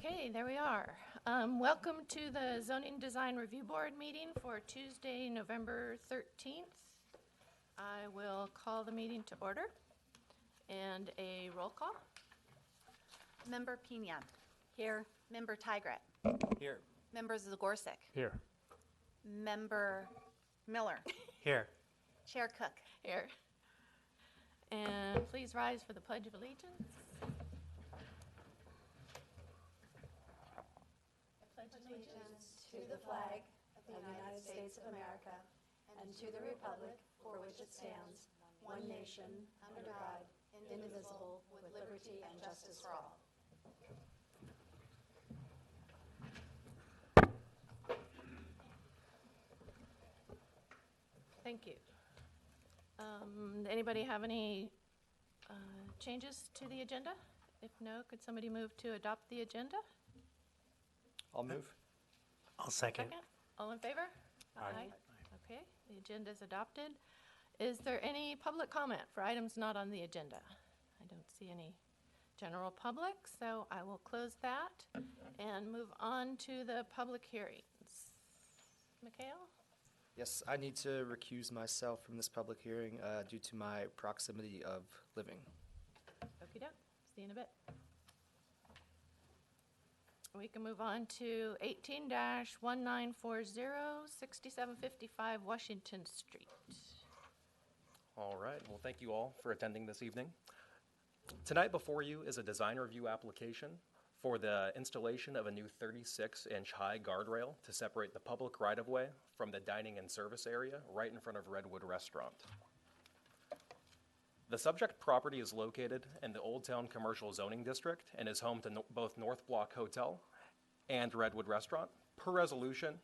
Okay, there we are. Welcome to the Zoning Design Review Board meeting for Tuesday, November 13th. I will call the meeting to order and a roll call. Member Pena. Here. Member Tigret. Here. Member Zagorczyk. Here. Member Miller. Here. Chair Cook. Here. And please rise for the Pledge of Allegiance. Allegiance to the flag of the United States of America and to the republic for which it stands, one nation, under God, indivisible, with liberty and justice for all. Thank you. Anybody have any changes to the agenda? If no, could somebody move to adopt the agenda? I'll move. I'll second. All in favor? Aye. Okay, the agenda is adopted. Is there any public comment for items not on the agenda? I don't see any general public, so I will close that and move on to the public hearings. Mikhail? Yes, I need to recuse myself from this public hearing due to my proximity of living. Okey doke. See you in a bit. We can move on to 18-1940, 6755 Washington Street. All right. Well, thank you all for attending this evening. Tonight before you is a design review application for the installation of a new 36-inch high guardrail to separate the public right-of-way from the dining and service area right in front of Redwood Restaurant. The subject property is located in the Old Town Commercial Zoning District and is home to both North Block Hotel and Redwood Restaurant. Per resolution,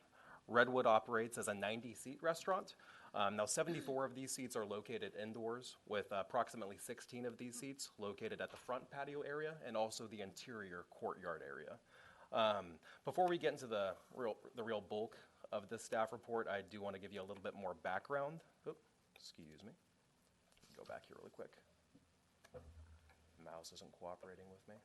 Redwood operates as a 90-seat restaurant. Now 74 of these seats are located indoors, with approximately 16 of these seats located at the front patio area and also the interior courtyard area. Before we get into the real bulk of this staff report, I do want to give you a little bit more background. Excuse me. Go back here really quick. Mouse isn't cooperating with me.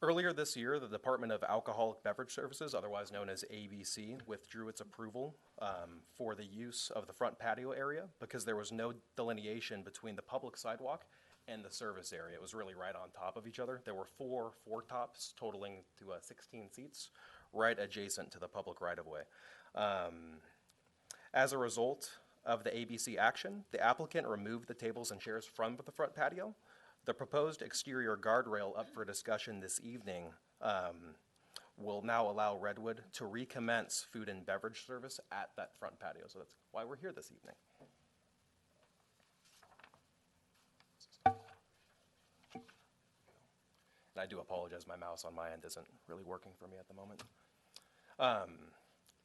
Earlier this year, the Department of Alcoholic Beverage Services, otherwise known as ABC, withdrew its approval for the use of the front patio area because there was no delineation between the public sidewalk and the service area. It was really right on top of each other. There were four tops totaling to 16 seats right adjacent to the public right-of-way. As a result of the ABC action, the applicant removed the tables and chairs from the front patio. The proposed exterior guardrail up for discussion this evening will now allow Redwood to recommence food and beverage service at that front patio. So that's why we're here this evening. And I do apologize, my mouse on my end isn't really working for me at the moment.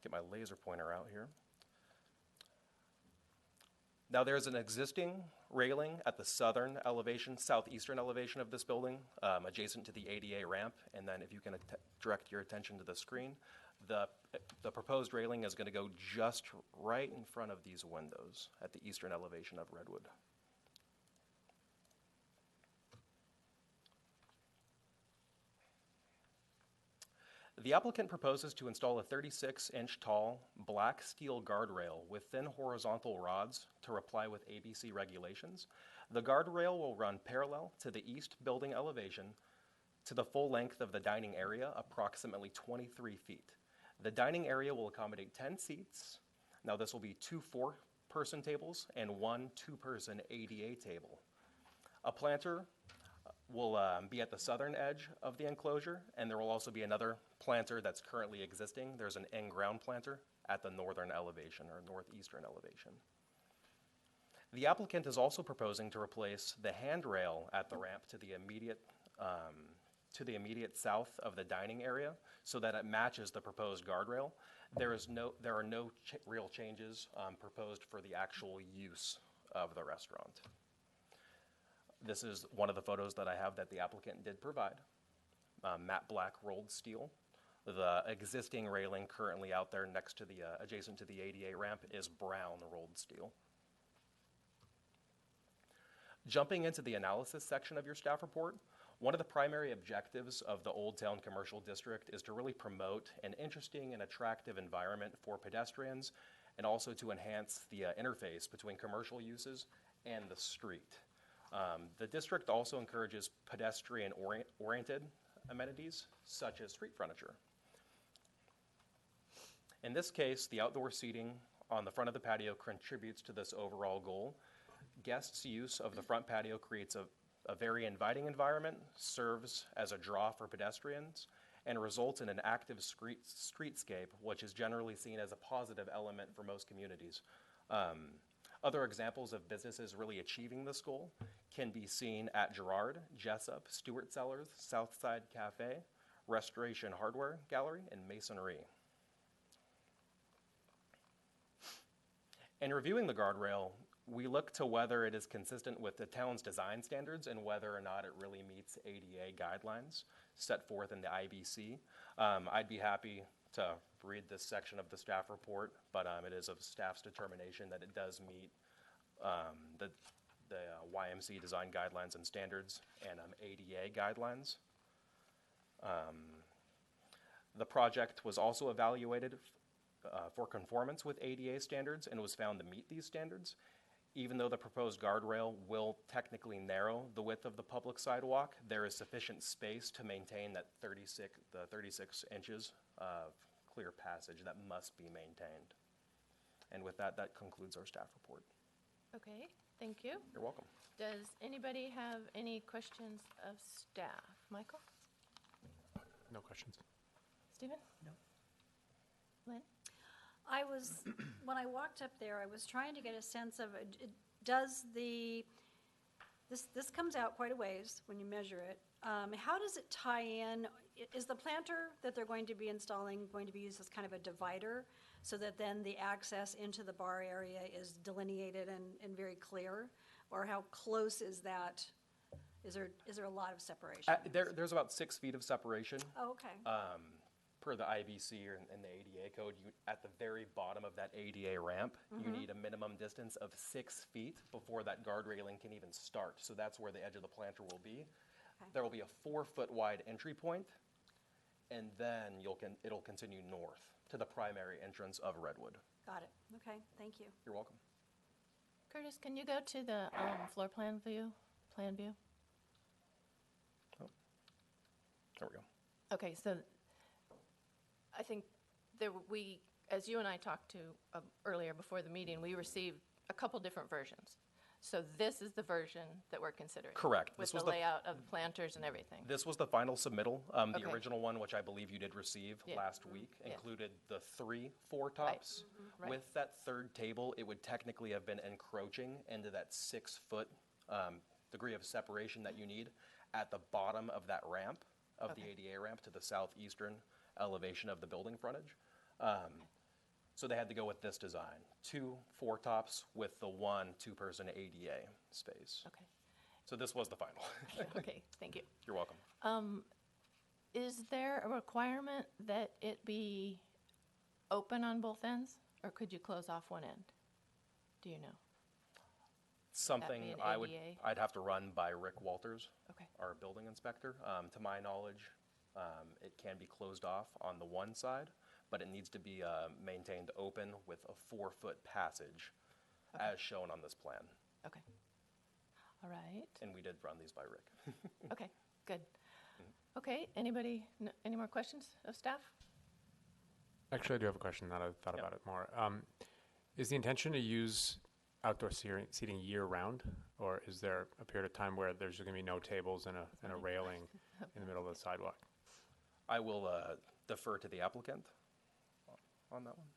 Get my laser pointer out here. Now there's an existing railing at the southern elevation, southeastern elevation of this building, adjacent to the ADA ramp. And then if you can direct your attention to the screen, the proposed railing is going to go just right in front of these windows at the eastern elevation of Redwood. The applicant proposes to install a 36-inch tall black steel guardrail with thin horizontal rods to comply with ABC regulations. The guardrail will run parallel to the east building elevation to the full length of the dining area, approximately 23 feet. The dining area will accommodate 10 seats. Now this will be 2 4-person tables and 1 2-person ADA table. A planter will be at the southern edge of the enclosure, and there will also be another planter that's currently existing. There's an in-ground planter at the northern elevation or northeastern elevation. The applicant is also proposing to replace the handrail at the ramp to the immediate south of the dining area so that it matches the proposed guardrail. There are no real changes proposed for the actual use of the restaurant. This is one of the photos that I have that the applicant did provide. Matte black rolled steel. The existing railing currently out there next to the, adjacent to the ADA ramp is brown rolled steel. Jumping into the analysis section of your staff report, one of the primary objectives of the Old Town Commercial District is to really promote an interesting and attractive environment for pedestrians and also to enhance the interface between commercial uses and the street. The district also encourages pedestrian-oriented amenities such as street furniture. In this case, the outdoor seating on the front of the patio contributes to this overall goal. Guests' use of the front patio creates a very inviting environment, serves as a draw for pedestrians, and results in an active streetscape, which is generally seen as a positive element for most communities. Other examples of businesses really achieving this goal can be seen at Girard, Jessup, Stewart Cellars, Southside Cafe, Restoration Hardware Gallery, and Masonry. In reviewing the guardrail, we look to whether it is consistent with the town's design standards and whether or not it really meets ADA guidelines set forth in the IBC. I'd be happy to read this section of the staff report, but it is of staff's determination that it does meet the YMC design guidelines and standards and ADA guidelines. The project was also evaluated for conformance with ADA standards and was found to meet these standards. Even though the proposed guardrail will technically narrow the width of the public sidewalk, there is sufficient space to maintain that 36 inches of clear passage that must be maintained. And with that, that concludes our staff report. Okay, thank you. You're welcome. Does anybody have any questions of staff? Michael? No questions. Stephen? No. Lynn? I was, when I walked up there, I was trying to get a sense of, does this comes out quite a ways when you measure it. How does it tie in? Is the planter that they're going to be installing going to be used as kind of a divider so that then the access into the bar area is delineated and very clear? Or how close is that? Is there a lot of separation? There's about 6 feet of separation. Oh, okay. Per the IBC and the ADA code, at the very bottom of that ADA ramp, you need a minimum distance of 6 feet before that guard railing can even start. So that's where the edge of the planter will be. Okay. There will be a 4-foot wide entry point, and then it'll continue north to the primary entrance of Redwood. Got it. Okay, thank you. You're welcome. Curtis, can you go to the floor plan view? Oh. There we go. Okay, so I think as you and I talked to earlier before the meeting, we received a couple different versions. So this is the version that we're considering? Correct. With This the was the- layout of the planters and everything? This was the final submittal. The Okay. original one, which I believe you did receive Yeah. last week, Yeah. included the 3 4-tops. Right. With that third table, it would technically have been encroaching into that 6-foot degree of separation that you need at the bottom of that ramp, of the Okay. ADA ramp to the southeastern elevation of the building frontage. So they had to go with this design. 2 4-tops with the 1 2-person ADA space. Okay, So this was the final. okay, thank you. You're welcome. Is there a requirement that it be open on both ends, or could you close off one end? Do you know? Something be an ADA? I'd have to run by Rick Walters, Okay. our building inspector. To my knowledge, it can be closed off on the one side, but it needs to be maintained open with a 4-foot passage as shown on this plan. Okay. All right. And we did run these by Rick. Okay, good. Okay, anybody, any more questions of staff? Actually, I do have a question now that I've thought Yep. about it more. Is the intention to use outdoor seating year-round, or is there a period of time where there's going to be no tables and a railing in the middle of the sidewalk? I will defer to the applicant on that one.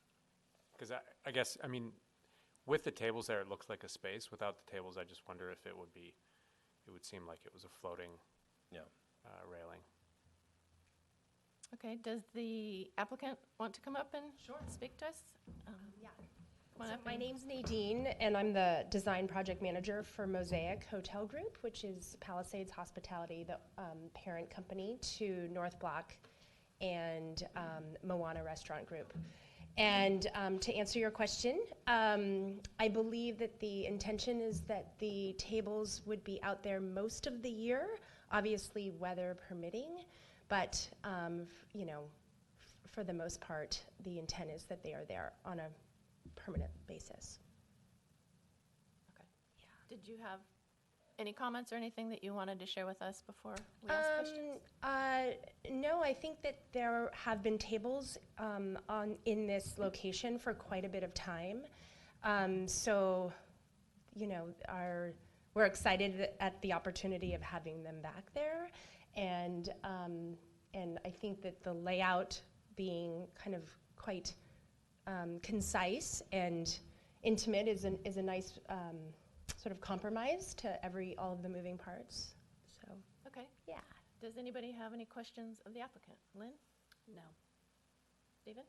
Because I guess, I mean, with the tables there, it looks like a space. Without the tables, I just wonder if it would seem like it was a floating Yeah. railing. Okay, does the applicant want to come up and speak to us? Yeah. Come on So up my and- name's Nadine, and I'm the design project manager for Mosaic Hotel Group, which is Palisades Hospitality, the parent company to North Block and Moana Restaurant Group. And to answer your question, I believe that the intention is that the tables would be out there most of the year, obviously weather permitting, but for the most part, the intent is that they are there on a permanent basis. Okay. Did you have any comments or anything that you wanted to share with us before we ask questions? No, I think that there have been tables in this location for quite a bit of time. So, we're excited at the opportunity of having them back there, and I think that the layout being kind of quite concise and intimate is a nice sort of compromise to all of the moving parts. So, Okay. yeah. Does anybody have any questions of the applicant? Lynn? No. David?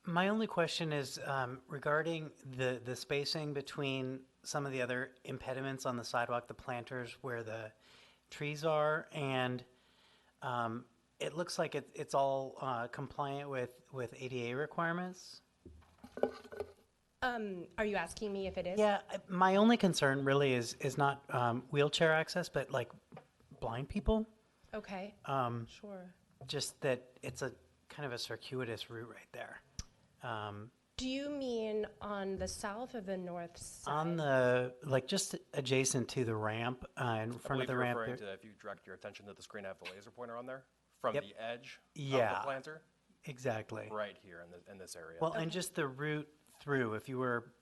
My only question is regarding the spacing between some of the other impediments on the sidewalk, the planters where the trees are, and it looks like it's all compliant with ADA requirements. Are you asking me if it is? Yeah, my only concern really is not wheelchair access, but like blind people. Okay. Sure. Just that it's a kind of a circuitous route right there. Do you mean on the south or the north side? On the, like, just adjacent to the ramp, in front of the ramp. Referring to, if you direct your attention to the screen, I have the laser pointer on there, from Yep. the edge of Yeah. the planter, Exactly. right here in this area. Well, and just the route through, if you were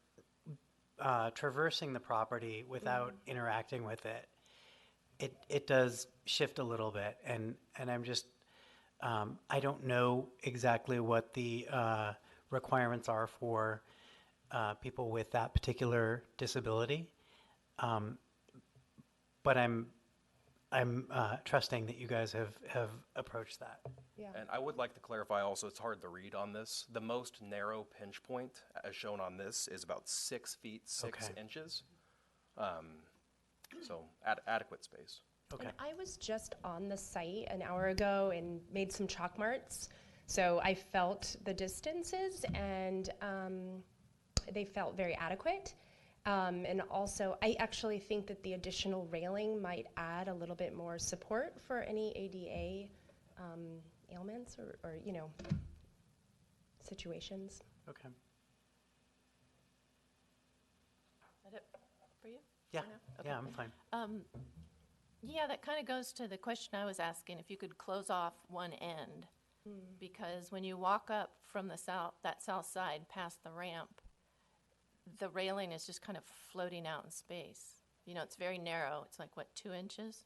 traversing the property without interacting with it, it does shift a little bit, and I'm just, I don't know exactly what the requirements are for people with that particular disability, but I'm trusting that you guys have approached that. Yeah. And I would like to clarify also, it's hard to read on this. The most narrow pinch point, as shown on this, is about 6 feet, 6 Okay. inches. So adequate space. Okay. And I was just on the site an hour ago and made some chalk marks. So I felt the distances, and they felt very adequate. And also, I actually think that the additional railing might add a little bit more support for any ADA ailments or situations. Okay. Is that it for you? Yeah. For now? Okay. Yeah, I'm fine. Yeah, that kind of goes to the question I was asking, if you could close off one end. Because when you walk up from that south side past the ramp, the railing is just kind of floating out in space. It's very narrow. It's like, what, 2 inches?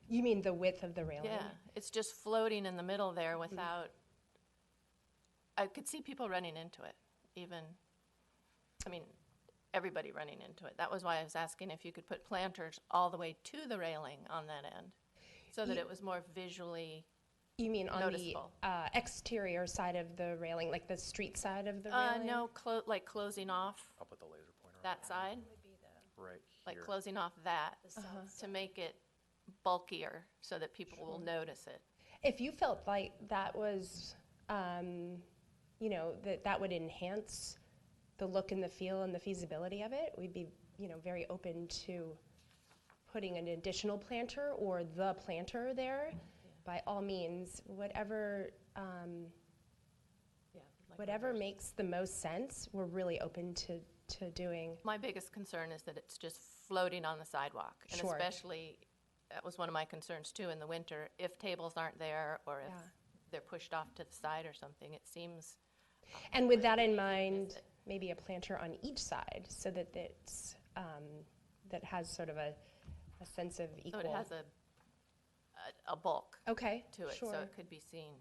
You mean the width of the railing? Yeah, it's just floating in the middle there without, I could see people running into it, everybody running into it. That was why I was asking if you could put planters all the way to the railing on that end, so that it was more visually You mean on noticeable. the exterior side of the railing, like the street side of the railing? No, like closing off I'll put the laser pointer on that side, right like here. closing off that to make it bulkier so that people will notice it. If you felt like that was, that would enhance the look and the feel and the feasibility of it, we'd be, very open to putting an additional planter or the planter there. By all means, whatever makes the most sense, we're really open to doing. My biggest concern is that it's just floating on the sidewalk. And Sure. especially, that was one of my concerns too in the winter, if tables aren't there or if Yeah. they're pushed off to the side or something, it seems. And with that in mind, maybe a planter on each side so that it's, that has sort of a sense of So equal. it has a bulk Okay, to it, sure. so it could be seen.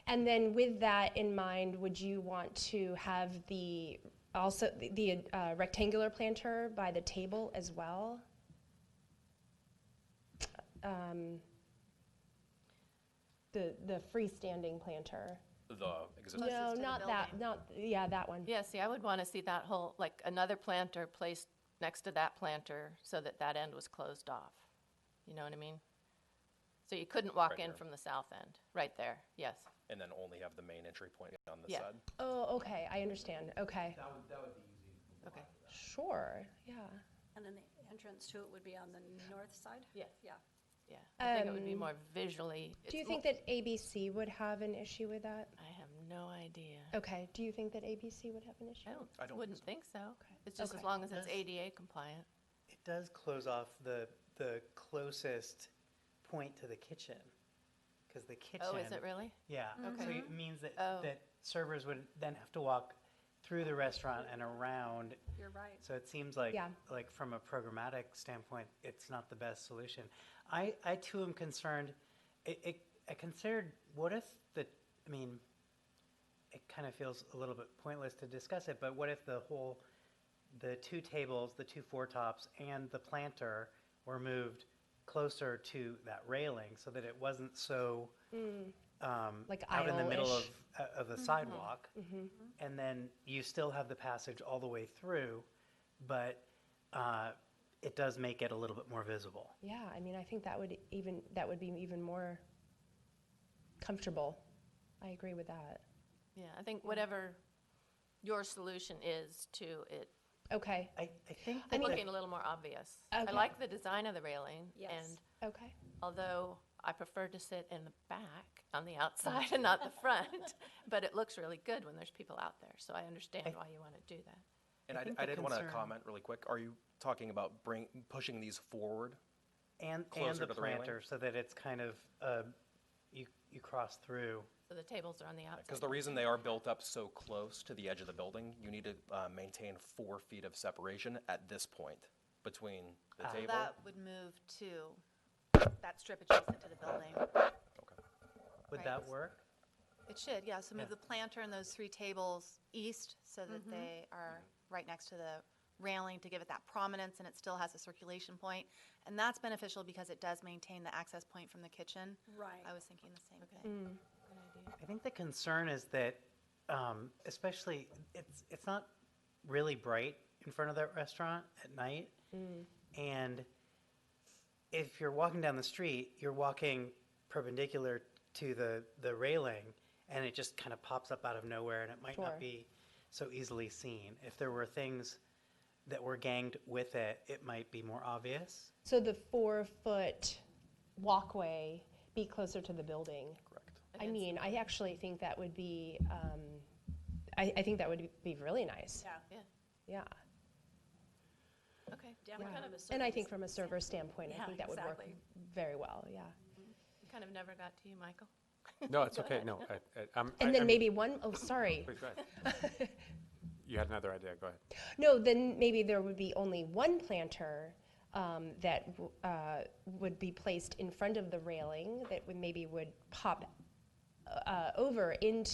And then with that in mind, would you want to have the rectangular planter by the table as well? The freestanding planter. The existing. No, to the not that, that one. Yeah, see, I would want to see that whole, like another planter placed next to that planter so that that end was closed off. You know what I mean? So you couldn't walk Right in here. from the south end, right there, yes. and then only have the main entry point on this Yeah. side. Oh, okay, I understand. Okay. Okay. Sure, yeah. And then the entrance to it would be on the north side? Yes. Yeah. Yeah, I think it would be Um, more visually. Do you it's think that ABC would have an issue with that? I have no idea. Okay, do you think that ABC would have an issue? I don't Wouldn't think so. It's just as Okay. long as it's Does- ADA compliant. It does close off the closest point to the kitchen, because the kitchen. Oh, is it really? Yeah. So Okay. it means that, Oh. that servers would then have to walk through the restaurant and around. You're right. So it seems like, Yeah. like from a programmatic standpoint, it's not the best solution. I too am concerned, I considered, what if I mean, it kind of feels a little bit pointless to discuss it, but what if the two tables, the two four tops, and the planter were moved closer to that railing so that it wasn't so Like out in the middle aisle-ish. of the sidewalk, and then you still have the passage all the way through, but it does make it a little bit more visible. Yeah, I mean, I think that would be even more comfortable. I agree with that. Yeah, I think whatever your solution is to it I Okay, think I that mean- looking a little more obvious. I Okay. like the design of the railing. Yes. And okay. although I prefer to sit in the back on the outside and not the front, but it looks really good when there's people out there. So I understand why you want to do that. And I think I the did want to concern- comment really quick. Are you talking about pushing these forward? and Closer the to the railing? planter so that it's kind of you cross through. So the tables are on the outside. Because the reason they are built up so close to the edge of the building, you need to maintain 4 feet of separation at this point between the So table. that would move to that strip adjacent to the building. Would Right. that work? It should, yeah, so move Yeah. the planter and those 3 tables east so that they are right next to the railing to give it that prominence, and it still has a circulation point. And that's beneficial because it does maintain the access point from the kitchen. Right. I was thinking the same thing. Good idea. I think the concern is that, especially, it's not really bright in front of that restaurant at night. And if you're walking down the street, you're walking perpendicular to the railing, and it just kind of pops up out of nowhere, and it might Sure. not be so easily seen. If there were things that were ganged with it, it might be more obvious. So the 4-foot walkway be closer to the building. Correct. I mean, I actually think that would be, I think that would be really nice. Yeah. Yeah, Yeah. okay. Definitely. Yeah. Kind of a And I service think from a server standpoint, I Yeah, think that would work exactly. very well, yeah. Kind of never got to you, Michael. No, it's okay. No, And then maybe sorry. Please go ahead. You had another idea. Go ahead. No, then maybe there would be only one planter that would be placed in front of the railing that would pop over in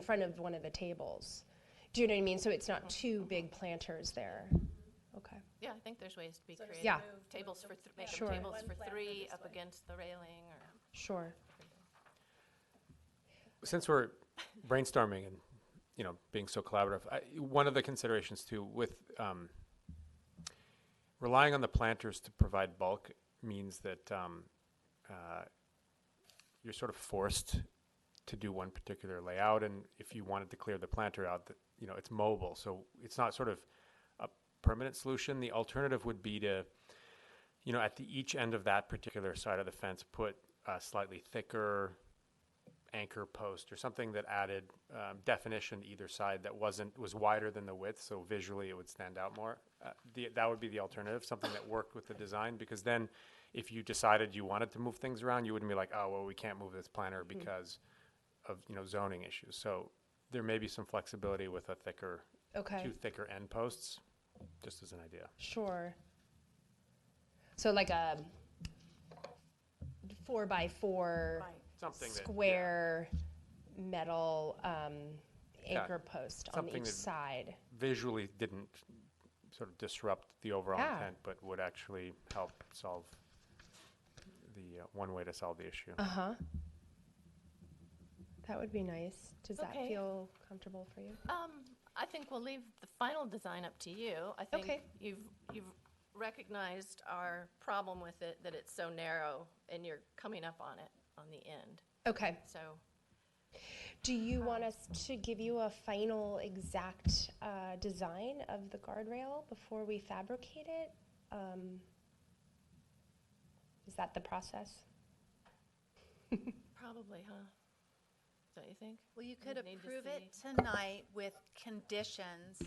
front of one of the tables. Do you know what I mean? So it's not two big planters there. Okay. Yeah, I think there's ways to be So just creative. Yeah. move Tables for, make them Sure. tables One for planter 3 this up way. against the railing or. Sure. Since we're brainstorming and being so collaborative, one of the considerations too with relying on the planters to provide bulk means that you're sort of forced to do one particular layout, and if you wanted to clear the planter out, it's mobile, so it's not sort of a permanent solution. The alternative would be to, at each end of that particular side of the fence, put a slightly thicker anchor post or something that added definition to either side that was wider than the width, so visually it would stand out more. That would be the alternative, something that worked with the design, because then if you decided you wanted to move things around, you wouldn't be like, oh, well, we can't move this planter because of zoning issues. So there may be some flexibility with a thicker, Okay. 2 thicker end posts, just as an idea. Sure. So like a 4x4 Right. Something that, square metal anchor post on something each that- side. visually didn't sort of disrupt the overall Yeah. intent, but would actually help solve the one way to solve the issue. Uh-huh. That would be nice. Does that Okay. feel comfortable for you? I think we'll leave the final design up to you. I think Okay. you've recognized our problem with it, that it's so narrow, and you're coming up on it on the end. Okay. So Do you want us to give you a final exact design of the guardrail before we fabricate it? Is that the process? Probably, huh? Don't you think? Well, you could We'd need to approve it see. tonight with conditions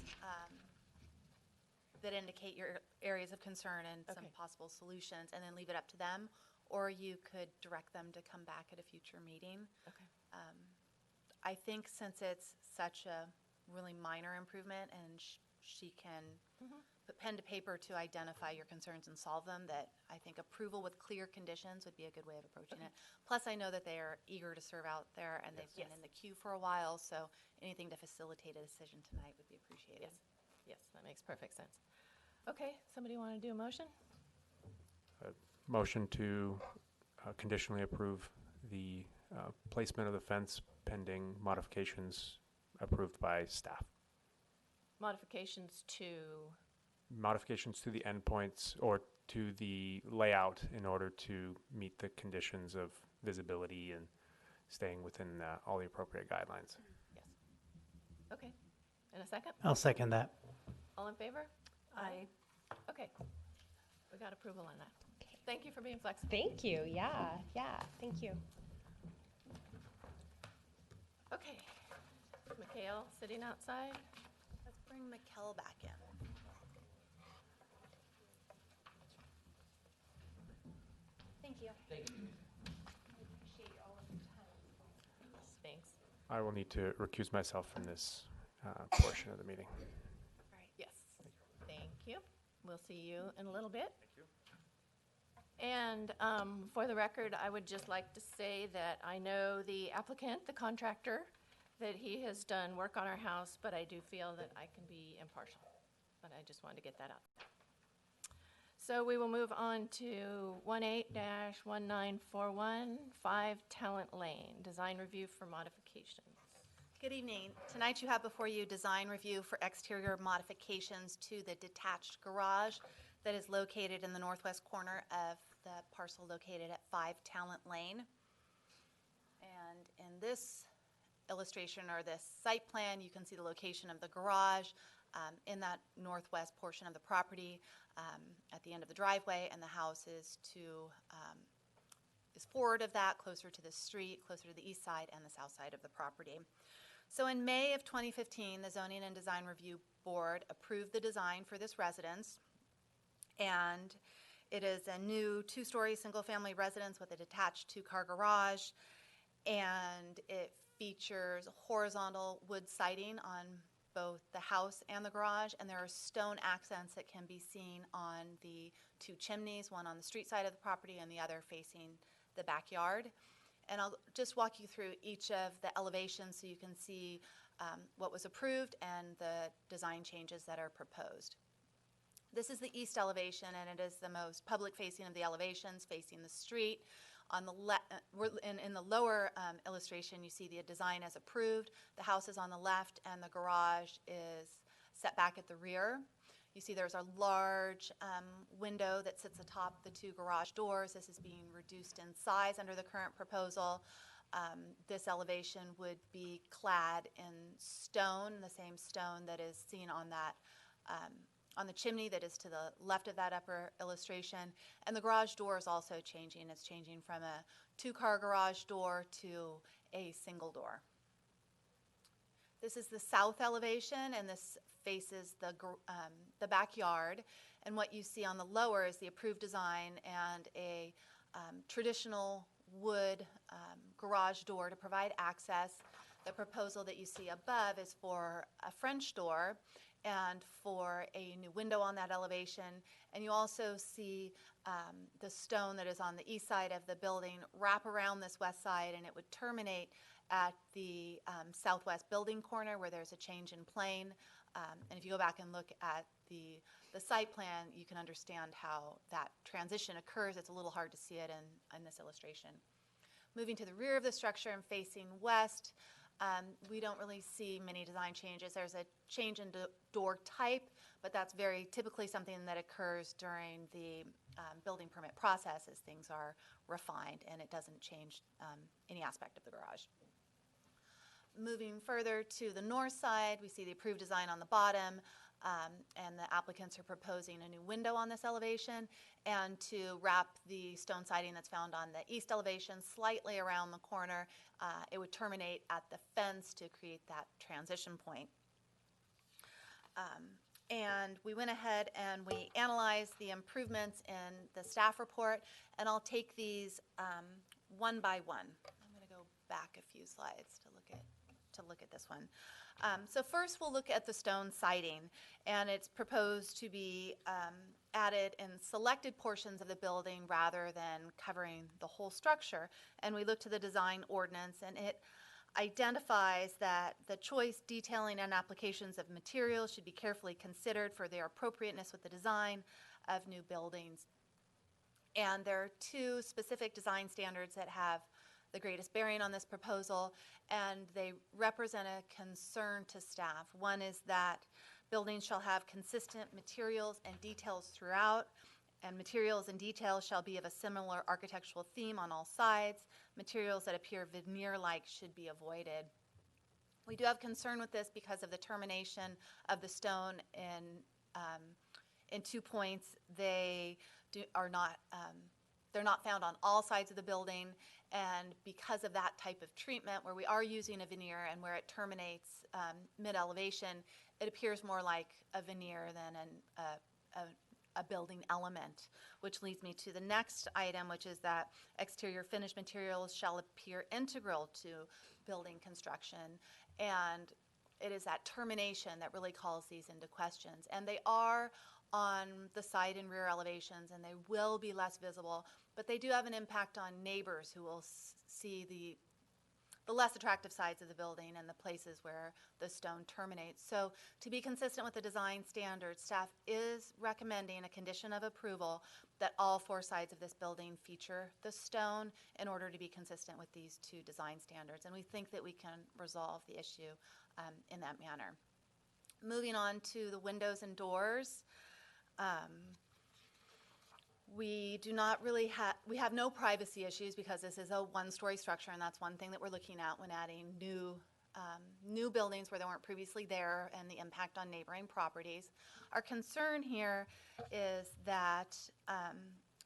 that indicate your areas of concern and some Okay. possible solutions, and then leave it up to them. Or you could direct them to come back at a future meeting. Okay. I think since it's such a really minor improvement and she can put pen to paper to identify your concerns and solve them, that I think approval with clear conditions would be a good way of approaching it. Plus, I know that they are eager to serve out there and they've been in the queue for a while, so anything to facilitate a decision tonight would be appreciated. Yes. Yes, that makes perfect sense. Okay, somebody want to do a motion? Motion to conditionally approve the placement of the fence pending modifications approved by staff. Modifications to, Modifications to the endpoints or to the layout in order to meet the conditions of visibility and staying within all the appropriate guidelines. yes. Okay, in a second? I'll second that. All in favor? Aye. Okay, we got approval on that. Okay. Thank you for being flexible. Thank you. Yeah, thank you. Okay, Mikhail sitting outside. Let's bring Mikkel back in. Thank you. Thanks. I will need to recuse myself from this portion of the meeting. Right. Yes, thank you. We'll see you in a little bit. Thank you. And for the record, I would just like to say that I know the applicant, the contractor, that he has done work on our house, but I do feel that I can be impartial. But I just wanted to get that out. So we will move on to 18-1941, 5 Talent Lane, design review for modifications. Good evening. Tonight you have before you design review for exterior modifications to the detached garage that is located in the northwest corner of the parcel located at 5 Talent Lane. And in this illustration or this site plan, you can see the location of the garage in that northwest portion of the property at the end of the driveway, and the house is forward of that, closer to the street, closer to the east side and the south side of the property. So in May of 2015, the Zoning and Design Review Board approved the design for this residence, and it is a new 2-story single-family residence with a detached 2-car garage, and it features horizontal wood siding on both the house and the garage, and there are stone accents that can be seen on the 2 chimneys, one on the street side of the property and the other facing the backyard. And I'll just walk you through each of the elevations so you can see what was approved and the design changes that are proposed. This is the east elevation, and it is the most public facing of the elevations, facing the street. On the in the lower illustration, you see the design as approved. The house is on the left, and the garage is set back at the rear. You see there's a large window that sits atop the 2 garage doors. This is being reduced in size under the current proposal. This elevation would be clad in stone, the same stone that is seen on that on the chimney that is to the left of that upper illustration. And the garage door is also changing. It's changing from a 2-car garage door to a single door. This is the south elevation, and this faces the backyard. And what you see on the lower is the approved design and a traditional wood garage door to provide access. The proposal that you see above is for a French door and for a new window on that elevation. And you also see the stone that is on the east side of the building wrap around this west side, and it would terminate at the southwest building corner where there's a change in plane. And if you go back and look at the site plan, you can understand how that transition occurs. It's a little hard to see it in this illustration. Moving to the rear of the structure and facing west, we don't really see many design changes. There's a change in door type, but that's very typically something that occurs during the building permit process as things are refined, and it doesn't change any aspect of the garage. Moving further to the north side, we see the approved design on the bottom, and the applicants are proposing a new window on this elevation, and to wrap the stone siding that's found on the east elevation slightly around the corner. It would terminate at the fence to create that transition point. And we went ahead and we analyzed the improvements in the staff report, and I'll take these one by one. I'm going to go back a few slides to look at this one. So first we'll look at the stone siding, and it's proposed to be added in selected portions of the building rather than covering the whole structure. And we look to the design ordinance, and it identifies that the choice, detailing, and applications of materials should be carefully considered for their appropriateness with the design of new buildings. And there are two specific design standards that have the greatest bearing on this proposal, and they represent a concern to staff. One is that buildings shall have consistent materials and details throughout, and materials and details shall be of a similar architectural theme on all sides. Materials that appear veneer-like should be avoided. We do have concern with this because of the termination of the stone in 2 points. They're not found on all sides of the building, and because of that type of treatment where we are using a veneer and where it terminates mid-elevation, it appears more like a veneer than a building element, which leads me to the next item, which is that exterior finished materials shall appear integral to building construction, and it is that termination that really calls these into questions. And they are on the side and rear elevations, and they will be less visible, but they do have an impact on neighbors who will see the less attractive sides of the building and the places where the stone terminates. So to be consistent with the design standards, staff is recommending a condition of approval that all 4 sides of this building feature the stone in order to be consistent with these 2 design standards. And we think that we can resolve the issue in that manner. Moving on to the windows and doors. We do not really we have no privacy issues because this is a 1-story structure, and that's one thing that we're looking at when adding new buildings where they weren't previously there, and the impact on neighboring properties. Our concern here is that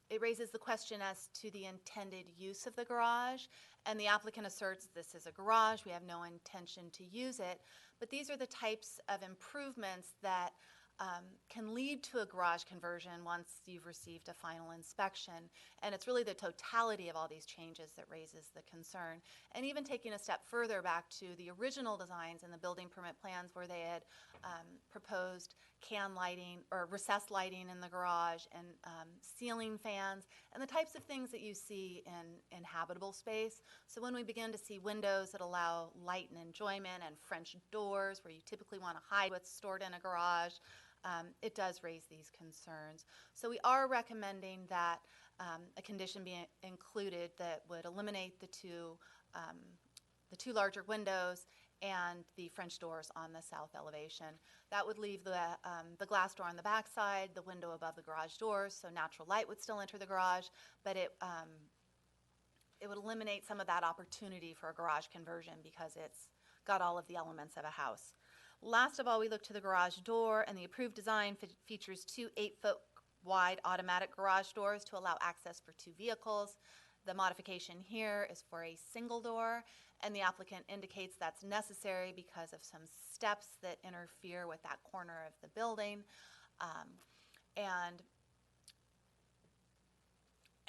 it raises the question as to the intended use of the garage, and the applicant asserts this is a garage, we have no intention to use it, but these are the types of improvements that can lead to a garage conversion once you've received a final inspection. And it's really the totality of all these changes that raises the concern. And even taking a step further back to the original designs and the building permit plans where they had proposed can lighting or recessed lighting in the garage and ceiling fans and the types of things that you see in habitable space. So when we begin to see windows that allow light and enjoyment and French doors where you typically want to hide what's stored in a garage, it does raise these concerns. So we are recommending that a condition be included that would eliminate the two larger windows and the French doors on the south elevation. That would leave the glass door on the back side, the window above the garage doors, so natural light would still enter the garage, but it would eliminate some of that opportunity for a garage conversion because it's got all of the elements of a house. Last of all, we look to the garage door, and the approved design features 2 8-foot wide automatic garage doors to allow access for 2 vehicles. The modification here is for a single door, and the applicant indicates that's necessary because of some steps that interfere with that corner of the building.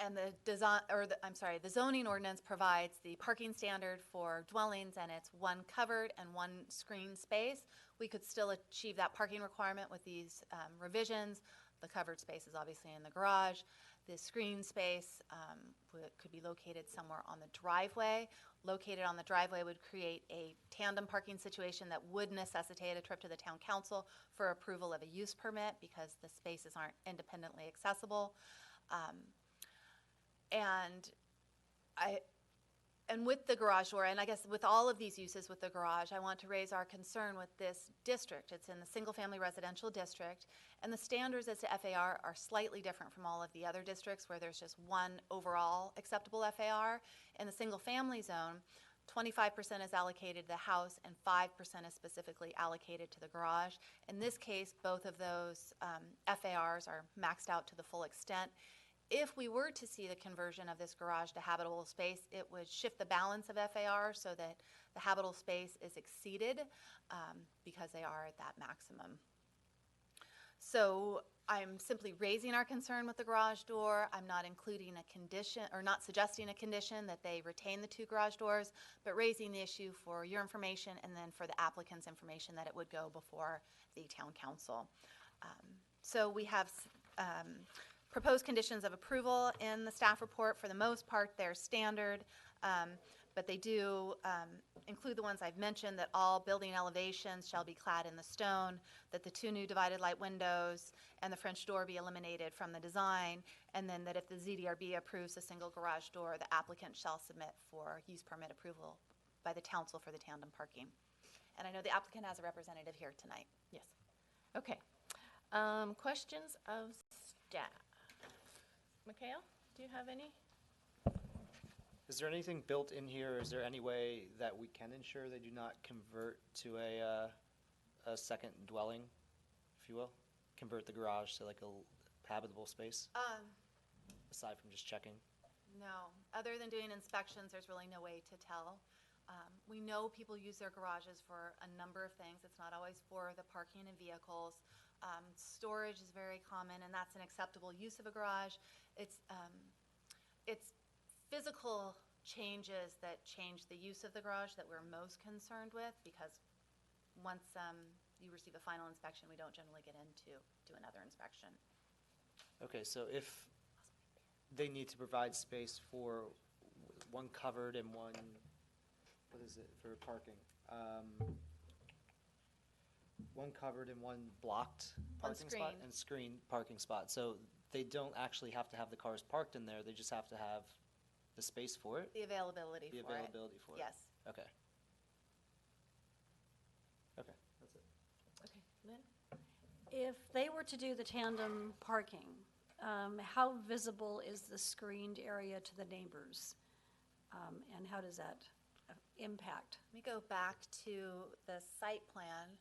And the design, the zoning ordinance provides the parking standard for dwellings, and it's 1 covered and 1 screen space. We could still achieve that parking requirement with these revisions. The covered space is obviously in the garage. The screen space could be located somewhere on the driveway. Located on the driveway would create a tandem parking situation that would necessitate a trip to the town council for approval of a use permit because the spaces aren't independently accessible. And with the garage door, and I guess with all of these uses with the garage, I want to raise our concern with this district. It's in the single-family residential district, and the standards as to FAR are slightly different from all of the other districts where there's just 1 overall acceptable FAR. In the single-family zone, 25% is allocated to the house, and 5% is specifically allocated to the garage. In this case, both of those FARs are maxed out to the full extent. If we were to see the conversion of this garage to habitable space, it would shift the balance of FAR so that the habitable space is exceeded because they are at that maximum. So I'm simply raising our concern with the garage door. I'm not including a condition, or not suggesting a condition that they retain the 2 garage doors, but raising the issue for your information and then for the applicant's information that it would go before the town council. So we have proposed conditions of approval in the staff report. For the most part, they're standard, but they do include the ones I've mentioned, that all building elevations shall be clad in the stone, that the 2 new divided light windows and the French door be eliminated from the design, and then that if the ZDRB approves a single garage door, the applicant shall submit for use permit approval by the council for the tandem parking. And I know the applicant has a representative here tonight. Yes. Okay. Questions of staff? Mikhail, do you have any? Is there anything built in here? Is there any way that we can ensure they do not convert to a second dwelling, if you will? Convert the garage to like a habitable space, aside from just checking? No, other than doing inspections, there's really no way to tell. We know people use their garages for a number of things. It's not always for the parking of vehicles. Storage is very common, and that's an acceptable use of a garage. It's physical changes that change the use of the garage that we're most concerned with, because once you receive a final inspection, we don't generally get into another inspection. Okay, so if they need to provide space for one covered and one, what is it, for parking? One covered and one blocked parking spot? Unscreened. And screened parking spot. So they don't actually have to have the cars parked in there, they just have to have the space for it? The availability The for it. availability for it? Yes. Okay. Okay, that's it. Okay, Lynn? If they were to do the tandem parking, how visible is the screened area to the neighbors? And how does that impact? Let me go back to the site plan.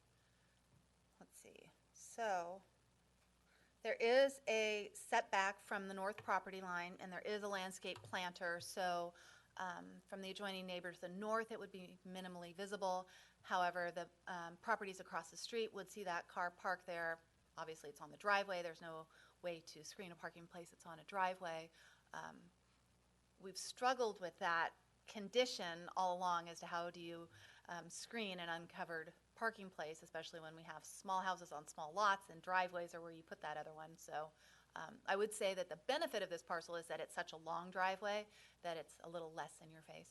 Let's see. So there is a setback from the north property line, and there is a landscape planter. So from the adjoining neighbor to the north, it would be minimally visible. However, the properties across the street would see that car parked there. Obviously, it's on the driveway. There's no way to screen a parking place that's on a driveway. We've struggled with that condition all along as to how do you screen an uncovered parking place, especially when we have small houses on small lots, and driveways are where you put that other one. So I would say that the benefit of this parcel is that it's such a long driveway that it's a little less in your face.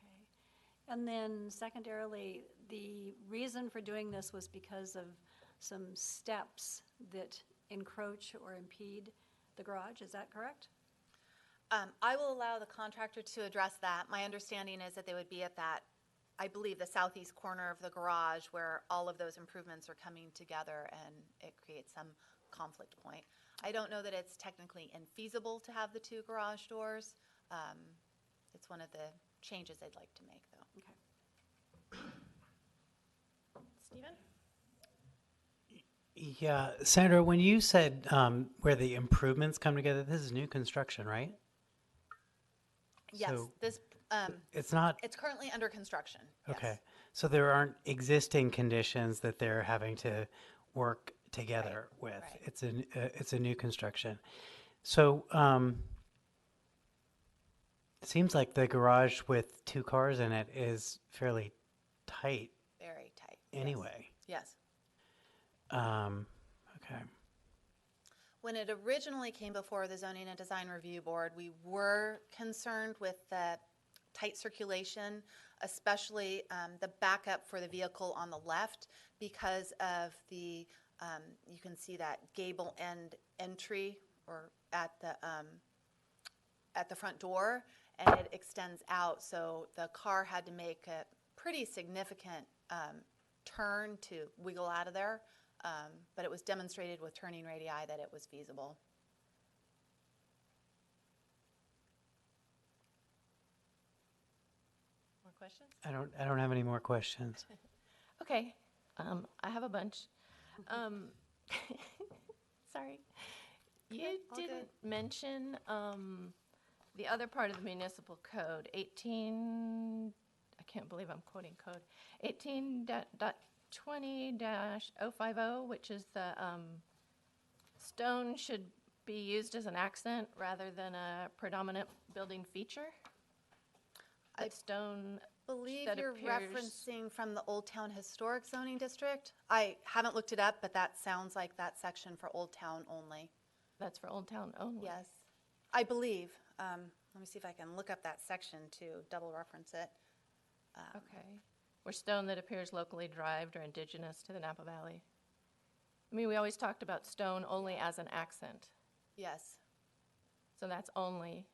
Okay. And then secondarily, the reason for doing this was because of some steps that encroach or impede the garage, is that correct? I will allow the contractor to address that. My understanding is that they would be at that, I believe, the southeast corner of the garage where all of those improvements are coming together, and it creates some conflict point. I don't know that it's technically infeasible to have the 2 garage doors. It's one of the changes they'd like to make, though. Okay. Stephen? Yeah, Sandra, when you said where the improvements come together, this is new construction, right? Yes, So this, it's not, it's currently under construction. Yes. okay. So there aren't existing conditions that they're having to work together with. right. It's a new construction. So it seems like the garage with 2 cars in it is fairly tight Very tight. Yes. anyway. Yes. Okay. When it originally came before the Zoning and Design Review Board, we were concerned with the tight circulation, especially the backup for the vehicle on the left, because of the, you can see that gable end entry or at the front door, and it extends out. So the car had to make a pretty significant turn to wiggle out of there. But it was demonstrated with turning radii that it was feasible. More questions? I don't have any more questions. Okay, I have a bunch. Sorry. You all good. didn't mention the other part of the municipal code, 18, I can't believe I'm quoting code, 18.20-050, which is the stone should be used as an accent rather than a predominant building feature. That stone Believe that you're appears- referencing from the Old Town Historic Zoning District. I haven't looked it up, but that sounds like that section for Old Town only. That's for Old Town only. Yes, I believe. Let me see if I can look up that section to double reference it. Okay. Or stone that appears locally derived or indigenous to the Napa Valley. I mean, we always talked about stone only as an accent, Yes. so that's only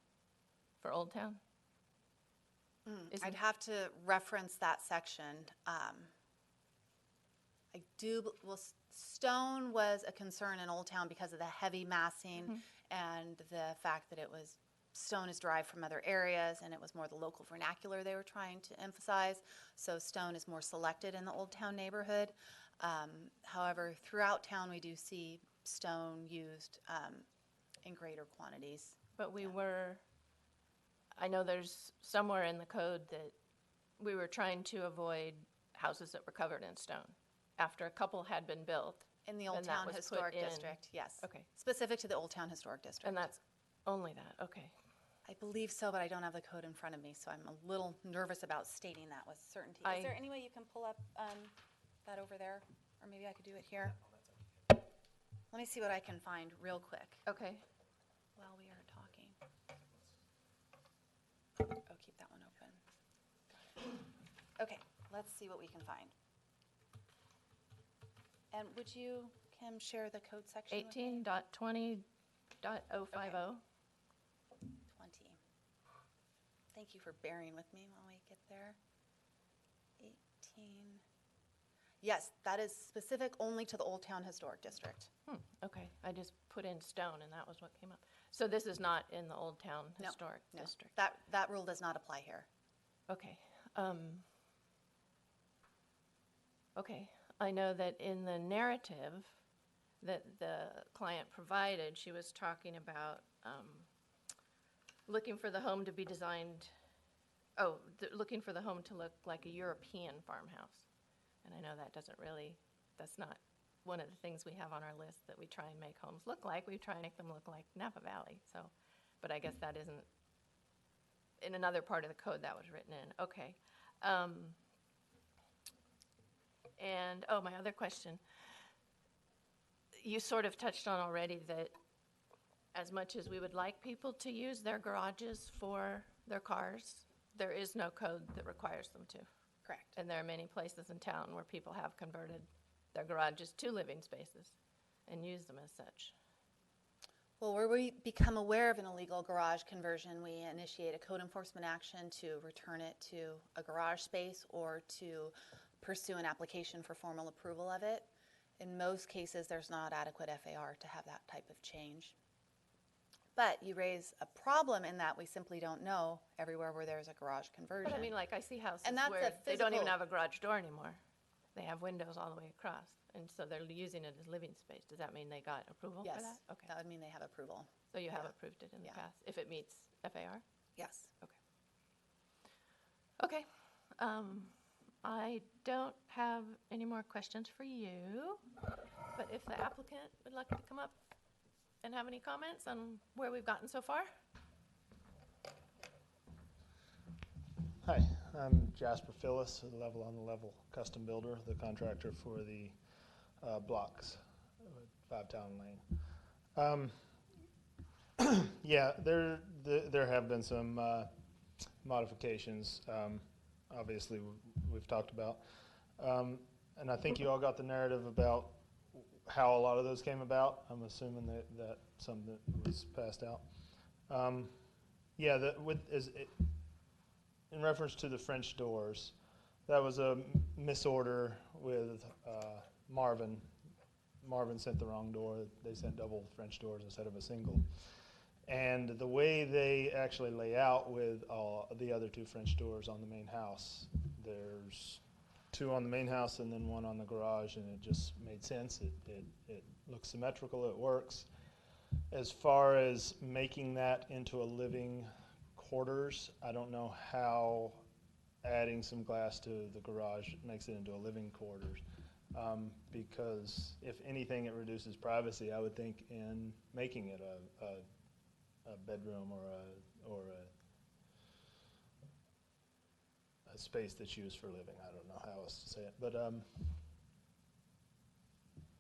for Old Town? Isn't- I'd have to reference that section. I do, well, stone was a concern in Old Town because of the heavy massing and the fact that stone is derived from other areas, and it was more the local vernacular they were trying to emphasize. So stone is more selected in the Old Town neighborhood. However, throughout town, we do see stone used in greater quantities. But I know there's somewhere in the code that we were trying to avoid houses that were covered in stone after a couple had been built. In the Old Then that Town was put Historic in- District, yes. Okay. Specific to the Old Town Historic District. And that's only that, okay. I believe so, but I don't have the code in front of me, so I'm a little nervous about stating that with certainty. I- Is there any way you can pull up that over there? Or maybe I could do it here? Let me see what I can find real quick Okay. while we are talking. Oh, keep that one open. Okay, let's see what we can find. And would you, Kim, share the code section with me? 18.20.050. 20. Thank you for bearing with me while we get there. 18. Yes, that is specific only to the Old Town Historic District. Okay, I just put in stone and that was what came up. So this is not in the Old Town No, Historic no, District? that rule does not apply here. Okay. Okay, I know that in the narrative that the client provided, she was talking about looking for the home to be designed, looking for the home to look like a European farmhouse. And I know that doesn't really, that's not one of the things we have on our list that we try and make homes look like. We try and make them look like Napa Valley, so, but I guess that isn't, in another part of the code that was written in, okay. And, my other question, you sort of touched on already that as much as we would like people to use their garages for their cars, there is no code that requires them to. Correct. And there are many places in town where people have converted their garages to living spaces and use them as such. Well, where we become aware of an illegal garage conversion, we initiate a code enforcement action to return it to a garage space or to pursue an application for formal approval of it. In most cases, there's not adequate FAR to have that type of change. But you raise a problem in that we simply don't know everywhere where there's a garage conversion. But I mean, like, I see houses And that's where a they don't even physical- have a garage door anymore. They have windows all the way across, and so they're using it as living space. Does that mean they got approval for Yes, that? Okay, that would mean they have approval. so you have yeah. approved it in the Yeah. past, if it meets FAR? Yes. Okay. I don't have any more questions for you, but if the applicant would like to come up and have any comments on where we've gotten so far? Hi, I'm Jasper Phyllis, a Level on the Level custom builder, the contractor for the blocks at 5 Town Lane. Yeah, there have been some modifications, obviously we've talked about. And I think you all got the narrative about how a lot of those came about. I'm assuming that something was passed out. Yeah, in reference to the French doors, that was a misorder with Marvin. Marvin sent the wrong door. They sent double French doors instead of a single. And the way they actually lay out with the other two French doors on the main house, there's two on the main house and then one on the garage, and it just made sense. It looks symmetrical, it works. As far as making that into a living quarters, I don't know how adding some glass to the garage makes it into a living quarters. Because if anything, it reduces privacy, I would think, in making it a bedroom or a space that's used for living. I don't know how else to say it, but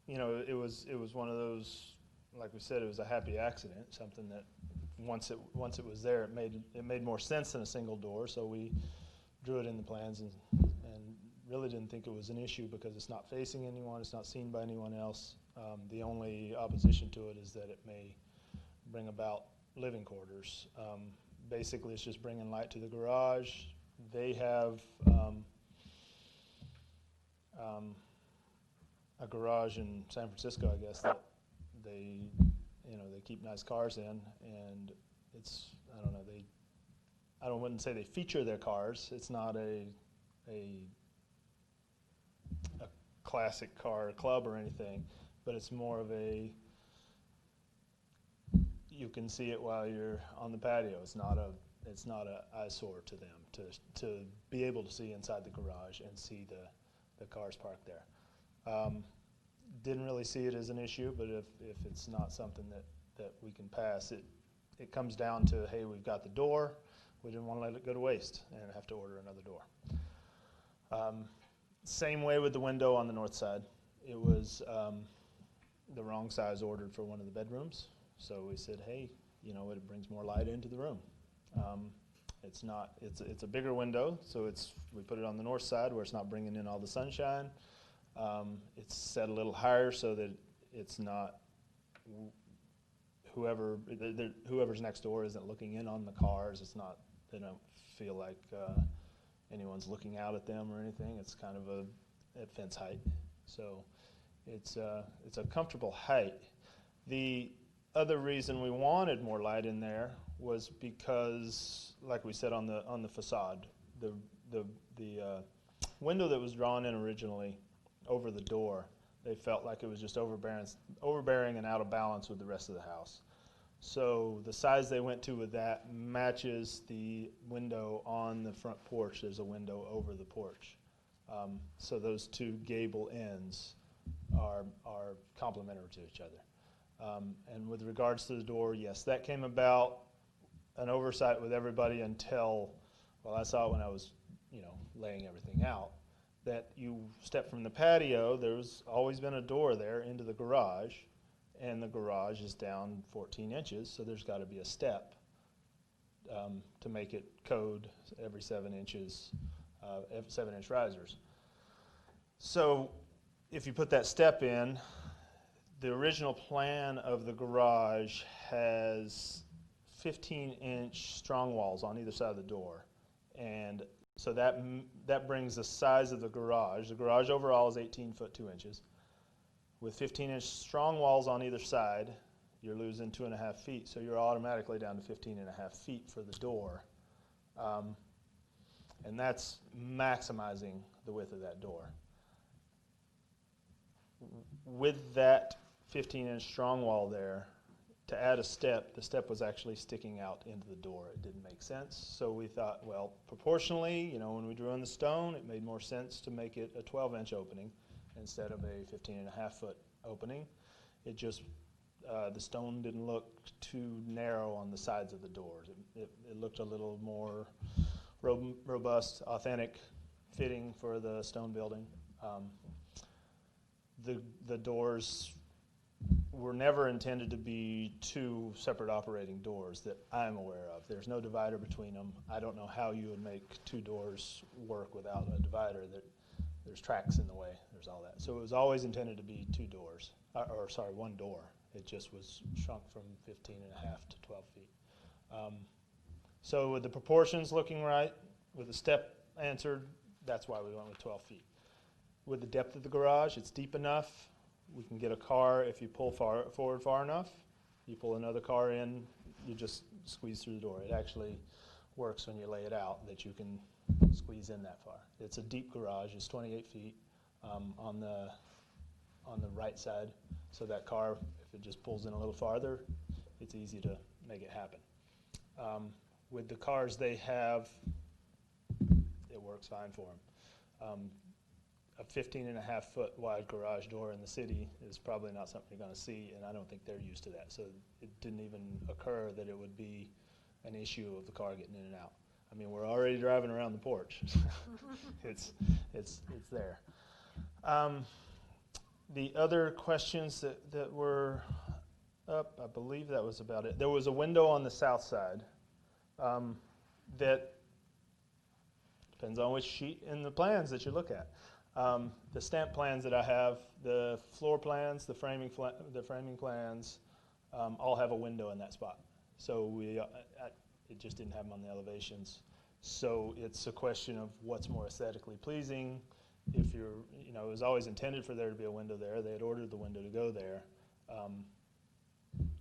you know, it was one of those, like we said, it was a happy accident. Something that once it was there, it made more sense than a single door. So we drew it in the plans and really didn't think it was an issue because it's not facing anyone, it's not seen by anyone else. The only opposition to it is that it may bring about living quarters. Basically, it's just bringing light to the garage. They have a garage in San Francisco, I guess, that they keep nice cars in, and it's, I wouldn't say they feature their cars. It's not a classic car club or anything, but it's more of a, you can see it while you're on the patio. It's not a eyesore to them to be able to see inside the garage and see the cars parked there. Didn't really see it as an issue, but if it's not something that we can pass, it comes down to, hey, we've got the door, we didn't want to let it go to waste and have to order another door. Same way with the window on the north side. It was the wrong size ordered for one of the bedrooms, so we said, hey, you know, it brings more light into the room. It's a bigger window, so we put it on the north side where it's not bringing in all the sunshine. It's set a little higher so that it's not whoever's next door isn't looking in on the cars. It's not, they don't feel like anyone's looking out at them or anything. It's kind of at fence height, so it's a comfortable height. The other reason we wanted more light in there was because, like we said on the facade, the window that was drawn in originally over the door, they felt like it was just overbearing and out of balance with the rest of the house. So the size they went to with that matches the window on the front porch. There's a window over the porch. So those two gable ends are complementary to each other. And with regards to the door, yes, that came about an oversight with everybody until, well, I saw it when I was, laying everything out, that you step from the patio, there's always been a door there into the garage, and the garage is down 14 inches, so there's got to be a step to make it code every 7 inches, 7-inch risers. So if you put that step in, the original plan of the garage has 15-inch strong walls on either side of the door, and so that brings the size of the garage. The garage overall is 18 foot 2 inches. With 15-inch strong walls on either side, you're losing 2.5 feet, so you're automatically down to 15.5 feet for the door. And that's maximizing the width of that door. With that 15-inch strong wall there, to add a step, the step was actually sticking out into the door. It didn't make sense. So we thought, well, proportionally, when we drew in the stone, it made more sense to make it a 12-inch opening instead of a 15.5 foot opening. It just, the stone didn't look too narrow on the sides of the doors. It looked a little more robust, authentic fitting for the stone building. The doors were never intended to be two separate operating doors that I'm aware of. There's no divider between them. I don't know how you would make two doors work without a divider. There's tracks in the way. There's all that. So it was always intended to be two doors, one door. It just was shrunk from 15.5 to 12 feet. So with the proportions looking right, with the step answered, that's why we went with 12 feet. With the depth of the garage, it's deep enough. We can get a car if you pull forward far enough. You pull another car in you just squeeze through the door. It actually works when you lay it out that you can squeeze in that far. It's a deep garage. It's 28 feet on the right side. So that car, if it just pulls in a little farther, it's easy to make it happen. With the cars they have, it works fine for them. A 15.5-foot wide garage door in the city is probably not something you're going to see, and I don't think they're used to that. So it didn't even occur that it would be an issue of the car getting in and out. I mean, we're already driving around the porch. It's there. The other questions that were up, I believe that was about it. There was a window on the south side that depends on which sheet in the plans that you look at. The stamp plans that I have, the floor plans, the framing plans, all have a window in that spot. So it just didn't have them on the elevations. So it's a question of what's more aesthetically pleasing. If you're, it was always intended for there to be a window there. They had ordered the window to go there.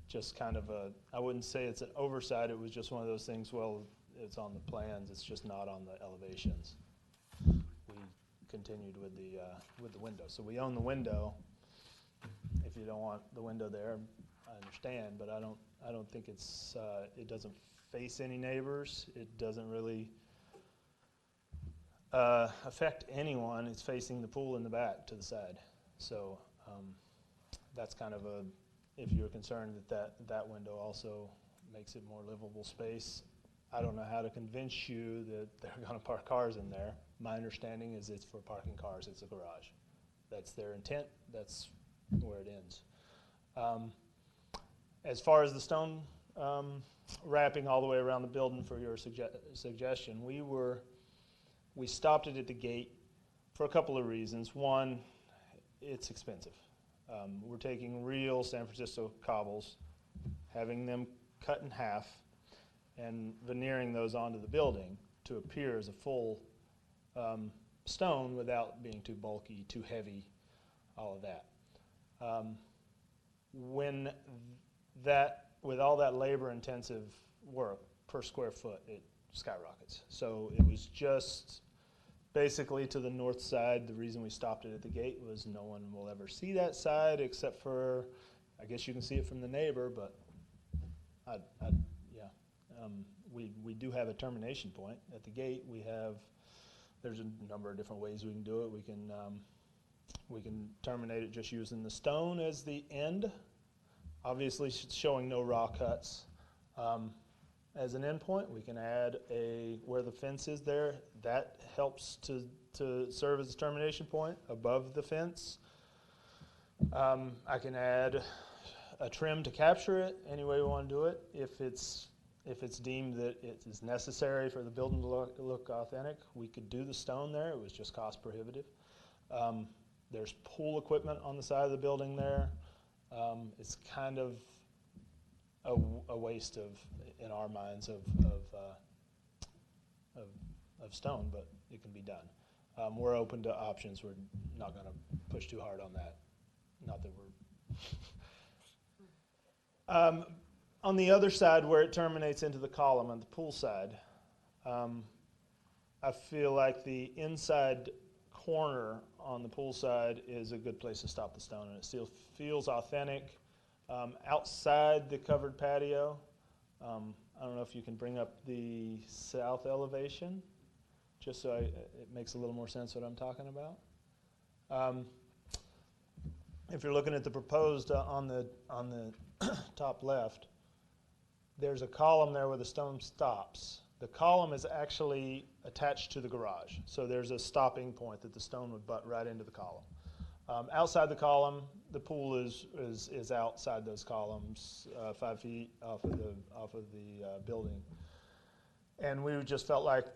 Just kind of I wouldn't say it's an oversight. It was just one of those things, well, it's on the plans. It's just not on the elevations. We continued with the window. So we own the window. If you don't want the window there, I understand, but I don't think it's it doesn't face any neighbors. It doesn't really affect anyone. It's facing the pool in the back to the side. So that's kind of if you're concerned that window also makes it more livable space. I don't know how to convince you that they're going to park cars in there. My understanding is it's for parking cars. It's a garage. That's their intent. That's where it ends. As far as the stone wrapping all the way around the building for your suggestion, we stopped it at the gate for a couple of reasons. One, it's expensive. We're taking real San Francisco cobbles, having them cut in half, and veneering those onto the building to appear as a full stone without being too bulky, too heavy, all of that. With all that labor-intensive work per square foot, it skyrockets. So it was just basically to the north side. The reason we stopped it at the gate was no one will ever see that side except for, I guess you can see it from the neighbor, but we do have a termination point at the gate. There's a number of different ways we can do it. We can terminate it just using the stone as the end, obviously showing no raw cuts. As an endpoint, we can add where the fence is there. That helps to serve as a termination point above the fence. I can add a trim to capture it any way we want to do it. If it's deemed that it is necessary for the building to look authentic, we could do the stone there. It was just cost prohibitive. There's pool equipment on the side of the building there. It's kind of a waste in our minds of stone, but it can be done. We're open to options. We're not going to push too hard on that. Not that we're. On the other side, where it terminates into the column on the pool side, I feel like the inside corner on the pool side is a good place to stop the stone, and it still feels authentic. Outside the covered patio, I don't know if you can bring up the south elevation, just so it makes a little more sense what I'm talking about. If you're looking at the proposed on the top left, there's a column there where the stone stops. The column is actually attached to the garage, so there's a stopping point that the stone would butt right into the column. Outside the column, the pool is outside those columns, 5 feet off of the building, and we just felt like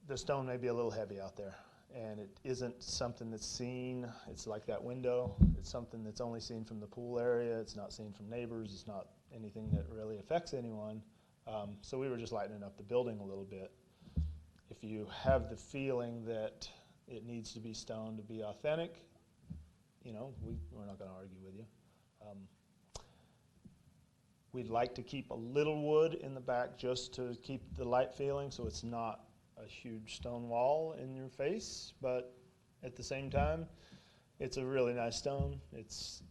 the stone may be a little heavy out there, and it isn't something that's seen. It's like that window. It's something that's only seen from the pool area. It's not seen from neighbors. It's not anything that really affects anyone. So we were just lightening up the building a little bit. If you have the feeling that it needs to be stone to be authentic, we're not going to argue with you. We'd like to keep a little wood in the back just to keep the light feeling, so it's not a huge stone wall in your face, but at the same time, it's a really nice stone. It's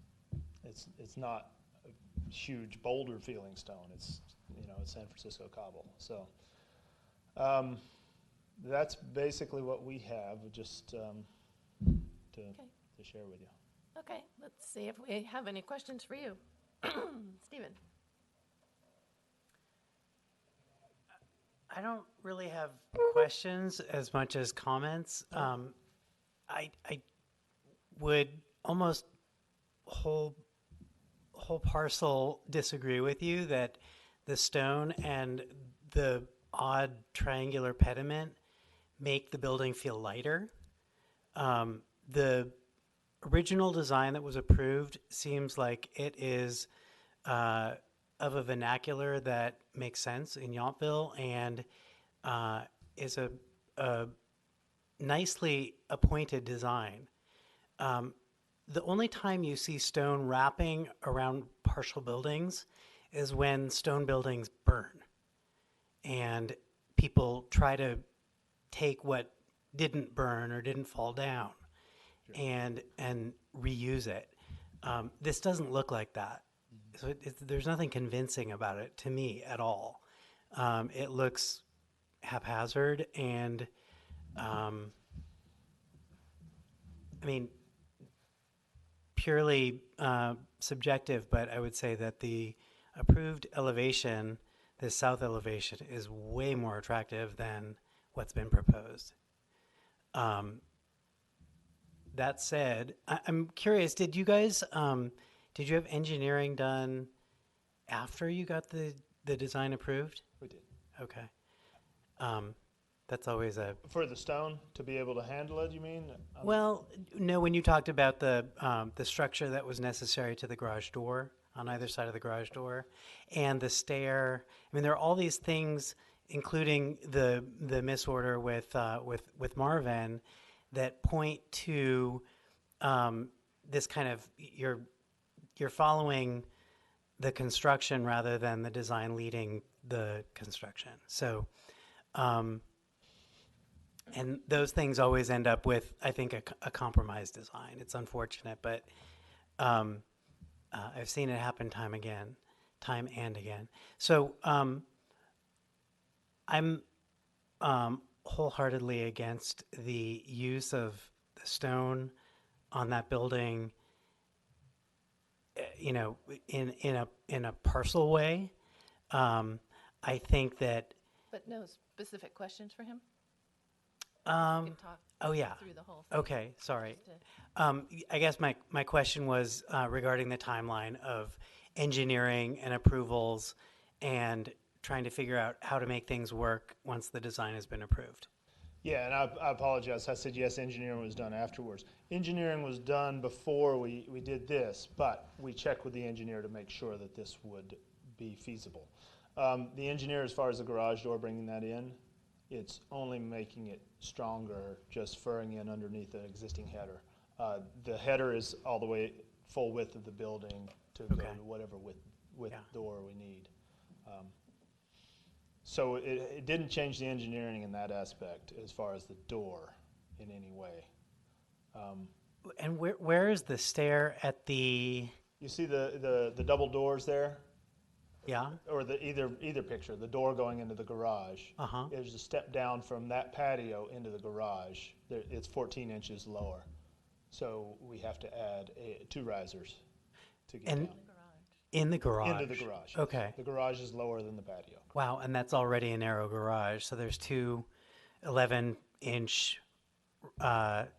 not a huge boulder feeling stone. It's, you know, it's San Francisco cobble. So that's basically what we have, just to share with you. Okay, let's see if we have any questions for you. Stephen? I don't really have questions as much as comments. I would almost whole parcel disagree with you that the stone and the odd triangular pediment make the building feel lighter. The original design that was approved seems like it is of a vernacular that makes sense in Yountville and is a nicely appointed design. The only time you see stone wrapping around partial buildings is when stone buildings burn and people try to take what didn't burn or didn't fall down and reuse it. This doesn't look like that. So there's nothing convincing about it to me at all. It looks haphazard and, I mean, purely subjective, but I would say that the approved elevation, the south elevation, is way more attractive than what's been proposed. That said, I'm curious, did you guys, did you have engineering done after you got the design approved? We did. Okay. That's always a... For the stone, to be able to handle it, you mean? Well, no, when you talked about the structure that was necessary to the garage door, on either side of the garage door, and the stair, I mean, there are all these things, including the misorder with Marvin, that point to this kind of, you're following the construction rather than the design leading the construction. So, and those things always end up with, I think, a compromised design. It's unfortunate, but I've seen it happen time and again. So I'm wholeheartedly against the use of the stone on that building, you know, in a parcel way. I think that. But no specific questions for him? You can talk oh yeah. through the whole thing. Okay, sorry. Just I guess my question was regarding the timeline of engineering and approvals and trying to figure out how to make things work once the design has been approved. Yeah, and I apologize. I said yes, engineering was done afterwards. Engineering was done before we did this, but we checked with the engineer to make sure that this would be feasible. The engineer, as far as the garage door, bringing that in, it's only making it stronger, just furring in underneath the existing header. The header is all the way full width of the building to go to whatever width door we need. So it didn't change the engineering in that aspect as far as the door in any way. And where is the stair at the? You see the double doors there? Yeah. Or the either picture, the door going into the garage. Uh-huh. There's a step down from that patio into the garage. It's 14 inches lower. So we have to add 2 risers to get down. In the garage? Into the garage. Okay. The garage is lower than the patio. Wow, and that's already a narrow garage. So there's 2 11-inch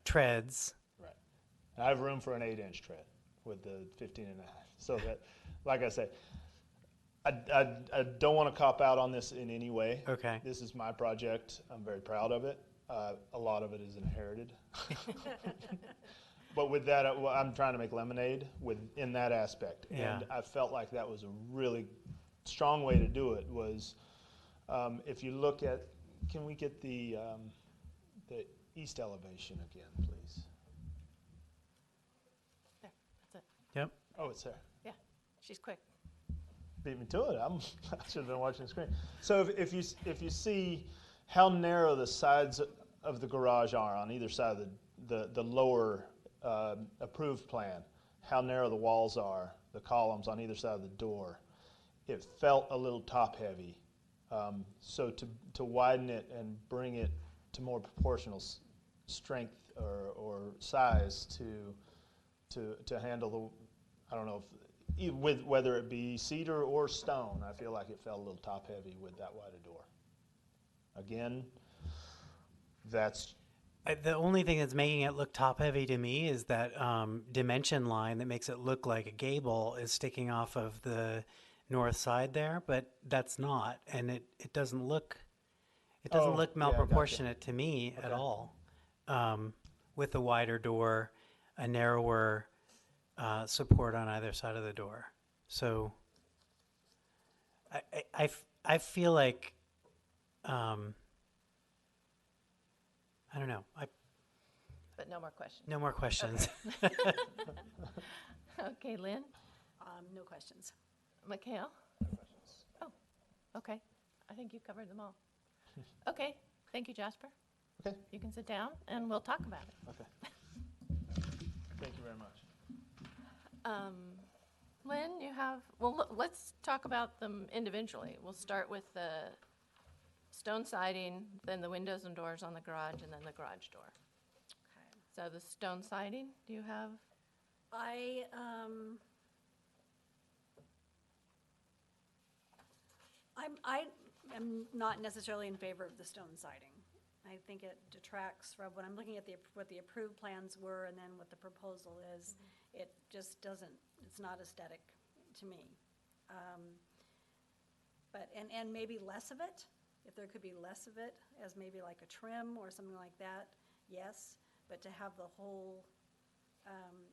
treads. Right. And I have room for an 8-inch tread with the 15 and a half. So that, like I say, I don't want to cop out on this in any way. Okay. This is my project. I'm very proud of it. A lot of it is inherited. But with that, I'm trying to make lemonade in that aspect. Yeah. And I felt like that was a really strong way to do it was, if you look at, can we get the east elevation again, please? there, that's it. Yep. Oh, it's there. Yeah, she's quick. beat me to it. I should have been watching the screen. So if you see how narrow the sides of the garage are on either side of the lower approved plan, how narrow the walls are, the columns on either side of the door, it felt a little top heavy. So to widen it and bring it to more proportional strength or size to handle the, I don't know if, with whether it be cedar or stone, I feel like it felt a little top heavy with that wider door. Again, that's The only thing that's making it look top heavy to me is that dimension line that makes it look like a gable is sticking off of the north side there, but that's not, and it doesn't look Oh, yeah, malproportionate to me at Okay. all. With a wider door, a narrower support on either side of the door. So I feel like I don't know. But no more questions. No more questions. Okay, Lynn? No questions. Mikhail? Oh, okay. I think you covered them all. Okay, thank you, Jasper. okay. You can sit down and we'll talk about it. Okay. Thank you very much. Lynn, you have, well, let's talk about them individually. We'll start with the stone siding, then the windows and doors on the garage, and then the garage door. Okay. So the stone siding, do you have? I am not necessarily in favor of the stone siding. I think it detracts from, when I'm looking at what the approved plans were and then what the proposal is, it just doesn't, it's not aesthetic to me. But, and maybe less of it, if there could be less of it, as maybe like a trim or something like that, yes. But to have the whole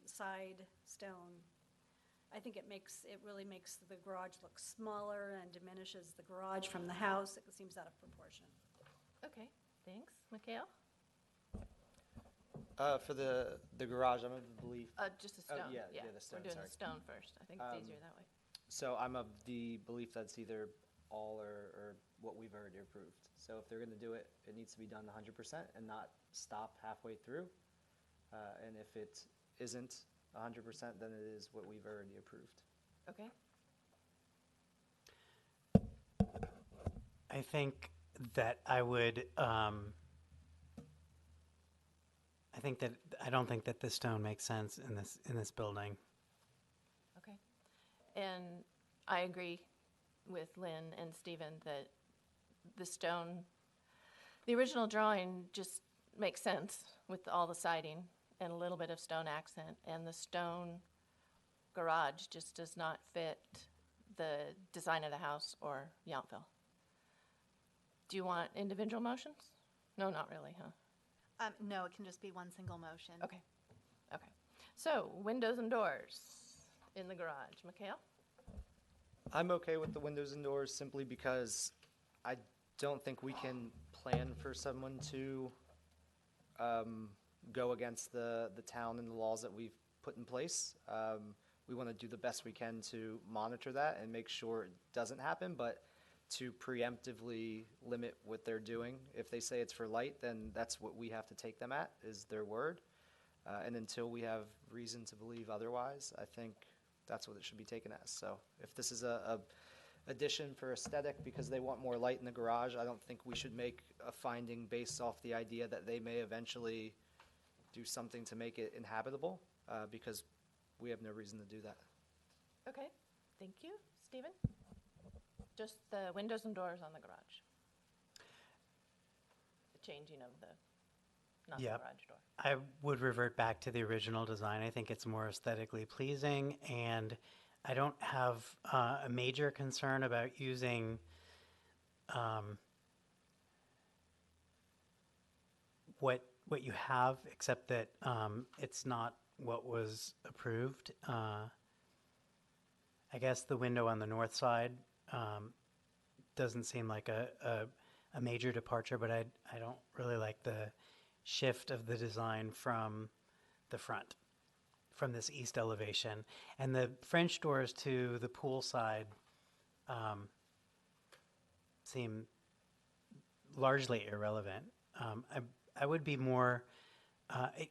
side stone, I think it really makes the garage look smaller and diminishes the garage from the house. It seems out of proportion. Okay, thanks. Mikhail? For the garage, I'm of the belief, Just the Oh, stone. yeah, the stone, We're doing sorry. the stone first. I think it's easier that way. so I'm of the belief that's either all or what we've already approved. So if they're gonna do it, it needs to be done 100% and not stop halfway through. And if it isn't 100%, then it is what we've already approved. Okay, I think that I would. I don't think that this stone makes sense in this building. okay. And I agree with Lynn and Stephen that the stone, the original drawing just makes sense with all the siding and a little bit of stone accent, and the stone garage just does not fit the design of the house or Yountville. Do you want individual motions? No, not really, huh? No, it can just be one single motion. Okay, okay. So, windows and doors in the garage. Mikhail? I'm okay with the windows and doors simply because I don't think we can plan for someone to go against the town and the laws that we've put in place. We want to do the best we can to monitor that and make sure it doesn't happen, but to preemptively limit what they're doing. If they say it's for light, then that's what we have to take them at, is their word. And until we have reason to believe otherwise, I think that's what it should be taken as. So if this is a addition for aesthetic because they want more light in the garage, I don't think we should make a finding based off the idea that they may eventually do something to make it inhabitable, because we have no reason to do that. Okay, thank you. Stephen? Just the windows and doors on the garage. The changing of the, not the Yep. garage door. I would revert back to the original design. I think it's more aesthetically pleasing, and I don't have a major concern about using what you have, except that it's not what was approved. I guess the window on the north side doesn't seem like a major departure, but I don't really like the shift of the design from the front, from this east elevation. And the French doors to the pool side seem largely irrelevant. I would be more,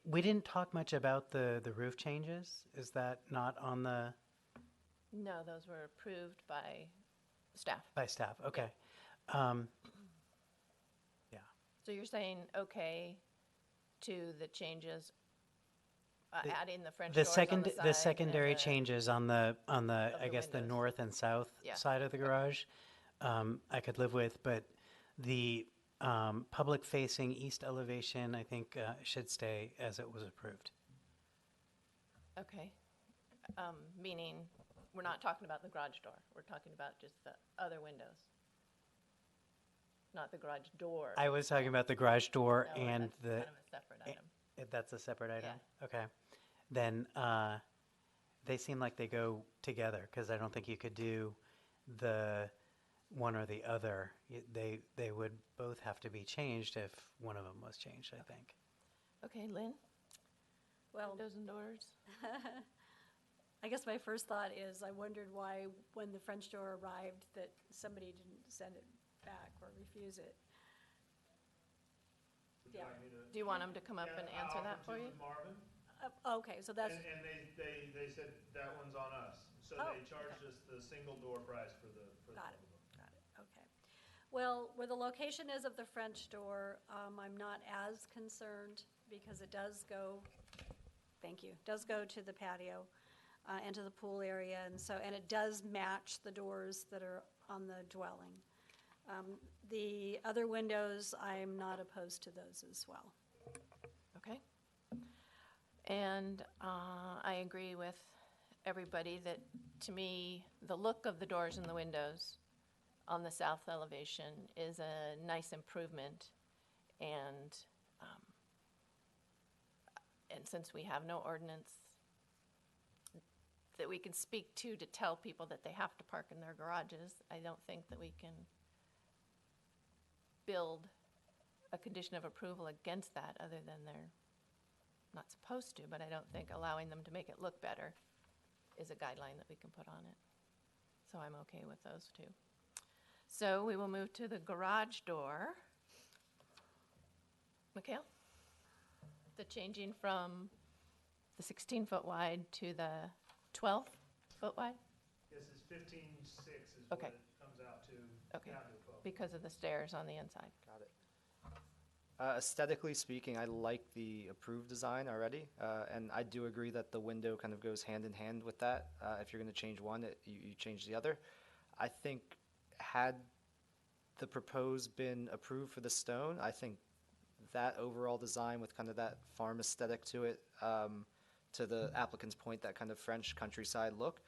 we didn't talk much about the roof changes. Is that not on the, No, those were approved by staff. by staff? Okay. Um, Yeah. So you're saying okay to the changes, adding the French The doors on second, the side the and secondary the- changes on the, Of I the guess, the windows. north and south Yeah. side of the garage, I could live with, but the public-facing east elevation, I think, should stay as it was approved. Okay. Meaning, we're not talking about the garage door. We're talking about just the other windows. Not the garage door. I was talking about the garage door No, and that's the, kind of a separate item. that's a separate item? Okay. Then, they seem like they go together, because I don't think you could do the one or the other. They would both have to be changed if one of them was changed, I think. Okay, Lynn? Well, Windows and doors? I guess my first thought is I wondered why, when the French door arrived, that somebody didn't send it back or refuse it. Yeah. Do you want them to come up and answer that for you? Marvin, Okay, so that's, and they said that one's on us. So Oh, they charged us the single door price for the got it, double door. got it, okay. Well, where the location is of the French door, I'm not as concerned because it does go, thank you, does go to the patio and to the pool area, and so, and it does match the doors that are on the dwelling. The other windows, I'm not opposed to those as well. Okay. And I agree with everybody that, to me, the look of the doors and the windows on the south elevation is a nice improvement. And since we have no ordinance that we can speak to tell people that they have to park in their garages, I don't think that we can build a condition of approval against that, other than they're not supposed to, but I don't think allowing them to make it look better is a guideline that we can put on it. So I'm okay with those two. So we will move to the garage door. Mikhail? The changing from the 16-foot wide to the 12-foot wide? Yes, it's 15.6 is Okay. what it comes out to. Okay. Down to 12. Because of the stairs on the inside. Got it. Aesthetically speaking, I like the approved design already, and I do agree that the window kind of goes hand in hand with that. If you're going to change one, you change the other. I think had the proposed been approved for the stone, I think that overall design with kind of that farm aesthetic to it, to the applicant's point, that kind of French countryside look,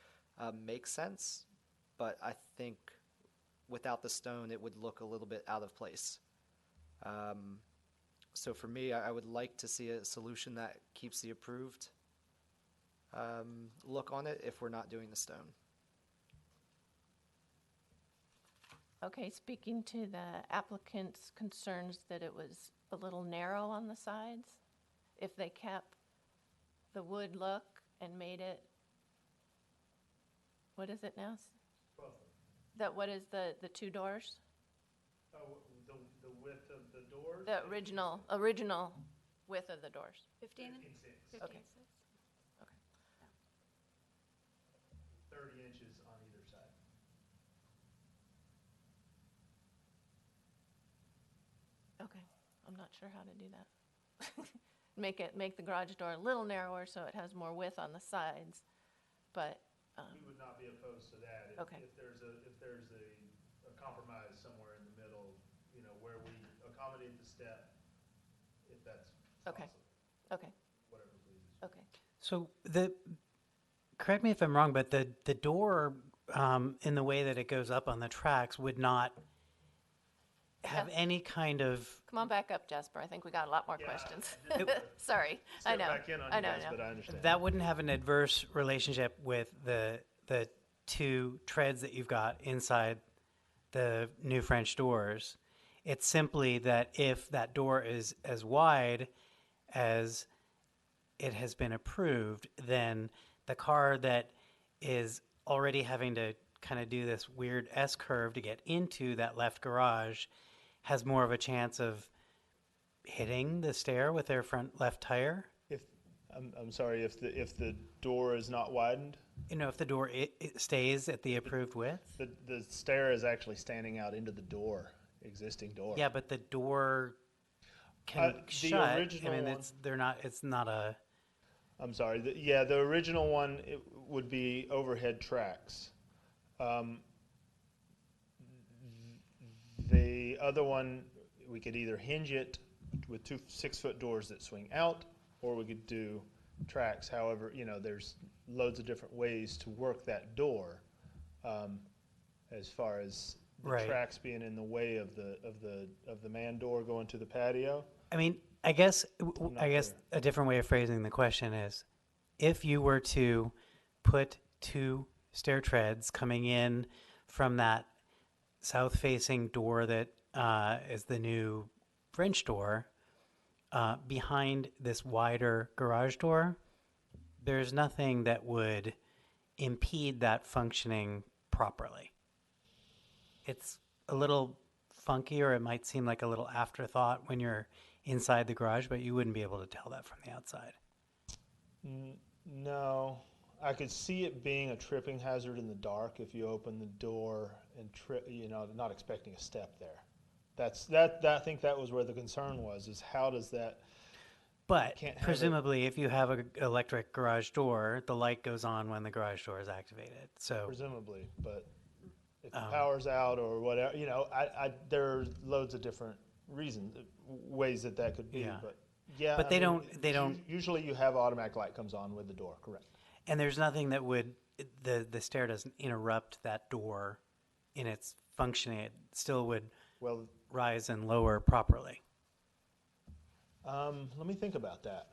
makes sense. But I think without the stone, it would look a little bit out of place. So for me, I would like to see a solution that keeps the approved look on it if we're not doing the stone. Okay, speaking to the applicant's concerns that it was a little narrow on the sides, if they kept the wood look and made it, what is it now? 12. That, what is the two doors? Oh, the width of the doors? The original width of the doors. 15 and 15.6. 15.6? Okay. 30 inches on either side. Okay, I'm not sure how to do that. Make the garage door a little narrower so it has more width on the sides, but, We would not be opposed to that. Okay. If there's a compromise somewhere in the middle, you know, where we accommodate the step, if that's Okay. possible, okay, whatever pleases. okay. So correct me if I'm wrong, but the door, in the way that it goes up on the tracks would not have Yes. any kind of, Come on back up, Jasper, I think we got a lot more Yeah, questions. I didn't Sorry, I step know, back in on I you know, guys, I know. but I understand. that wouldn't have an adverse relationship with the two treads that you've got inside the new French doors. It's simply that if that door is as wide as it has been approved, then the car that is already having to kind of do this weird S curve to get into that left garage has more of a chance of hitting the stair with their front left tire. If, I'm sorry, if the door is not widened, You know, if the door it stays at the approved width. the stair is actually standing out into the door, existing door. Yeah, but the door can The shut. original I mean, one- it's not a. I'm sorry. The original one it would be overhead tracks. The other one, we could either hinge it with two 6-foot doors that swing out, or we could do tracks. However, there's loads of different ways to work that door, as far as the Right. tracks being in the way of the man door going to the patio. I mean, I guess not a different way of phrasing the question is, if you were to put two stair treads coming in from that south-facing door that is the new French door behind this wider garage door, there's nothing that would impede that functioning properly. It's a little funky, or it might seem like a little afterthought when you're inside the garage, but you wouldn't be able to tell that from the outside. No, I could see it being a tripping hazard in the dark if you open the door and trip. Not expecting a step there. I think that was where the concern was. Is how does that? But Can't have it- presumably, if you have an electric garage door, the light goes on when the garage door is activated. So Presumably, but if the power's out or whatever, there are loads of different reasons, ways that could be. Yeah. But yeah, But they don't- Usually, you have automatic light comes on with the door. Correct. and there's nothing that would the stair doesn't interrupt that door in its functioning. It still would Well, rise and lower properly. let me think about that.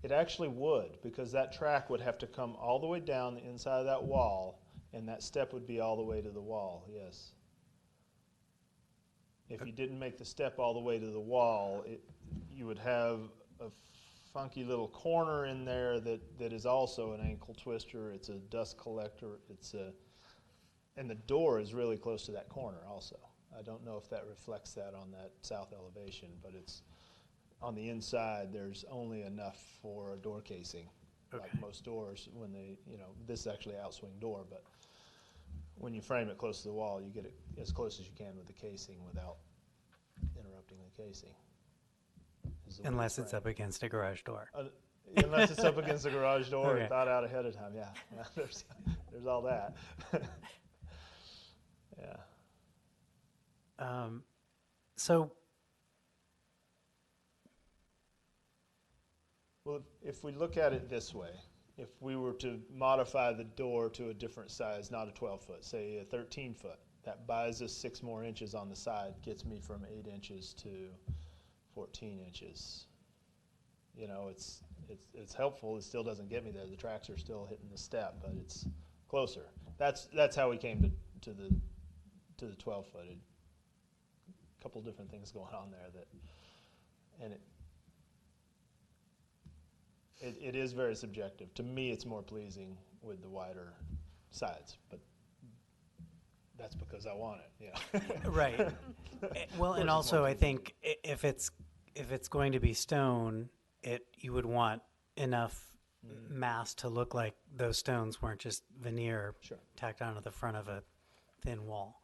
It actually would, because that track would have to come all the way down the inside of that wall, and that step would be all the way to the wall, yes. If you didn't make the step all the way to the wall, you would have a funky little corner in there that is also an ankle twister. It's a dust collector. And the door is really close to that corner also. I don't know if that reflects that on that south elevation, but it's on the inside. There's only enough for a door casing, like most doors. When this is actually an outswing door, but when you frame it close to the wall, you get it as close as you can with the casing without interrupting the casing. Is the way Unless to it's frame up against a garage door. it. Unless it's up against the garage door Okay. and thought out ahead of time. Yeah, there's all that. Yeah. So Well, if we look at it this way, if we were to modify the door to a different size, not a 12-foot, say a 13-foot, that buys us 6 more inches on the side, gets me from 8 inches to 14 inches. It's helpful. It still doesn't get me there. The tracks are still hitting the step, but it's closer. That's how we came to the 12-footed. A couple different things going on there and it is very subjective. To me, it's more pleasing with the wider sides, but that's because I want it. right. Well, and Versus also more I think if it's going to be stone, you would want enough mass to look like those stones weren't just veneer Sure. tacked onto the front of a thin wall.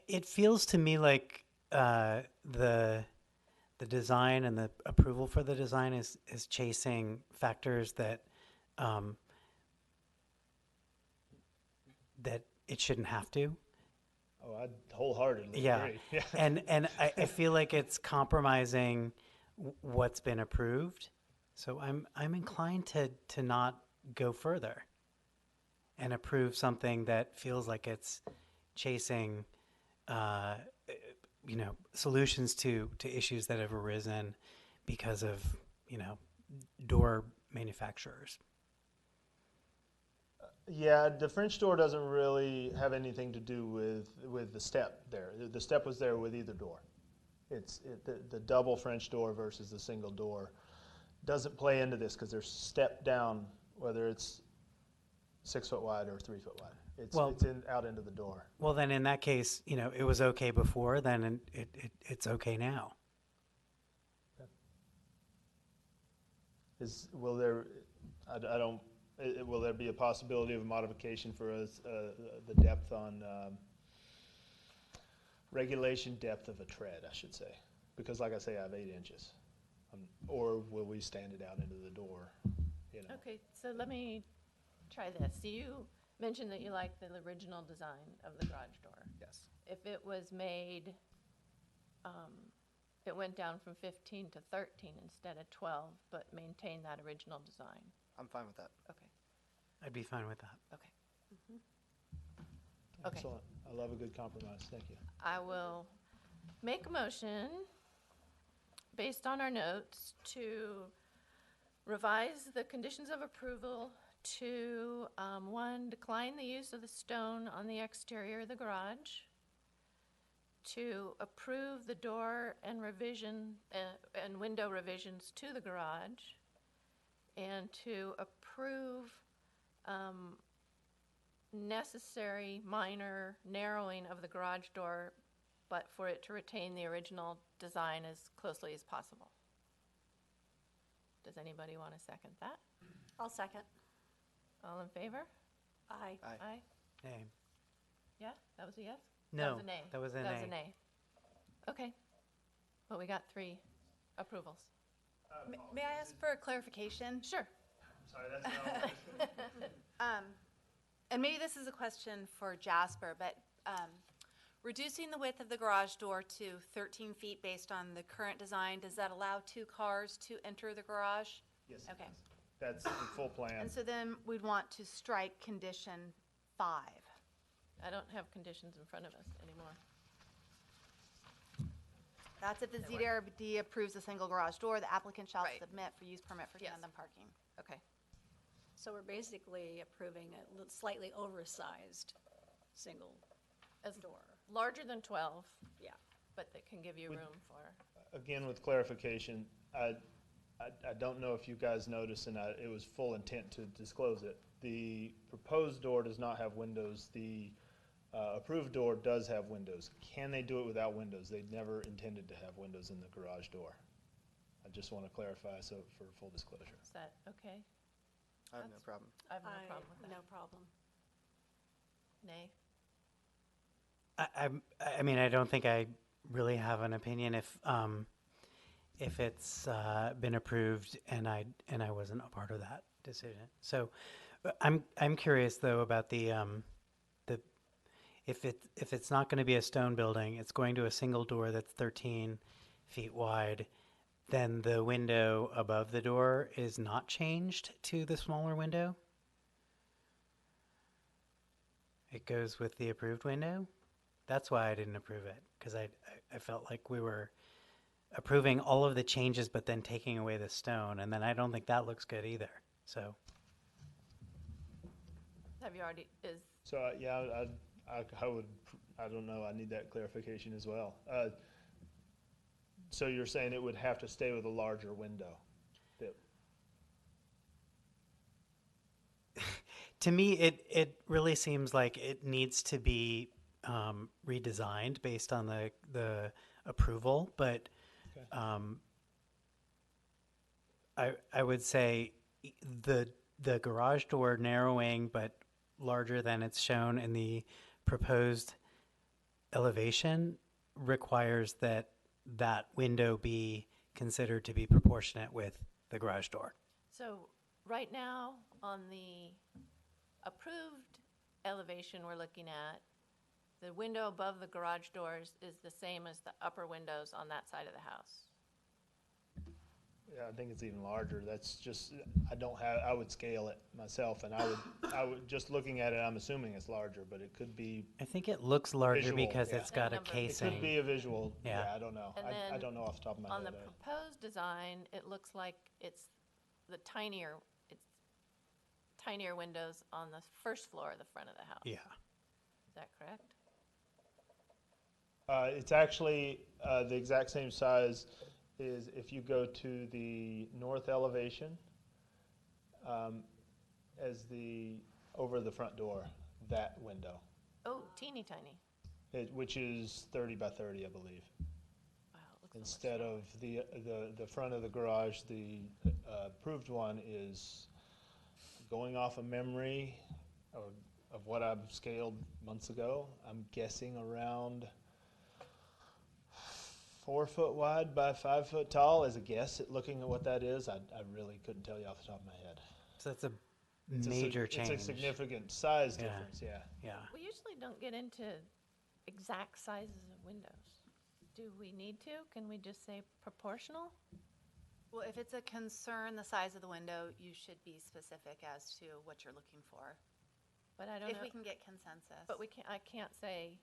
It feels to me like the design and the approval for the design is chasing factors that that it shouldn't have to. Oh, I wholeheartedly Yeah. agree. Yeah. And I feel like it's compromising what's been approved. So I'm inclined to not go further and approve something that feels like it's chasing solutions to issues that have arisen because of door manufacturers. Yeah, the French door doesn't really have anything to do with the step there. The step was there with either door. The double French door versus the single door doesn't play into this because there's step down, whether it's 6 foot wide or 3 foot wide. Well- It's out into the door. Well, then in that case, it was okay before, then it's okay now. Will there, I don't, will there be a possibility of a modification for us, the depth on, regulation depth of a tread, I should say? Because like I say, I have 8 inches. Or will we stand it out into the door, Okay, so let me try this. So you mentioned that you like the original design of the garage door. Yes. If it was made, it went down from 15 to 13 instead of 12, but maintained that original design. I'm fine with that. Okay, I'd be fine with that. okay. Okay. Excellent. I love a good compromise. Thank you. I will make a motion based on our notes to revise the conditions of approval to, 1, decline the use of the stone on the exterior of the garage, to approve the door and revision, and window revisions to the garage, and to approve necessary minor narrowing of the garage door, but for it to retain the original design as closely as possible. Does anybody want to second that? I'll second. All in favor? Aye. Aye. Aye? Nay. Yeah, that was a yes? No, That was a nay. that was a That was a nay. nay. Okay. Well, we got 3 approvals. May I ask for a clarification? Sure. Sorry, that's And maybe this is a question for Jasper, but reducing the width of the garage door to 13 feet based on the current design, does that allow 2 cars to enter the garage? Yes. it Okay. does. That's the full plan. And so then we'd want to strike condition 5. I don't have conditions in front of us anymore. That's if the ZDRB approves a single garage door, the applicant shall Right. submit for use permit for Yes. tandem parking. Okay. So we're basically approving a slightly oversized single As door. larger than 12, Yeah. but that can give you room for, Again, with clarification, I don't know if you guys noticed, and it was full intent to disclose it. The proposed door does not have windows. The approved door does have windows. Can they do it without windows? They never intended to have windows in the garage door. I just want to clarify, so for full disclosure. is that okay? I have no That's- problem. I have no problem with that. No problem. Nay? I mean, I don't think I really have an opinion if it's been approved and I wasn't a part of that decision. So I'm curious though about the if it's not going to be a stone building, it's going to a single door that's 13 feet wide, then the window above the door is not changed to the smaller window. It goes with the approved window. That's why I didn't approve it, because I felt like we were approving all of the changes but then taking away the stone, and then I don't think that looks good either. So Have you already, So, yeah, I would, I don't know, I need that clarification as well. So you're saying it would have to stay with a larger window? That- to me, it really seems like it needs to be redesigned based on the approval, but Okay. I would say the garage door narrowing but larger than it's shown in the proposed elevation requires that window be considered to be proportionate with the garage door. so right now, on the approved elevation we're looking at, the window above the garage doors is the same as the upper windows on that side of the house. Yeah, I think it's even larger. That's just, I would scale it myself, and I would, just looking at it, I'm assuming it's larger, but it could be, I think it looks larger Visual, because yeah. it's got a Number. It it casing. could be a visual, Yeah. yeah, I don't know. And I then don't know off the top of my On head. the proposed design, it looks like it's tinier windows on the first floor of the front of the house. Yeah. Is that correct? It's actually, the exact same size is if you go to the north elevation, as the over the front door, that window, Oh, teeny tiny. which is 30 by 30, I believe. Wow, it looks so much Instead smaller. of the front of the garage, the approved one is, going off of memory of what I've scaled months ago, I'm guessing around 4 foot wide by 5 foot tall as a guess at looking at what that is. I really couldn't tell you off the top of my head. So that's a It's a major change. It's a significant size Yeah. difference, yeah. Yeah. We usually don't get into exact sizes of windows. Do we need to? Can we just say proportional? Well, if it's a concern, the size of the window, you should be specific as to what you're looking for. But I don't If know. we can get consensus. But I can't say,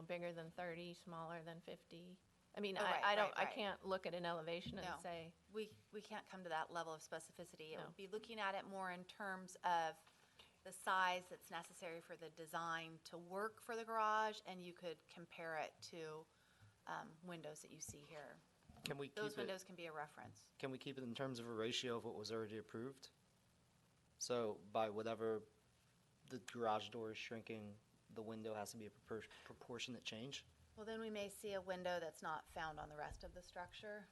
bigger than 30, smaller than 50. I mean, Oh, right, I don't, right, I right. can't look at an elevation and No. say, We can't come to that level of specificity. It No. would be looking at it more in terms of the size that's necessary for the design to work for the garage, and you could compare it to windows that you see here. Can we Those keep it, windows can be a reference. can we keep it in terms of a ratio of what was already approved? So by whatever the garage door is shrinking, the window has to be a proportionate change? Well, then we may see a window that's not found on the rest of the structure,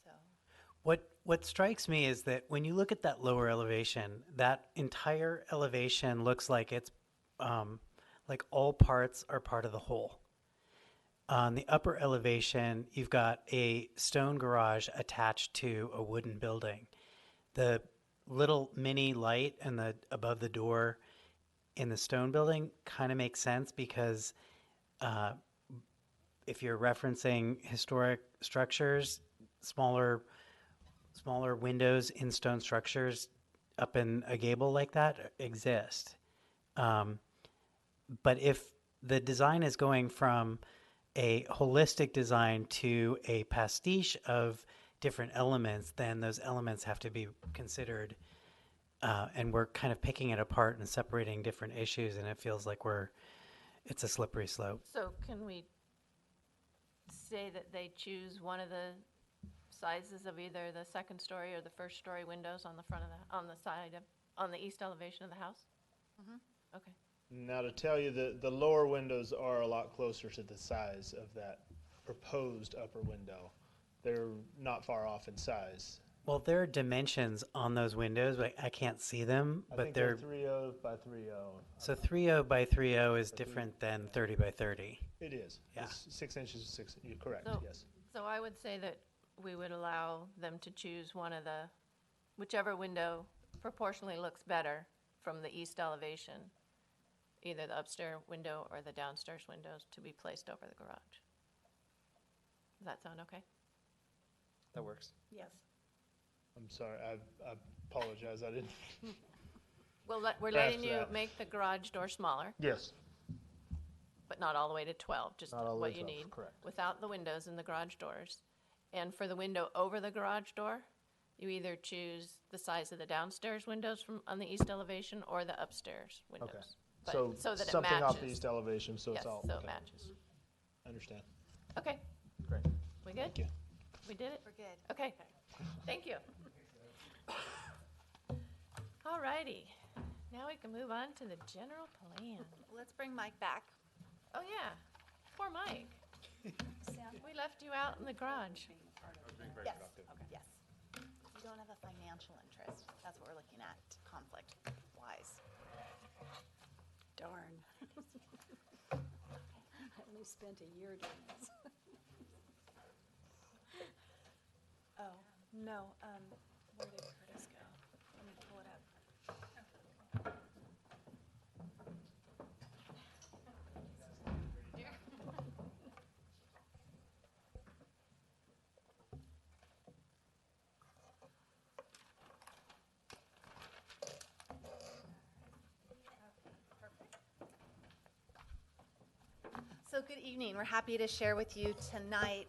so. What strikes me is that when you look at that lower elevation, that entire elevation looks like it's like all parts are part of the whole. On the upper elevation, you've got a stone garage attached to a wooden building. The little mini light and the above the door in the stone building kind of makes sense because if you're referencing historic structures, smaller windows in stone structures up in a gable like that exist. But if the design is going from a holistic design to a pastiche of different elements, then those elements have to be considered. And we're kind of picking it apart and separating different issues, and it feels like it's a slippery slope. so can we say that they choose one of the sizes of either the second story or the first story windows on the front of on the east elevation of the house? Okay. Now, to tell you, the lower windows are a lot closer to the size of that proposed upper window. They're not far off in size. Well, there are dimensions on those windows, but I can't see them. I But think they're 3.0 by 3.0. so 3.0 by 3.0 is different than 30 by 30. It is. Yeah. It's 6 inches, 6, you're correct, So- yes. So I would say that we would allow them to choose whichever window proportionally looks better from the east elevation, either the upstairs window or the downstairs windows to be placed over the garage. Does that sound okay? That works. Yes. I'm sorry, I apologize, I didn't. Well, we're Perhaps letting you that. make the garage door smaller, Yes. but not all the way to 12, just Not all the way what to you 12, need. correct. Without the windows in the garage doors. And for the window over the garage door, you either choose the size of the downstairs windows on the east elevation or the upstairs windows. But- So that it something off the matches. east elevation, so Yes, it's all. so it okay. matches. I understand. Okay, Great. we good? Thank you. We did it? We're good. Okay, thank you. All righty, now we can move on to the general plan. Let's bring Mike back. Oh, yeah, poor Mike. We left you out in the garage. Yes, yes. You don't have a financial interest. That's what we're looking at, conflict wise. Darn. I only spent a year doing this. Oh, no, where did Curtis go? Let me pull it up. So good evening. We're happy to share with you tonight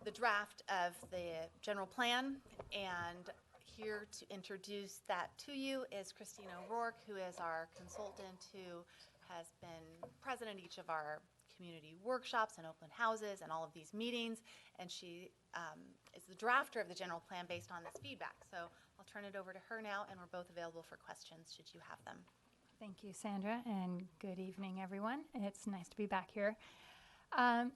the draft of the general plan. And here to introduce that to you is Christine O'Rourke, who is our consultant who has been present at each of our community workshops and open houses and all of these meetings. And she is the drafter of the general plan based on this feedback. So I'll turn it over to her now, and we're both available for questions should you have them. Thank you, Sandra, and good evening, everyone. It's nice to be back here.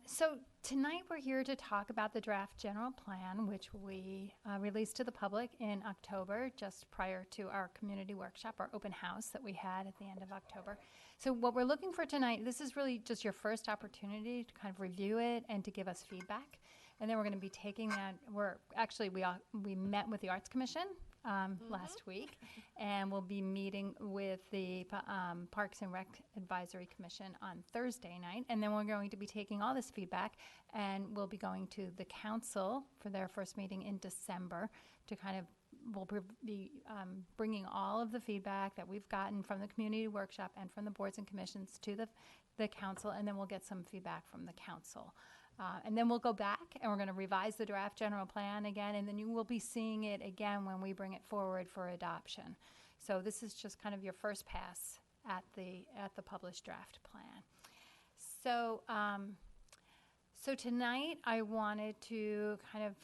So tonight we're here to talk about the draft general plan, which we released to the public in October, just prior to our community workshop, our open house that we had at the end of October. So what we're looking for tonight, this is really just your first opportunity to kind of review it and to give us feedback. And then we're going to be taking that, we met with the Arts Commission last week, and we'll be meeting with the Parks and Rec Advisory Commission on Thursday night, and then we're going to be taking all this feedback, and we'll be going to the council for their first meeting in December to kind of, we'll be bringing all of the feedback that we've gotten from the community workshop and from the boards and commissions to the council, and then we'll get some feedback from the council. And then we'll go back and we're going to revise the draft general plan again, and then you will be seeing it again when we bring it forward for adoption. So this is just kind of your first pass at the published draft plan. So so tonight I wanted to kind of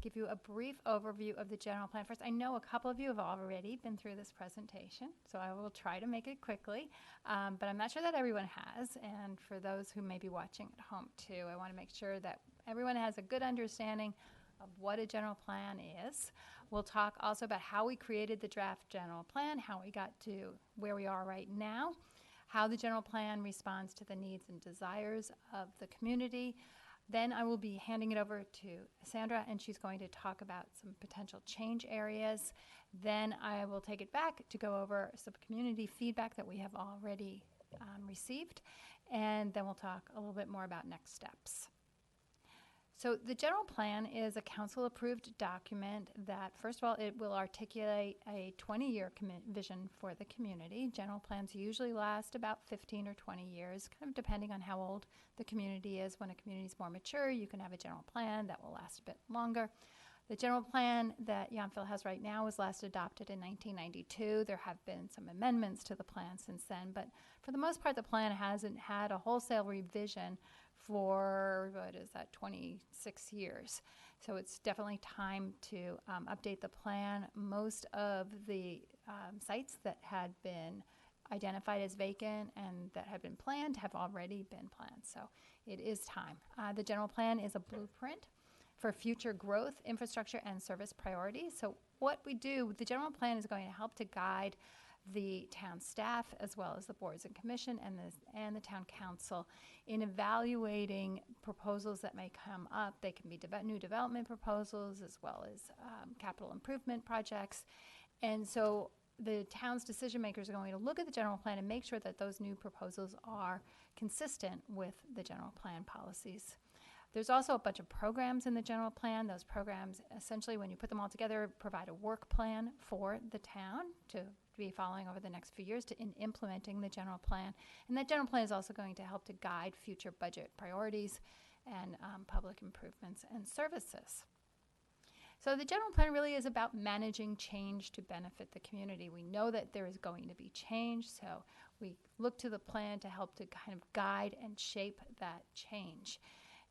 give you a brief overview of the general plan. First, I know a couple of you have already been through this presentation, so I will try to make it quickly, but I'm not sure that everyone has, and for those who may be watching at home too, I want to make sure that everyone has a good understanding of what a general plan is. We'll talk also about how we created the draft general plan, how we got to where we are right now, how the general plan responds to the needs and desires of the community. Then I will be handing it over to Sandra, and she's going to talk about some potential change areas. Then I will take it back to go over some community feedback that we have already received, and then we'll talk a little bit more about next steps. So the general plan is a council-approved document that, first of all, it will articulate a 20-year vision for the community. General plans usually last about 15 or 20 years, kind of depending on how old the community is. When a community is more mature, you can have a general plan that will last a bit longer. The general plan that Yountville has right now was last adopted in 1992. There have been some amendments to the plan since then, but for the most part, the plan hasn't had a wholesale revision for, 26 years. So it's definitely time to update the plan. Most of the sites that had been identified as vacant and that had been planned have already been planned. So it is time. The general plan is a blueprint for future growth, infrastructure, and service priorities. So what we do, the general plan is going to help to guide the town staff as well as the boards and commission and the town council in evaluating proposals that may come up. They can be new development proposals as well as capital improvement projects. And so the town's decision makers are going to look at the general plan and make sure that those new proposals are consistent with the general plan policies. There's also a bunch of programs in the general plan. Those programs, essentially, when you put them all together, provide a work plan for the town to be following over the next few years in implementing the general plan. And that general plan is also going to help to guide future budget priorities and public improvements and services. So the general plan really is about managing change to benefit the community. We know that there is going to be change, so we look to the plan to help to kind of guide and shape that change.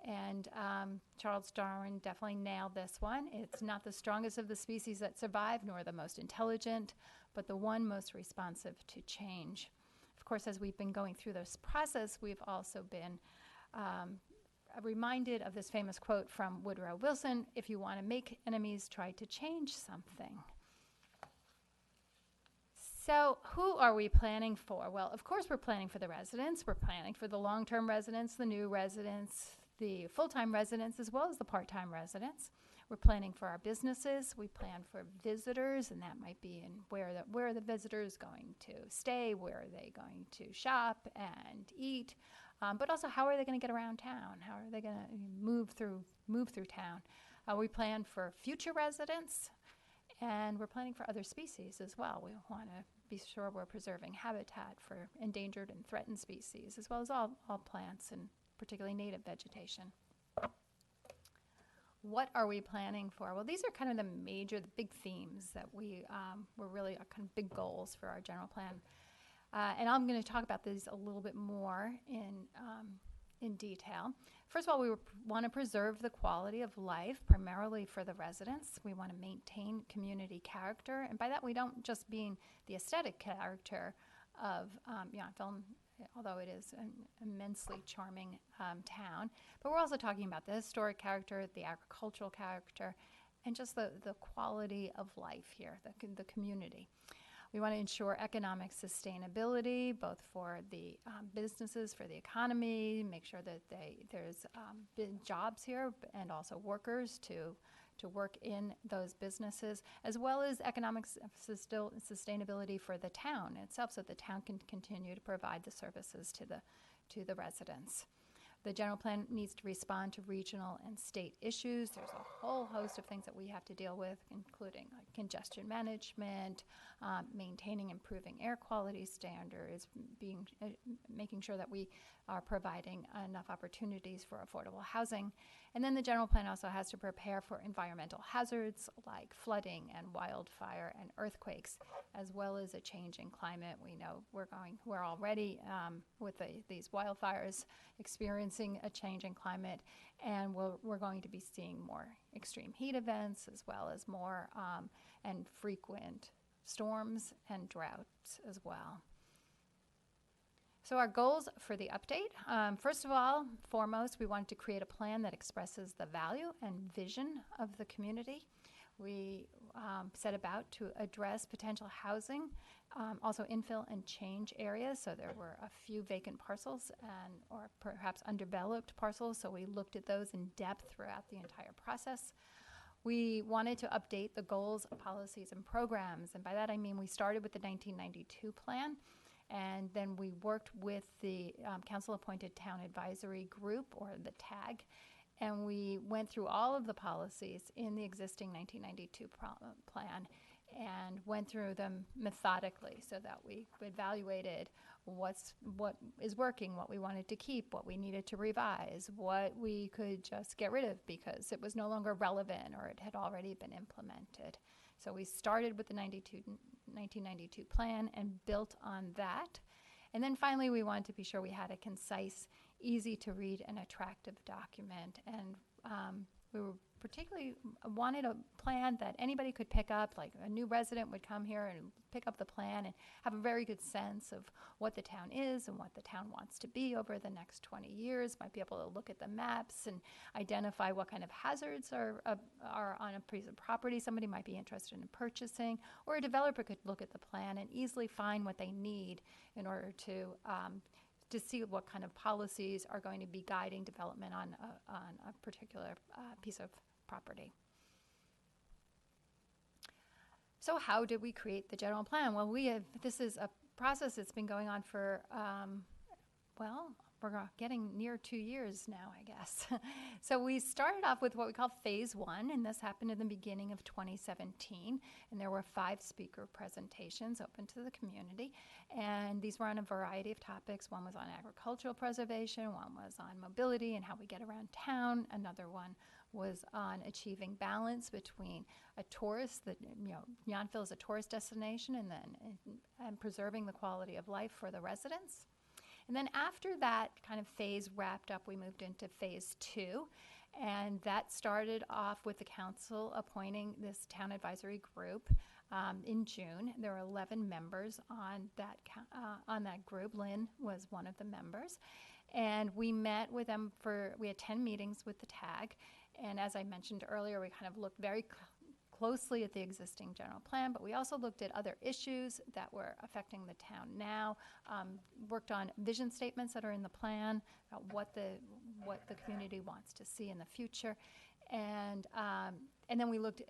And Charles Darwin definitely nailed this one. It's not the strongest of the species that survive, nor the most intelligent, but the one most responsive to change. Of course, as we've been going through this process, we've also been reminded of this famous quote from Woodrow Wilson: "If you want to make enemies, try to change something." So who are we planning for? Well, of course we're planning for the residents. We're planning for the long-term residents, the new residents, the full-time residents, as well as the part-time residents. We're planning for our businesses. We plan for visitors, and that might be in where are the visitors going to stay, where are they going to shop and eat, but also how are they going to get around town? How are they going to move through town? We plan for future residents, and we're planning for other species as well. We want to be sure we're preserving habitat for endangered and threatened species, as well as all plants and particularly native vegetation. What are we planning for? Well, these are kind of the big themes that we were really kind of big goals for our general plan. And I'm going to talk about these a little bit more in detail. First of all, we want to preserve the quality of life, primarily for the residents. We want to maintain community character, and by that we don't just mean the aesthetic character of Yountville, although it is an immensely charming town, but we're also talking about the historic character, the agricultural character, and just the quality of life here, the community. We want to ensure economic sustainability, both for the businesses, for the economy, make sure that there's jobs here and also workers to work in those businesses, as well as economic sustainability for the town itself, so the town can continue to provide the services to the residents. The general plan needs to respond to regional and state issues. There's a whole host of things that we have to deal with, including like congestion management, maintaining, improving air quality standards, making sure that we are providing enough opportunities for affordable housing. And then the general plan also has to prepare for environmental hazards like flooding and wildfire and earthquakes, as well as a change in climate. We know we're already with these wildfires experiencing a change in climate, and we're going to be seeing more extreme heat events, as well as more and frequent storms and droughts as well. So our goals for the update, first of all, foremost, we wanted to create a plan that expresses the value and vision of the community. We set about to address potential housing, also infill and change areas. So there were a few vacant parcels or perhaps undeveloped parcels, so we looked at those in depth throughout the entire process. We wanted to update the goals, policies, and programs, and by that I mean we started with the 1992 plan, and then we worked with the Council-appointed Town Advisory Group, or the TAG, and we went through all of the policies in the existing 1992 plan and went through them methodically so that we evaluated what is working, what we wanted to keep, what we needed to revise, what we could just get rid of because it was no longer relevant or it had already been implemented. So we started with the 1992 plan and built on that. And then finally, we wanted to be sure we had a concise, easy to read and attractive document. And we were particularly wanted a plan that anybody could pick up, like a new resident would come here and pick up the plan and have a very good sense of what the town is and what the town wants to be over the next 20 years, might be able to look at the maps and identify what kind of hazards are on a piece of property somebody might be interested in purchasing, or a developer could look at the plan and easily find what they need in order to see what kind of policies are going to be guiding development on a particular piece of property. So how did we create the general plan? Well, this is a process that's been going on for, we're getting near 2 years now, I guess. So we started off with what we call phase 1, and this happened in the beginning of 2017. And there were 5 speaker presentations open to the community. And these were on a variety of topics. One was on agricultural preservation, one was on mobility and how we get around town. Another one was on achieving balance between a tourist, Yountville is a tourist destination, and preserving the quality of life for the residents. And then after that kind of phase wrapped up, we moved into phase 2, and that started off with the council appointing this town advisory group in June. There were 11 members on that group. Lynn was one of the members, and we met with them we had 10 meetings with the TAG, and as I mentioned earlier, we kind of looked very closely at the existing general plan, but we also looked at other issues that were affecting the town now, worked on vision statements that are in the plan about what the community wants to see in the future, and then we looked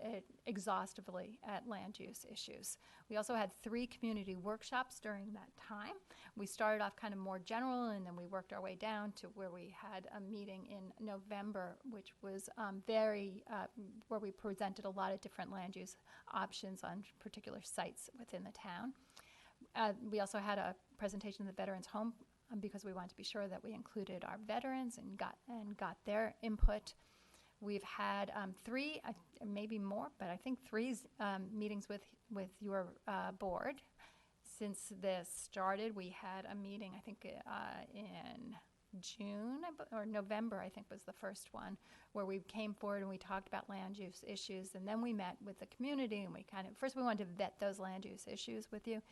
exhaustively at land use issues. We also had 3 community workshops during that time. We started off kind of more general, and then we worked our way down to where we had a meeting in November, which was where we presented a lot of different land use options on particular sites within the town. We also had a presentation of the Veterans Home because we wanted to be sure that we included our veterans and got their input. We've had 3, maybe more, but I think 3 meetings with your board. since this started, we had a meeting, I think, in June or November, I think was the first one, where we came forward and we talked about land use issues. And then we met with the community and we first we wanted to vet those land use issues with you.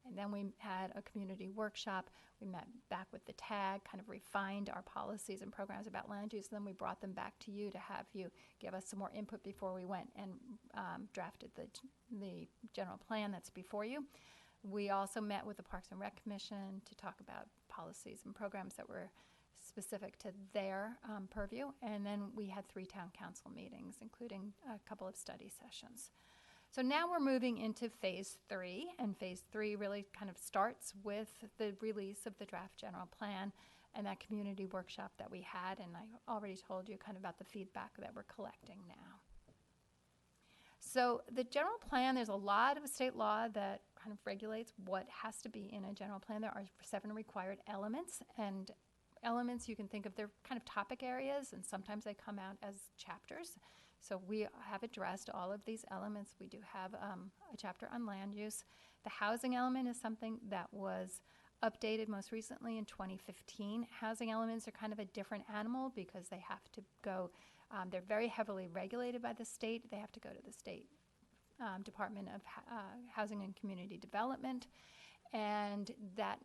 And then we had a community workshop. We met back with the TAG, kind of refined our policies and programs about land use. And then we brought them back to you to have you give us some more input before we went and drafted the general plan that's before you. We also met with the Parks and Rec Commission to talk about policies and programs that were specific to their purview. And then we had 3 town council meetings, including a couple of study sessions. So now we're moving into phase 3, and phase 3 really kind of starts with the release of the draft general plan and that community workshop that we had. And I already told you kind of about the feedback that we're collecting now. So the general plan, there's a lot of state law that kind of regulates what has to be in a general plan. There are 7 required elements, and elements you can think of, they're kind of topic areas, and sometimes they come out as chapters. So we have addressed all of these elements. We do have a chapter on land use. The housing element is something that was updated most recently in 2015. Housing elements are kind of a different animal because they have to go, they're very heavily regulated by the state. They have to go to the state Department of Housing and Community Development, and that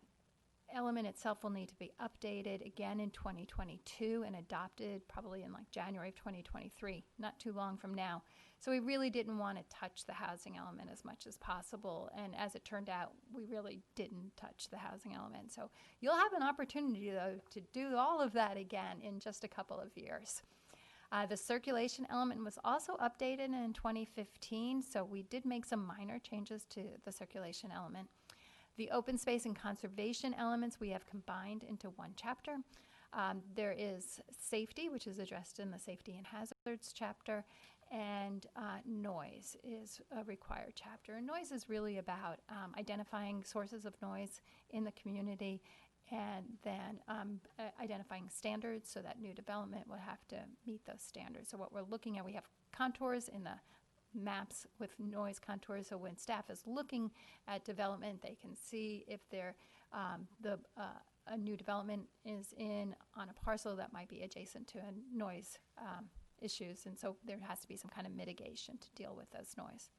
element itself will need to be updated again in 2022 and adopted probably in like January of 2023, not too long from now. So we really didn't want to touch the housing element as much as possible, and as it turned out, we really didn't touch the housing element. So you'll have an opportunity, though, to do all of that again in just a couple of years. The circulation element was also updated in 2015, so we did make some minor changes to the circulation element. The open space and conservation elements we have combined into one chapter. There is safety, which is addressed in the safety and hazards chapter, and noise is a required chapter. And noise is really about identifying sources of noise in the community, and then identifying standards so that new development will have to meet those standards. So what we're looking at, we have contours in the maps with noise contours, so when staff is looking at development, they can see if a new development is on a parcel that might be adjacent to a noise issues, and so there has to be some kind of mitigation to deal with those noise.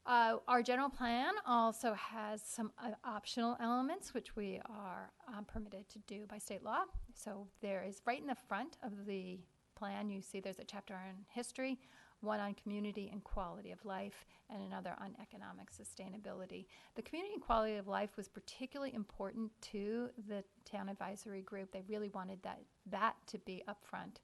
Our general plan also has some optional elements which we are permitted to do by state law. So there is right in the front of the plan, you see there's a chapter on history, one on community and quality of life, and another on economic sustainability. The community and quality of life was particularly important to the town advisory group. They really wanted that to be up front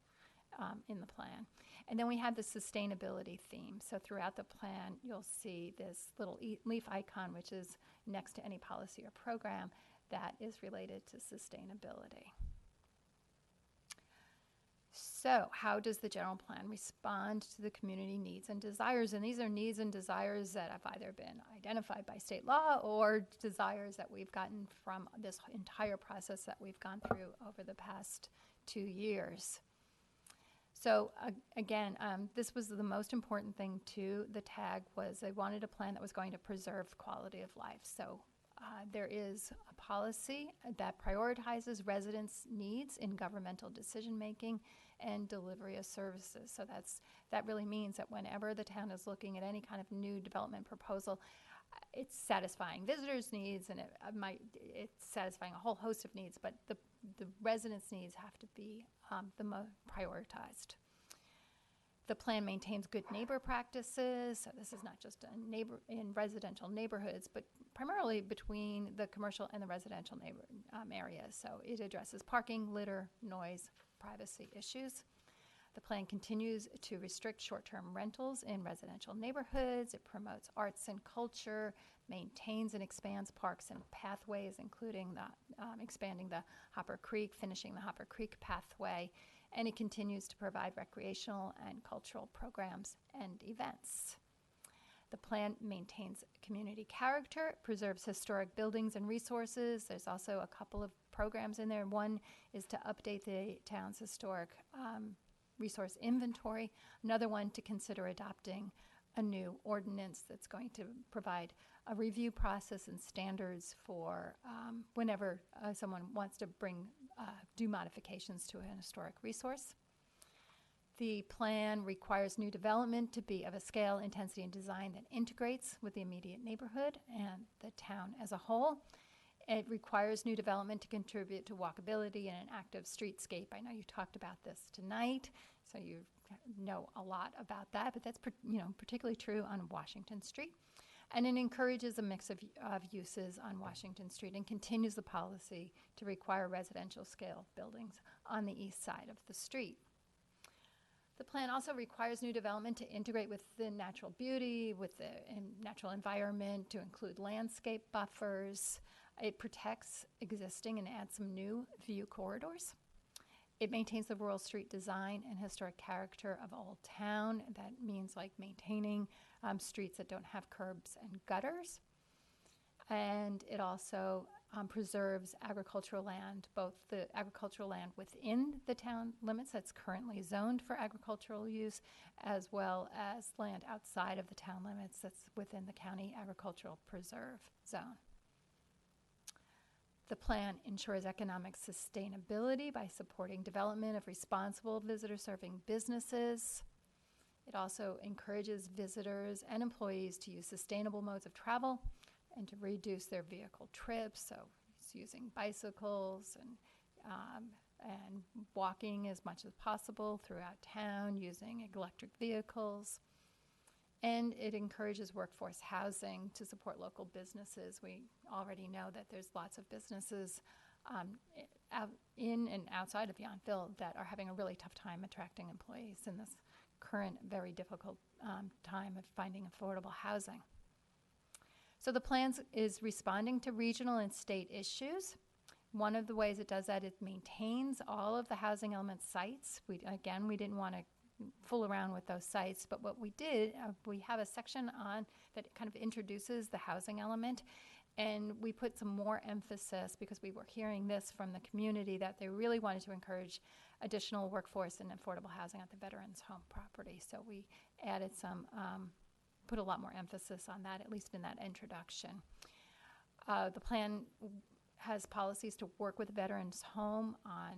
in the plan. And then we have the sustainability theme. So throughout the plan, you'll see this little leaf icon, which is next to any policy or program that is related to sustainability. So how does the general plan respond to the community needs and desires? And these are needs and desires that have either been identified by state law or desires that we've gotten from this entire process that we've gone through over the past 2 years. So again, this was the most important thing to the TAG, was they wanted a plan that was going to preserve quality of life. So there is a policy that prioritizes residents' needs in governmental decision-making and delivery of services. So that really means that whenever the town is looking at any kind of new development proposal, it's satisfying visitors' needs, and it's satisfying a whole host of needs, but the residents' needs have to be the most prioritized. The plan maintains good neighbor practices. So this is not just in residential neighborhoods, but primarily between the commercial and the residential areas. So it addresses parking, litter, noise, privacy issues. The plan continues to restrict short-term rentals in residential neighborhoods. It promotes arts and culture, maintains and expands parks and pathways, including expanding the Hopper Creek, finishing the Hopper Creek pathway, and it continues to provide recreational and cultural programs and events. The plan maintains community character, preserves historic buildings and resources. There's also a couple of programs in there. One is to update the town's historic resource inventory. Another one to consider adopting a new ordinance that's going to provide a review process and standards for whenever someone wants to do modifications to an historic resource. The plan requires new development to be of a scale, intensity, and design that integrates with the immediate neighborhood and the town as a whole. It requires new development to contribute to walkability and an active streetscape. I know you talked about this tonight, so you know a lot about that, but that's particularly true on Washington Street. And it encourages a mix of uses on Washington Street and continues the policy to require residential scale buildings on the east side of the street. The plan also requires new development to integrate with the natural beauty, with the natural environment, to include landscape buffers. It protects existing and adds some new view corridors. It maintains the rural street design and historic character of Old Town. That means like maintaining streets that don't have curbs and gutters. And it also preserves agricultural land, both the agricultural land within the town limits that's currently zoned for agricultural use, as well as land outside of the town limits that's within the county agricultural preserve zone. The plan ensures economic sustainability by supporting development of responsible visitor-serving businesses. It also encourages visitors and employees to use sustainable modes of travel and to reduce their vehicle trips, so it's using bicycles and walking as much as possible throughout town, using electric vehicles. And it encourages workforce housing to support local businesses. We already know that there's lots of businesses out in and outside of Yountville that are having a really tough time attracting employees in this current very difficult time of finding affordable housing. So the plan is responding to regional and state issues. One of the ways it does that, it maintains all of the housing element sites. We didn't want to fool around with those sites, but what we did, we have a section on that kind of introduces the housing element, and we put some more emphasis, because we were hearing this from the community, that they really wanted to encourage additional workforce and affordable housing at the Veterans Home property. So we added put a lot more emphasis on that, at least in that introduction. The plan has policies to work with Veterans Home on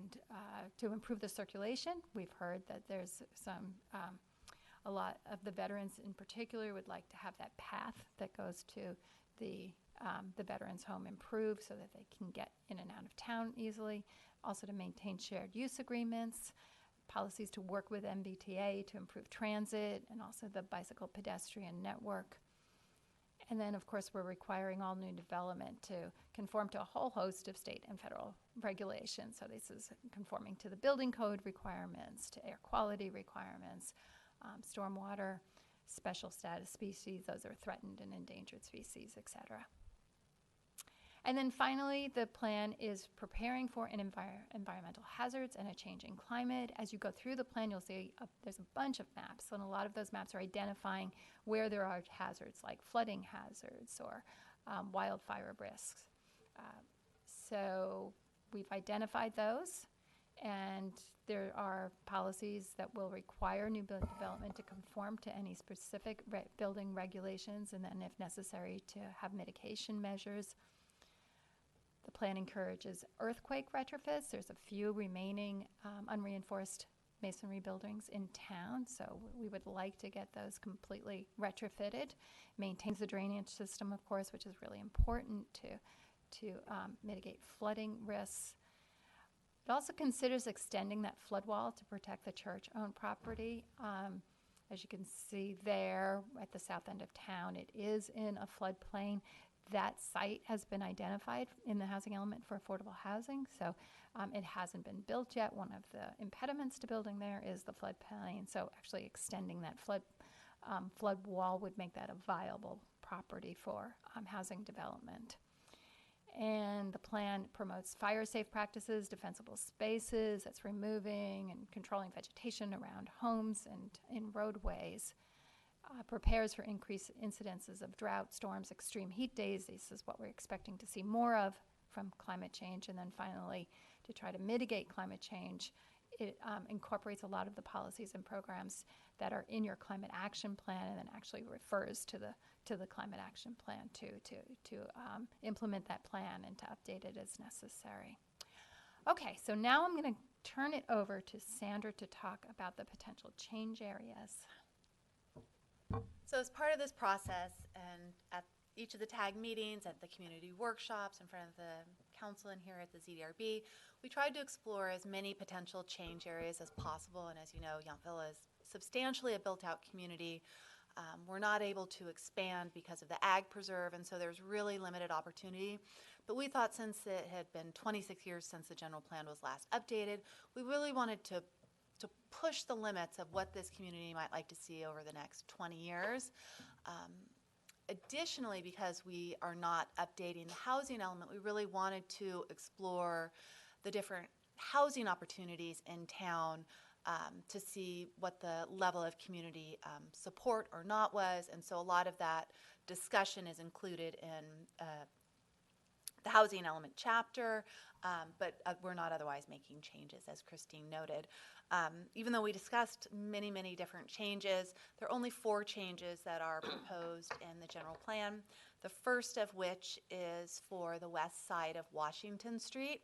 to improve the circulation. We've heard that there's a lot of the veterans in particular would like to have that path that goes to the Veterans Home improved so that they can get in and out of town easily. Also to maintain shared use agreements, policies to work with MBTA to improve transit, and also the bicycle pedestrian network. And then, of course, we're requiring all new development to conform to a whole host of state and federal regulations. So this is conforming to the building code requirements, to air quality requirements, stormwater, special status species, those are threatened and endangered species, et cetera. And then finally, the plan is preparing for an environmental hazards and a changing climate. As you go through the plan, you'll see there's a bunch of maps, and a lot of those maps are identifying where there are hazards, like flooding hazards or wildfire risks. So we've identified those, and there are policies that will require new development to conform to any specific building regulations, and then if necessary to have mitigation measures. The plan encourages earthquake retrofits. There's a few remaining unreinforced masonry buildings in town, so we would like to get those completely retrofitted. Maintains the drainage system, of course, which is really important to mitigate flooding risks. It also considers extending that flood wall to protect the church-owned property. As you can see there at the south end of town, it is in a floodplain. That site has been identified in the housing element for affordable housing, so it hasn't been built yet. One of the impediments to building there is the floodplain, so actually extending that flood wall would make that a viable property for housing development. And the plan promotes fire-safe practices, defensible spaces, that's removing and controlling vegetation around homes and in roadways. Prepares for increased incidences of drought, storms, extreme heat days. This is what we're expecting to see more of from climate change. And then finally, to try to mitigate climate change, it incorporates a lot of the policies and programs that are in your climate action plan, and then actually refers to to the climate action plan to implement that plan and to update it as necessary. Okay, so now I'm going to turn it over to Sandra to talk about the potential change areas. So as part of this process and at each of the TAG meetings, at the community workshops, in front of the council and here at the ZDRB, we tried to explore as many potential change areas as possible. And as you know, Yountville is substantially a built-out community. We're not able to expand because of the ag preserve, and so there's really limited opportunity. But we thought since it had been 26 years since the general plan was last updated, we really wanted to push the limits of what this community might like to see over the next 20 years. Additionally, because we are not updating the housing element, we really wanted to explore the different housing opportunities in town to see what the level of community support or not was. And so a lot of that discussion is included in the housing element chapter, but we're not otherwise making changes, as Christine noted. Even though we discussed many, many different changes, there are only 4 changes that are proposed in the general plan. The first of which is for the west side of Washington Street.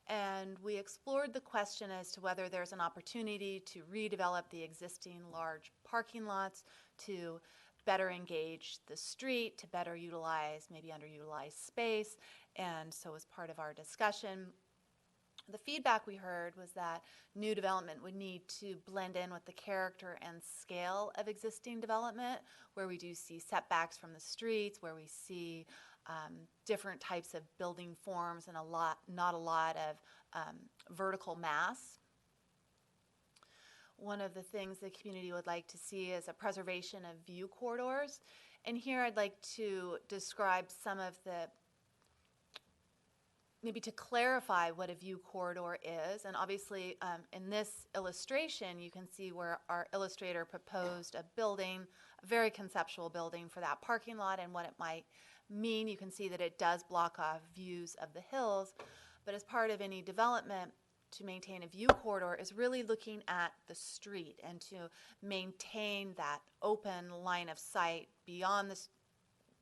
And we explored the question as to whether there's an opportunity to redevelop the existing large parking lots to better engage the street, to better utilize maybe underutilized space. And so as part of our discussion, the feedback we heard was that new development would need to blend in with the character and scale of existing development, where we do see setbacks from the streets, where we see different types of building forms and not a lot of vertical mass. One of the things the community would like to see is a preservation of view corridors. And here I'd like to describe some of the, maybe to clarify what a view corridor is. And obviously in this illustration, you can see where our illustrator proposed a building, a very conceptual building for that parking lot and what it might mean. You can see that it does block off views of the hills, but as part of any development, to maintain a view corridor is really looking at the street and to maintain that open line of sight beyond this,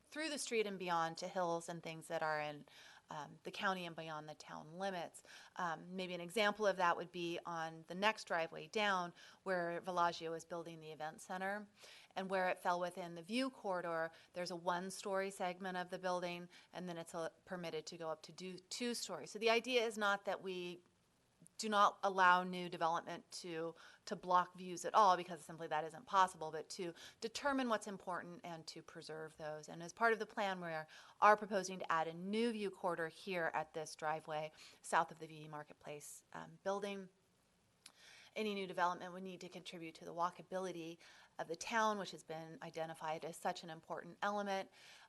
through the street and beyond to hills and things that are in the county and beyond the town limits. Maybe an example of that would be on the next driveway down where Villaggio is building the event center. And where it fell within the view corridor, there's a 1-story segment of the building, and then it's permitted to go up to 2 stories. So the idea is not that we do not allow new development to block views at all, because simply that isn't possible, but to determine what's important and to preserve those. And as part of the plan, we are proposing to add a new view corridor here at this driveway south of the VE Marketplace building. Any new development would need to contribute to the walkability of the town, which has been identified as such an important element.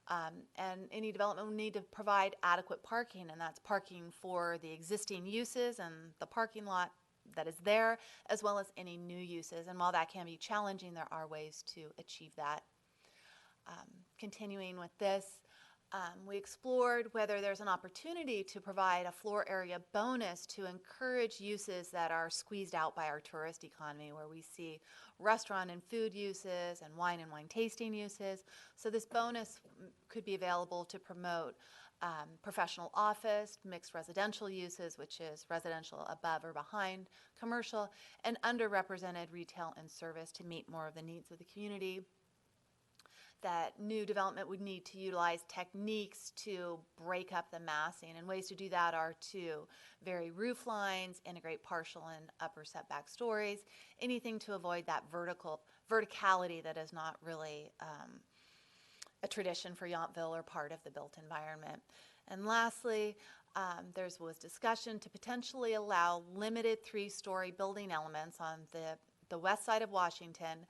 And any development will need to provide adequate parking, and that's parking for the existing uses and the parking lot that is there, as well as any new uses. And while that can be challenging, there are ways to achieve that. Continuing with this, we explored whether there's an opportunity to provide a floor area bonus to encourage uses that are squeezed out by our tourist economy, where we see restaurant and food uses and wine tasting uses. So this bonus could be available to promote professional office, mixed residential uses, which is residential above or behind commercial, and underrepresented retail and service to meet more of the needs of the community. That new development would need to utilize techniques to break up the massing, and ways to do that are to vary roof lines, integrate partial and upper setback stories, anything to avoid that verticality that is not really a tradition for Yountville or part of the built environment. And lastly, there was discussion to potentially allow limited 3-story building elements on the west side of Washington,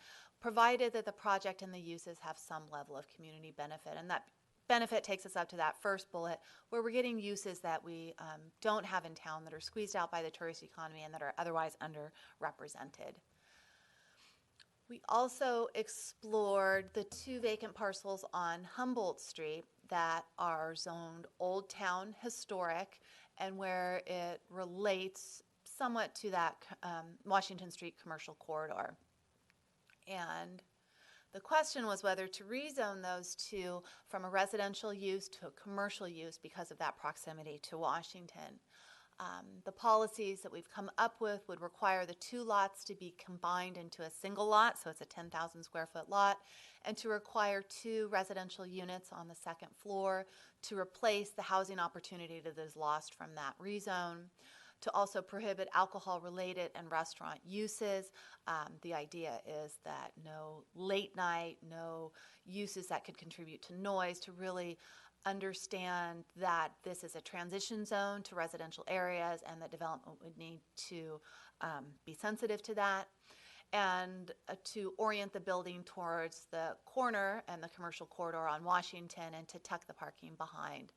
provided that the project and the uses have some level of community benefit. And that benefit takes us up to that first bullet, where we're getting uses that we don't have in town, that are squeezed out by the tourist economy and that are otherwise underrepresented. We also explored the 2 vacant parcels on Humboldt Street that are zoned Old Town Historic, and where it relates somewhat to that Washington Street commercial corridor. And The question was whether to rezone those two from a residential use to a commercial use because of that proximity to Washington. The policies that we've come up with would require the two lots to be combined into a single lot, so it's a 10,000 square foot lot, and to require two residential units on the second floor to replace the housing opportunity that is lost from that rezone, to also prohibit alcohol-related and restaurant uses. The idea is that no late night, no uses that could contribute to noise, to really understand that this is a transition zone to residential areas and that development would need to be sensitive to that, and to orient the building towards the corner and the commercial corridor on Washington and to tuck the parking behind.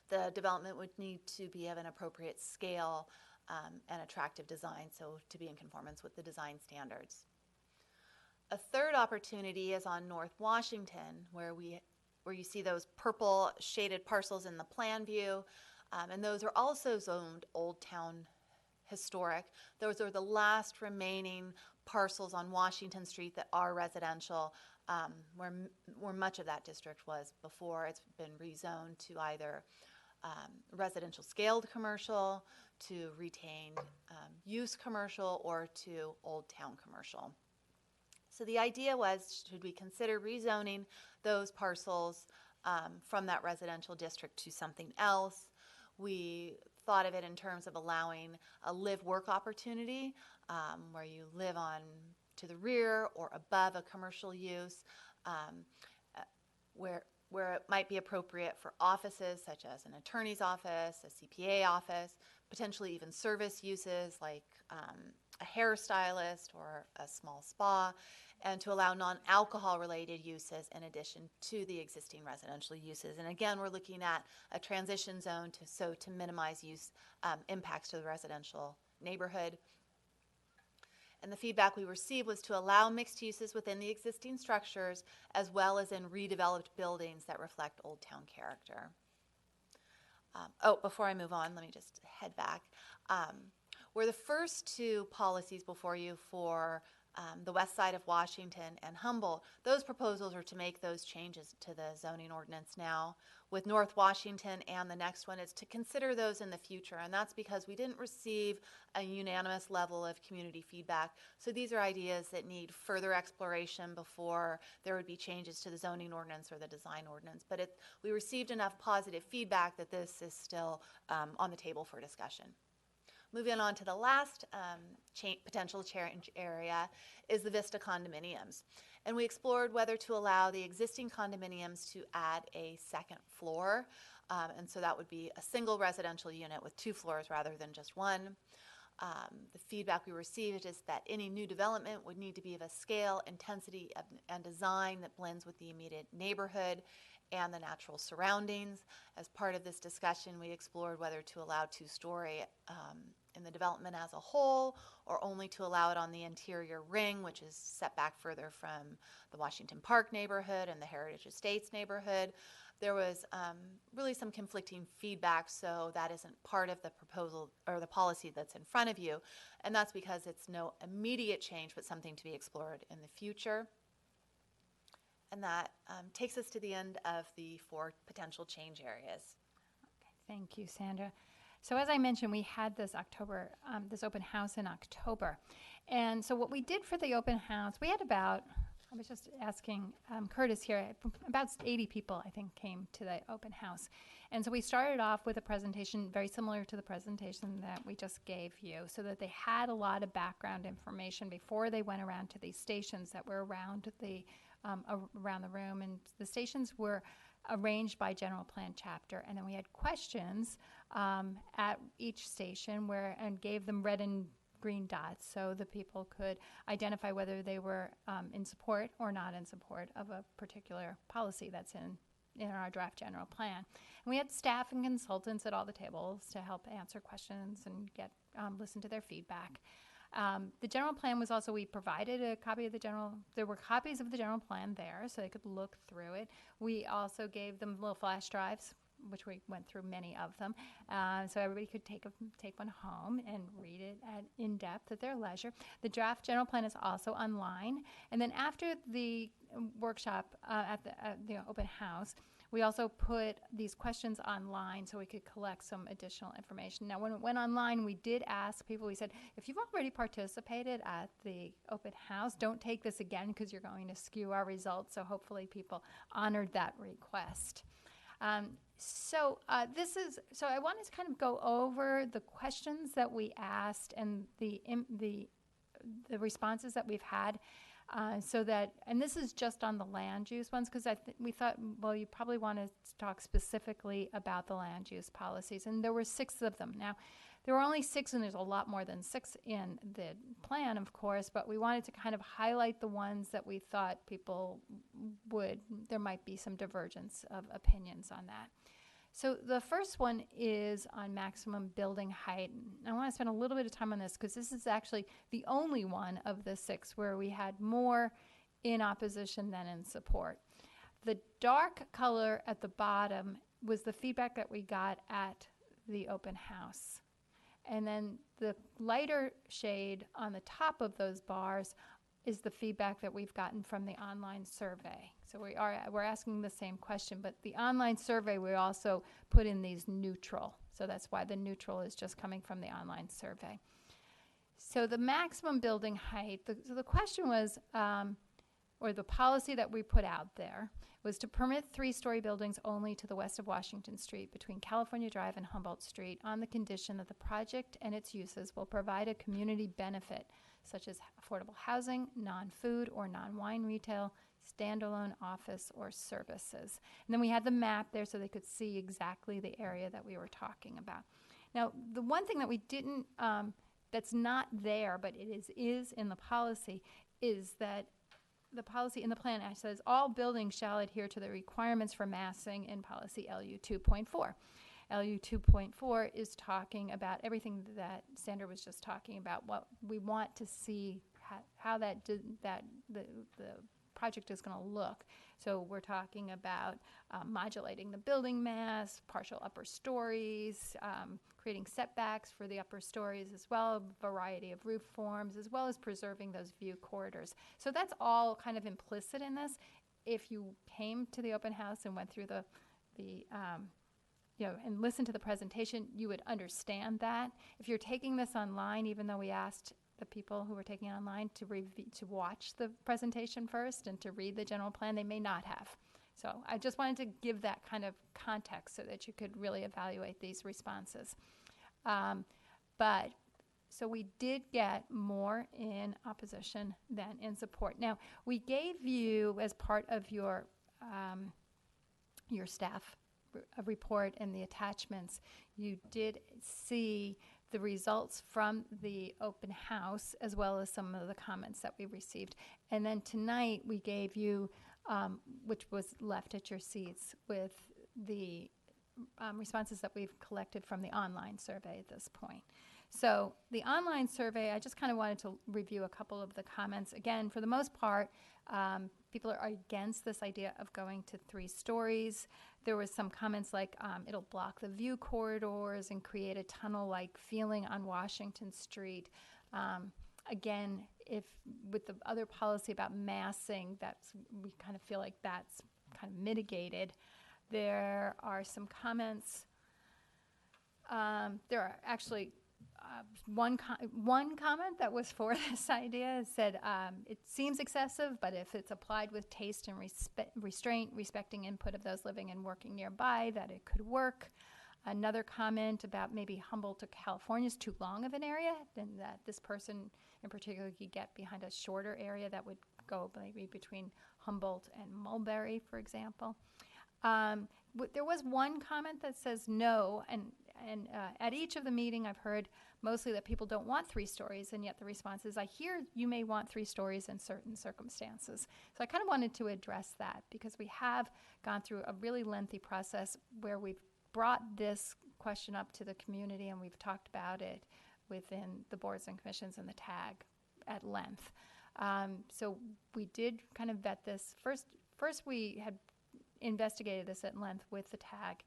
The development would need to be of an appropriate scale and attractive design, so to be in conformance with the design standards. A third opportunity is on North Washington, where you see those purple shaded parcels in the plan view, and those are also zoned Old Town Historic. Those are the last remaining parcels on Washington Street that are residential, where much of that district was before. It's been rezoned to either residential scaled commercial, to retained use commercial, or to Old Town commercial. So the idea was, should we consider rezoning those parcels from that residential district to something else? We thought of it in terms of allowing a live-work opportunity where you live on to the rear or above a commercial use, where it might be appropriate for offices such as an attorney's office, a CPA office, potentially even service uses like a hairstylist or a small spa, and to allow non-alcohol related uses in addition to the existing residential uses. And again, we're looking at a transition zone to minimize use impacts to the residential neighborhood. And the feedback we received was to allow mixed uses within the existing structures as well as in redeveloped buildings that reflect Old Town character. Before I move on, let me just head back. We're the first two policies before you for the west side of Washington and Humboldt. Those proposals are to make those changes to the zoning ordinance now. With North Washington and the next one, it's to consider those in the future, and that's because we didn't receive a unanimous level of community feedback. So these are ideas that need further exploration before there would be changes to the zoning ordinance or the design ordinance. But we received enough positive feedback that this is still on the table for discussion. Moving on to the last potential change area is the Vista condominiums. And we explored whether to allow the existing condominiums to add a second floor. And so that would be a single residential unit with 2 floors rather than just one. The feedback we received is that any new development would need to be of a scale, intensity, and design that blends with the immediate neighborhood and the natural surroundings. As part of this discussion, we explored whether to allow 2-story in the development as a whole, or only to allow it on the interior ring, which is set back further from the Washington Park neighborhood and the Heritage Estates neighborhood. There was really some conflicting feedback, so that isn't part of the proposal or the policy that's in front of you, and that's because it's no immediate change, but something to be explored in the future. And that takes us to the end of the 4 potential change areas. Thank you, Sandra. So as I mentioned, we had this open house in October. And so what we did for the open house, we had I was just asking Curtis here, about 80 people, I think, came to the open house. And so we started off with a presentation very similar to the presentation that we just gave you, so that they had a lot of background information before they went around to these stations that were around the room. And the stations were arranged by general plan chapter, and then we had questions at each station and gave them red and green dots so the people could identify whether they were in support or not in support of a particular policy that's in our draft general plan. And we had staff and consultants at all the tables to help answer questions and listen to their feedback. The general plan was also, we provided a copy of there were copies of the general plan there so they could look through it. We also gave them little flash drives which we went through many of them, so everybody could take one home and read it in depth at their leisure. The draft general plan is also online, and then after the workshop at the open house, we also put these questions online so we could collect some additional information. Now, when it went online, we did ask people, we said, if you've already participated at the open house, don't take this again because you're going to skew our results. So hopefully people honored that request. So I wanted to kind of go over the questions that we asked and the responses that we've had. And this is just on the land use ones, because we thought, well, you probably want to talk specifically about the land use policies, and there were 6 of them. Now, there were only 6, and there's a lot more than 6 in the plan, of course, but we wanted to kind of highlight the ones that we thought there might be some divergence of opinions on that. So the first one is on maximum building height. And I want to spend a little bit of time on this because this is actually the only one of the 6 where we had more in opposition than in support. The dark color at the bottom was the feedback that we got at the open house. And then the lighter shade on the top of those bars is the feedback that we've gotten from the online survey. So we're asking the same question, but the online survey, we also put in these neutral. So that's why the neutral is just coming from the online survey. So the maximum building height, the question was, or the policy that we put out there, was to permit 3-story buildings only to the west of Washington Street between California Drive and Humboldt Street on the condition that the project and its uses will provide a community benefit, such as affordable housing, non-food or non-wine retail, standalone office or services. And then we had the map there so they could see exactly the area that we were talking about. Now, the one thing that we didn't, that's not there, but it is in the policy, is that the policy in the plan says all buildings shall adhere to the requirements for massing in policy LU 2.4. LU 2.4 is talking about everything that Sandra was just talking about, what we want to see, how the project is going to look. So we're talking about modulating the building mass, partial upper stories, creating setbacks for the upper stories as well, a variety of roof forms, as well as preserving those view corridors. So that's all kind of implicit in this. If you came to the open house and went through and listened to the presentation, you would understand that. If you're taking this online, even though we asked the people who were taking it online to watch the presentation first and to read the general plan, they may not have. So I just wanted to give that kind of context so that you could really evaluate these responses. So we did get more in opposition than in support. Now, we gave you, as part of your staff report and the attachments, you did see the results from the open house as well as some of the comments that we received. And then tonight we gave you, which was left at your seats, with the responses that we've collected from the online survey at this point. So the online survey, I just kind of wanted to review a couple of the comments. Again, for the most part, people are against this idea of going to 3 stories. There was some comments like it'll block the view corridors and create a tunnel-like feeling on Washington Street. Again, if with the other policy about massing, we kind of feel like that's kind of mitigated. There are some comments. There are actually one comment that was for this idea said it seems excessive, but if it's applied with taste and restraint, respecting input of those living and working nearby, that it could work. Another comment about maybe Humboldt to California is too long of an area, and that this person in particular could get behind a shorter area that would go maybe between Humboldt and Mulberry, for example. There was one comment that says no, and at each of the meeting I've heard mostly that people don't want 3 stories, and yet the response is, I hear you may want 3 stories in certain circumstances. So I kind of wanted to address that because we have gone through a really lengthy process where we've brought this question up to the community and we've talked about it within the boards and commissions and the TAG at length. So we did kind of vet this. First we had investigated this at length with the TAG,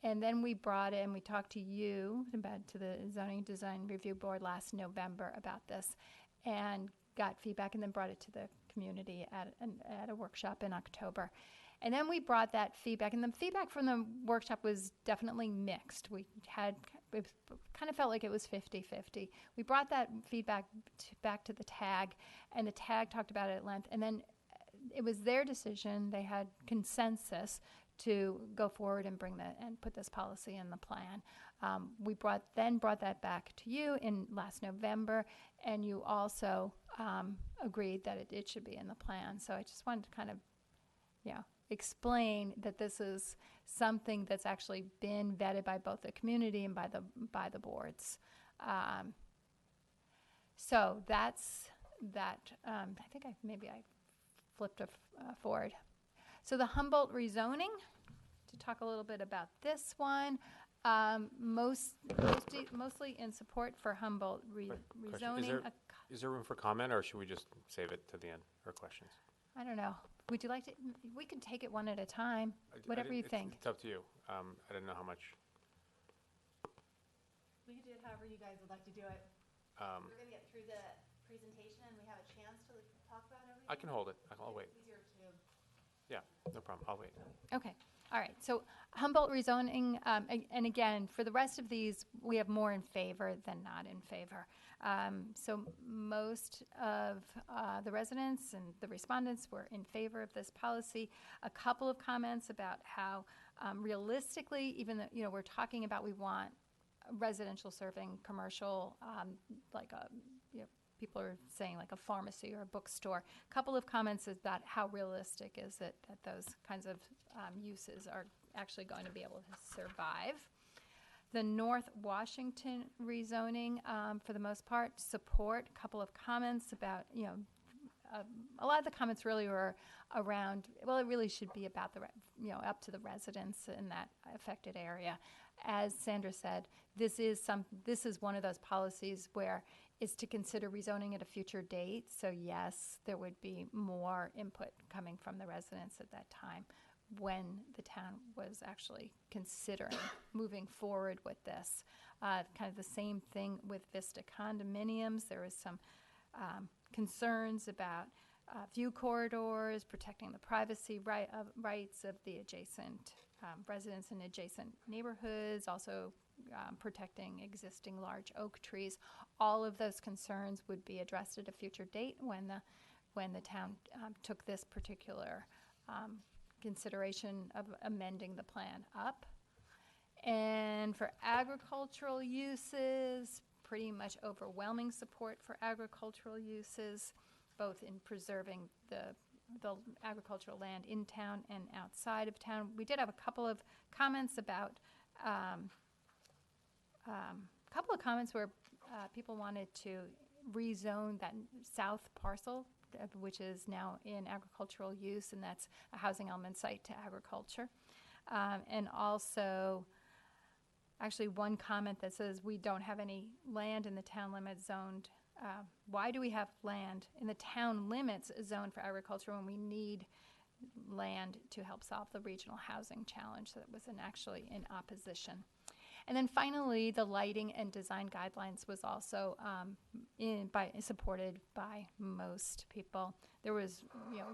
And then we brought in, we talked to you, about to the Zoning Design Review Board last November about this, and got feedback, and then brought it to the community at a workshop in October. And then we brought that feedback, and the feedback from the workshop was definitely mixed. We had, it kind of felt like it was 50-50. We brought that feedback back to the TAG, and the TAG talked about it at length, and then it was their decision. They had consensus to go forward and put this policy in the plan. We brought that back to you in last November, and you also agreed that it should be in the plan. So I just wanted to kind of, explain that this is something that's actually been vetted by both the community and by the boards. So that's that. I think I flipped forward. So the Humboldt rezoning, to talk a little bit about this one, mostly in support for Humboldt Question. rezoning. Is there room for comment, or should we just save it to the end, or questions? I don't know. Would you like to? We can take it one at a time. Whatever you think. It's up to you. I didn't know how much. We can do it however you guys would like to do it. We're going to get through the presentation and we have a chance to talk about everything. I can hold it. I'll wait. Easier to. Yeah, no problem. I'll wait. Okay. All right. So Humboldt rezoning, and again, for the rest of these, we have more in favor than not in favor. So most of the residents and the respondents were in favor of this policy. A couple of comments about how realistically, even though, we're talking about we want residential serving commercial, like a, people are saying like a pharmacy or a bookstore. A couple of comments about how realistic is it that those kinds of uses are actually going to be able to survive. The North Washington rezoning, for the most part, support. A couple of comments about, a lot of the comments really were around, well, it really should be about the, up to the residents in that affected area. As Sandra said, this is one of those policies where it's to consider rezoning at a future date. So yes, there would be more input coming from the residents at that time when the town was actually considering moving forward with this. Kind of the same thing with Vista condominiums. There was some concerns about view corridors, protecting the privacy rights of the adjacent residents in adjacent neighborhoods, also protecting existing large oak trees. All of those concerns would be addressed at a future date when the town took this particular consideration of amending the plan up. And for agricultural uses, pretty much overwhelming support for agricultural uses, both in preserving the agricultural land in town and outside of town. We did have a couple of comments about, where people wanted to rezone that south parcel, which is now in agricultural use, and that's a housing element site, to agriculture. And also, actually one comment that says we don't have any land in the town limits zoned. Why do we have land in the town limits zoned for agriculture when we need land to help solve the regional housing challenge that was actually in opposition? And then finally, the lighting and design guidelines was also supported by most people. There was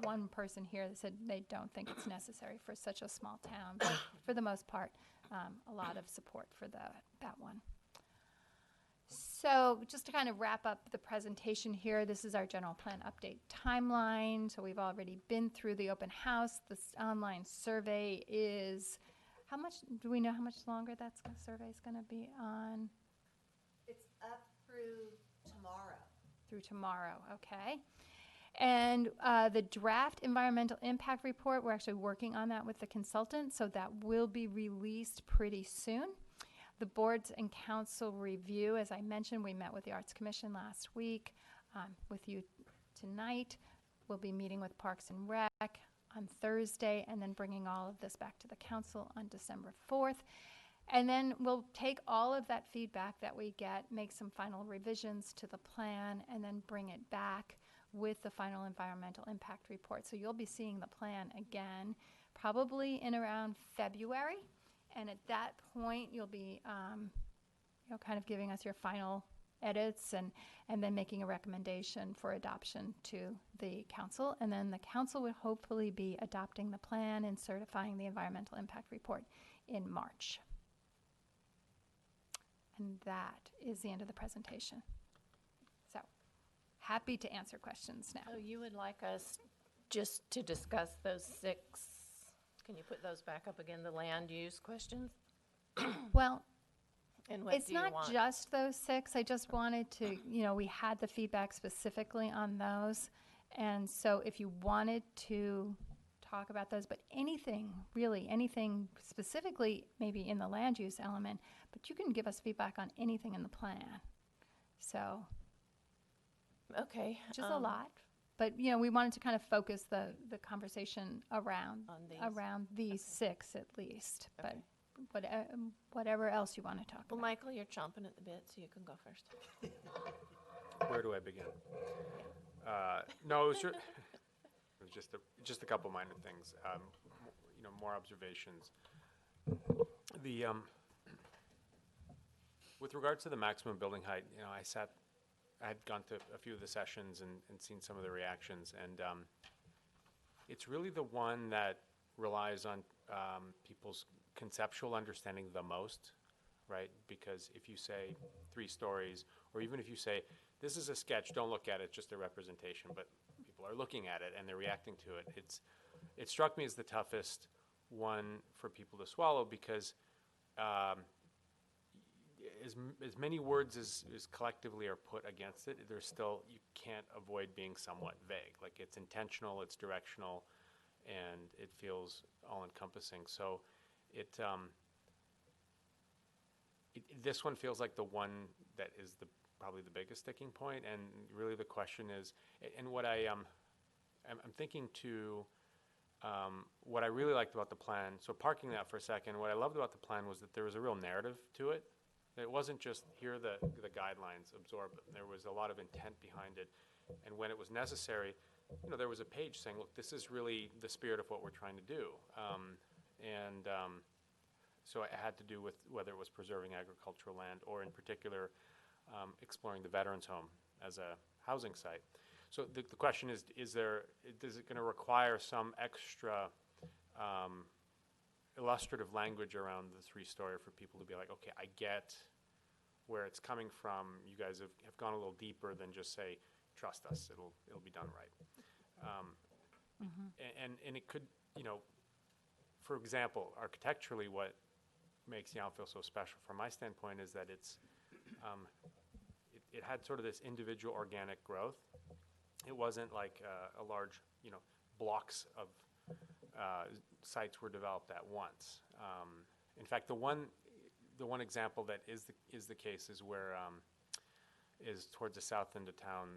one person here that said they don't think it's necessary for such a small town, but for the most part, a lot of support for that one. So just to kind of wrap up the presentation here, this is our general plan update timeline. So we've already been through the open house. This online survey is, do we know how much longer that survey is going to be on? It's up through tomorrow. Through tomorrow, okay. And the draft environmental impact report, we're actually working on that with the consultant, so that will be released pretty soon. The boards and council review, as I mentioned, we met with the Arts Commission last week, with you tonight. We'll be meeting with Parks and Rec on Thursday, and then bringing all of this back to the council on December 4th. And then we'll take all of that feedback that we get, make some final revisions to the plan, and then bring it back with the final environmental impact report. So you'll be seeing the plan again, probably in around February. And at that point, you'll be, kind of giving us your final edits and then making a recommendation for adoption to the council. And then the council would hopefully be adopting the plan and certifying the environmental impact report in March. And that is the end of the presentation. So, happy to answer questions now. So you would like us just to discuss those 6, can you put those back up again, the land use questions? Well, And what it's do you not want? just those 6. I just wanted to, we had the feedback specifically on those. And so if you wanted to talk about those, but anything, really, anything specifically maybe in the land use element, but you can give us feedback on anything in the plan. So, Okay. which is a lot. But, we wanted to kind of focus the conversation around On these. around these 6 at least. Okay. But whatever else you want to talk Well, about. Michael, you're chomping at the bit, so you can go first. Where do I begin? No, it was, it was just a couple minor things. More observations. The with regards to the maximum building height, I had gone to a few of the sessions and seen some of the reactions, and it's really the one that relies on people's conceptual understanding the most, right? Because if you say 3 stories, or even if you say, this is a sketch, don't look at it, just a representation, but people are looking at it and they're reacting to it. It struck me as the toughest one for people to swallow because as many words as collectively are put against it, there's still, you can't avoid being somewhat vague. Like it's intentional, it's directional, and it feels all-encompassing. So this one feels like the one that is probably the biggest sticking point, and really the question is, and what I'm thinking too, what I really liked about the plan, so parking that for a second, what I loved about the plan was that there was a real narrative to it. It wasn't just here are the guidelines, absorb it. There was a lot of intent behind it, and when it was necessary, there was a page saying, look, this is really the spirit of what we're trying to do. So it had to do with whether it was preserving agricultural land or in particular exploring the Veterans Home as a housing site. So the question is it going to require some extra illustrative language around the 3-story for people to be like, okay, I get where it's coming from. You guys have gone a little deeper than just say, trust us, it'll be done right. And it could, for example, architecturally, what makes Yountville so special from my standpoint is that it had sort of this individual organic growth. It wasn't like a large, blocks of sites were developed at once. In fact, the one example that is the case is where is towards the south end of town,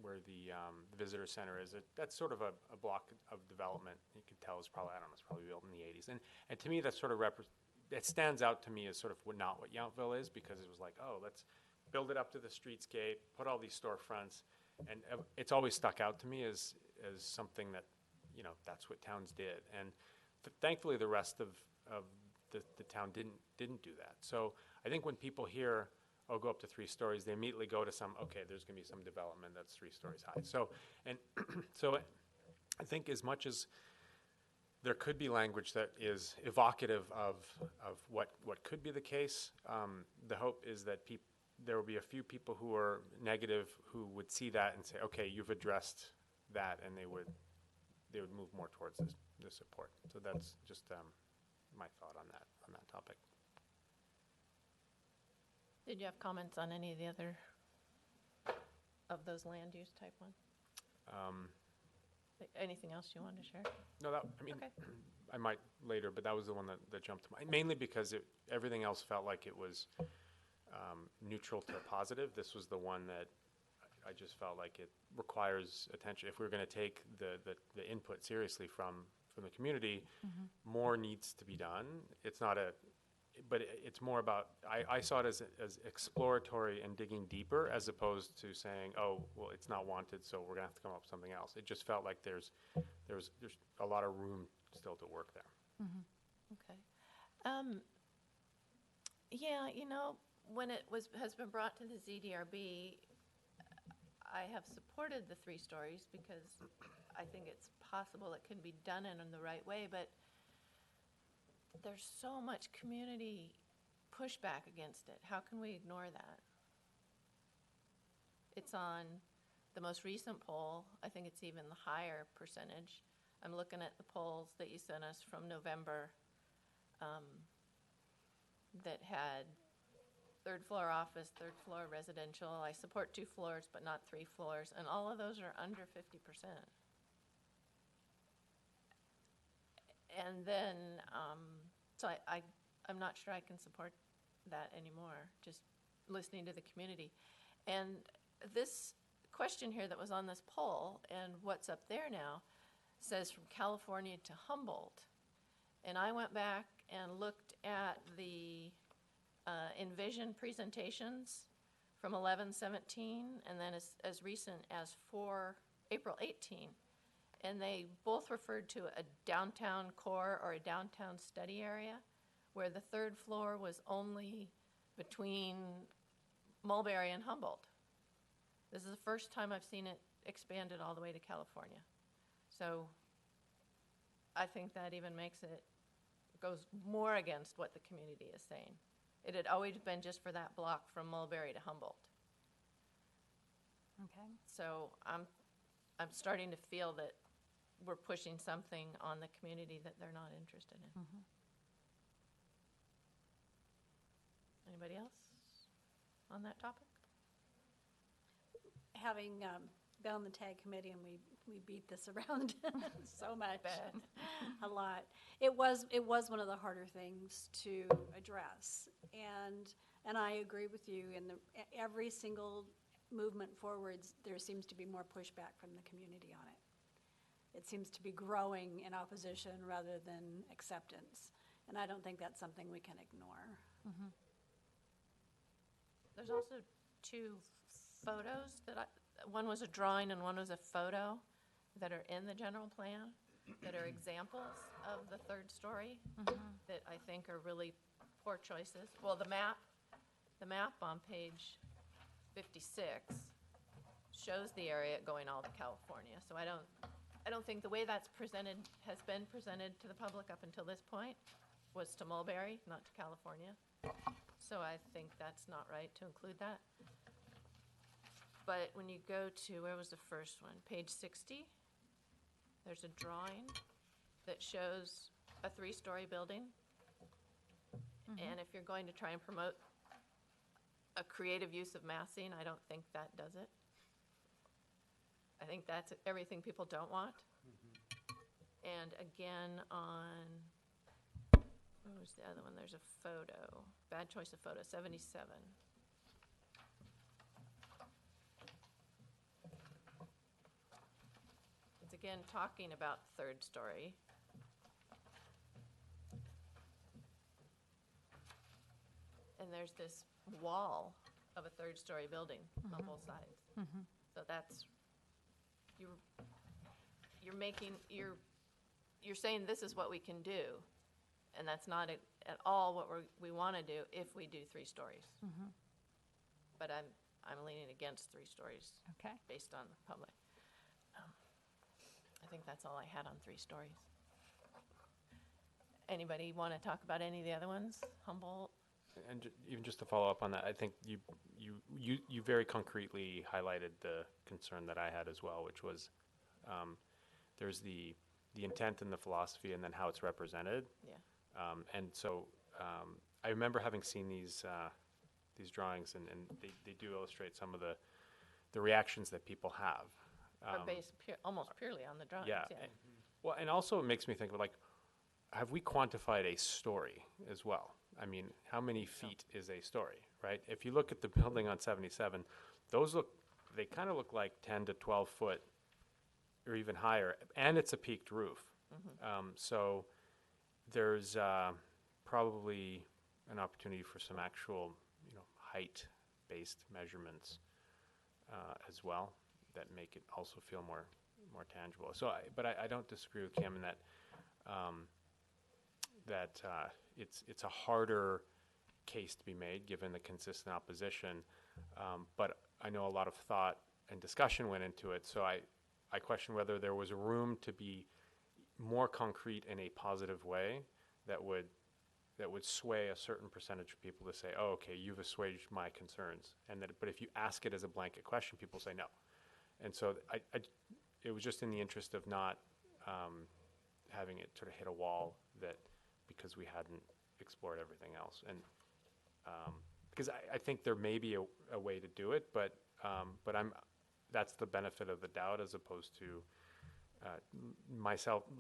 where the visitor center is. That's sort of a block of development. You could tell it's probably built in the 80s. And to me, that sort of it stands out to me as sort of not what Yountville is, because it was like, oh, let's build it up to the streetscape, put all these storefronts, and it's always stuck out to me as something that, that's what towns did. And thankfully, the rest of the town didn't do that. So I think when people hear, oh, go up to 3 stories, they immediately go to okay, there's going to be some development that's 3 stories high. So, so I think as much as there could be language that is evocative of what could be the case, the hope is that there will be a few people who are negative who would see that and say, okay, you've addressed that, and they would move more towards the support. So that's just my thought on that topic. Did you have comments on any of the other of those land use type ones? Anything else you wanted to share? No, okay. I might later, but that was the one that jumped to mind, mainly because everything else felt like it was neutral to positive. This was the one that I just felt like it requires attention. If we're going to take the input seriously from the community, more needs to be done. It's not but it's more about, I saw it as exploratory and digging deeper, as opposed to saying, oh, well, it's not wanted, so we're going to have to come up with something else. It just felt like there's a lot of room still to work there. Okay. Yeah, when it has been brought to the ZDRB, I have supported the 3 stories because I think it's possible it can be done in the right way, but there's so much community pushback against it. How can we ignore that? It's on the most recent poll. I think it's even the higher percentage. I'm looking at the polls that you sent us from November that had 3rd floor office, 3rd floor residential. I support 2 floors, but not 3 floors, and all of those are under 50%. And then, so I'm not sure I can support that anymore, just listening to the community. And this question here that was on this poll, and what's up there now, says from California to Humboldt. And I went back and looked at the Envision presentations from 11/17, and then as recent as April 18. And they both referred to a downtown core or a downtown study area where the 3rd floor was only between Mulberry and Humboldt. This is the first time I've seen it expanded all the way to California. So I think that even goes more against what the community is saying. It had always been just for that block from Mulberry to Humboldt. Okay. So I'm starting to feel that we're pushing something on the community that they're not interested in. Anybody else on that topic? Having been on the TAG committee, and we beat this around so much, Bet. a lot. It was one of the harder things to address, and I agree with you. In every single movement forwards, there seems to be more pushback from the community on it. It seems to be growing in opposition rather than acceptance, and I don't think that's something we can ignore. There's also 2 photos one was a drawing and one was a photo that are in the general plan that are examples of the 3rd story that I think are really poor choices. Well, the map on page 56 shows the area going all to California. So I don't think the way that's has been presented to the public up until this point was to Mulberry, not to California. So I think that's not right to include that. But when you go to, where was the first one? Page 60, there's a drawing that shows a 3-story building. And if you're going to try and promote a creative use of massing, I don't think that does it. I think that's everything people don't want. And again on, what was the other one? There's a photo, bad choice of photo, 77. It's again talking about 3rd story. And there's this wall of a 3rd story building on both sides. So that's, you're saying this is what we can do, and that's not at all what we want to do if we do 3 stories. But I'm leaning against 3 stories. Okay. Based on the public. I think that's all I had on 3 stories. Anybody want to talk about any of the other ones? Humboldt? And even just to follow up on that, I think you very concretely highlighted the concern that I had as well, which was there's the intent and the philosophy, and then how it's represented. Yeah. And so I remember having seen these drawings, and they do illustrate some of the reactions that people have. Are based almost purely on the drawings. Yeah. Well, and also it makes me think of, like, have we quantified a story as well? I mean, how many feet is a story, right? If you look at the building on 77, they kind of look like 10 to 12 foot or even higher, and it's a peaked roof. So there's probably an opportunity for some actual, height-based measurements as well that make it also feel more tangible. So, but I don't disagree with Kim in that it's a harder case to be made given the consistent opposition. But I know a lot of thought and discussion went into it, so I question whether there was room to be more concrete in a positive way that would sway a certain percentage of people to say, oh, okay, you've assuaged my concerns. But if you ask it as a blanket question, people say no. And so it was just in the interest of not having it sort of hit a wall that because we hadn't explored everything else. And because I think there may be a way to do it, but that's the benefit of the doubt as opposed to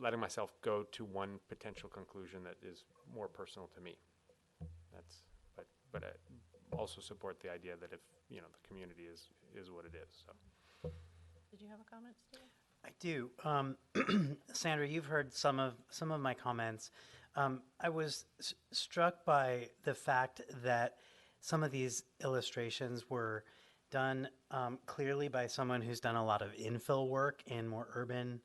letting myself go to one potential conclusion that is more personal to me. But I also support the idea that if the community is what it is. So. Did you have a comment, Steve? I do. Sandra, you've heard some of my comments. I was struck by the fact that some of these illustrations were done clearly by someone who's done a lot of infill work in more urban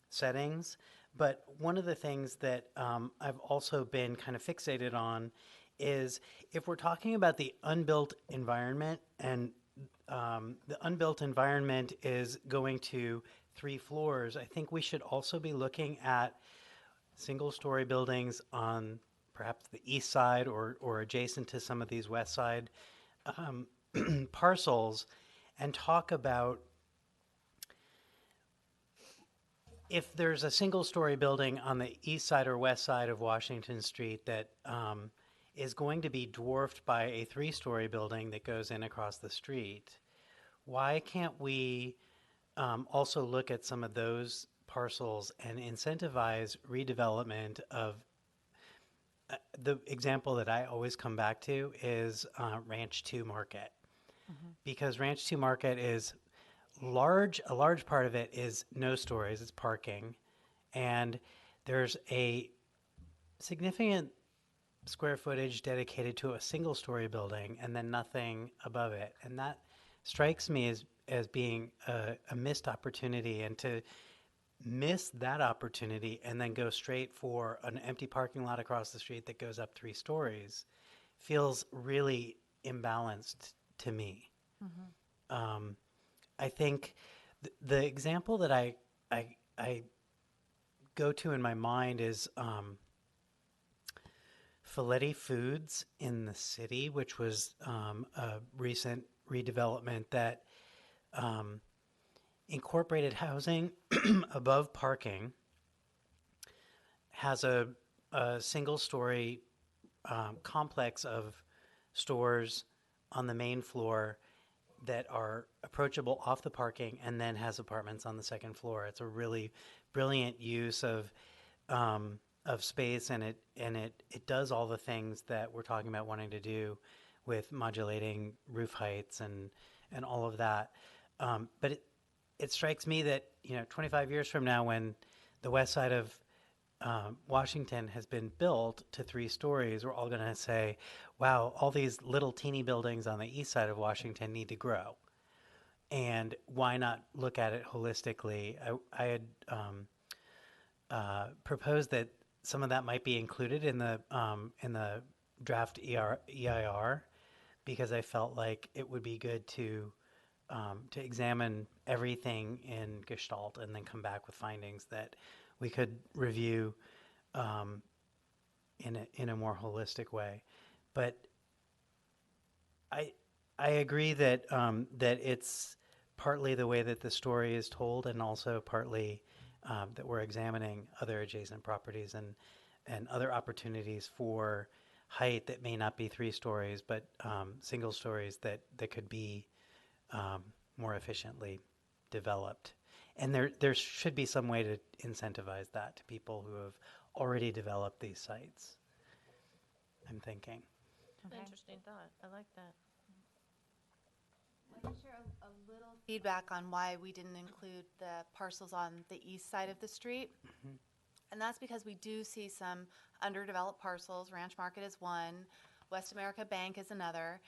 settings. But one of the things that I've also been kind of fixated on is if we're talking about the unbuilt environment, and the unbuilt environment is going to 3 floors, I think we should also be looking at single-story buildings on perhaps the east side or adjacent to some of these west side parcels, and talk about if there's a single-story building on the east side or west side of Washington Street that is going to be dwarfed by a 3-story building that goes in across the street, why can't we also look at some of those parcels and incentivize redevelopment of the example that I always come back to is Ranch 2 Market. Because Ranch 2 Market is a large part of it is no stories, it's parking. And there's a significant square footage dedicated to a single story building and then nothing above it. And that strikes me as being a missed opportunity, and to miss that opportunity and then go straight for an empty parking lot across the street that goes up 3 stories feels really imbalanced to me. I think the example that I go to in my mind is Feletti Foods in the city, which was a recent redevelopment that incorporated housing above parking, has a single-story complex of stores on the main floor that are approachable off the parking, and then has apartments on the second floor. It's a really brilliant use of space, and it does all the things that we're talking about wanting to do with modulating roof heights and all of that. But it strikes me that 25 years from now, when the west side of Washington has been built to 3 stories, we're all going to say, wow, all these little teeny buildings on the east side of Washington need to grow. And why not look at it holistically? I had proposed that some of that might be included in the draft EIR, because I felt like it would be good to examine everything in Gestalt and then come back with findings that we could review in a more holistic way. But I agree that that it's partly the way that the story is told, and also partly that we're examining other adjacent properties and other opportunities for height that may not be 3 stories, but single stories that could be more efficiently developed. And there should be some way to incentivize that to people who have already developed these sites, I'm thinking. Okay. Interesting thought. I like that. I can share a little feedback on why we didn't include the parcels on the east side of the street. And that's because we do see some underdeveloped parcels. Ranch Market is one, West America Bank is another.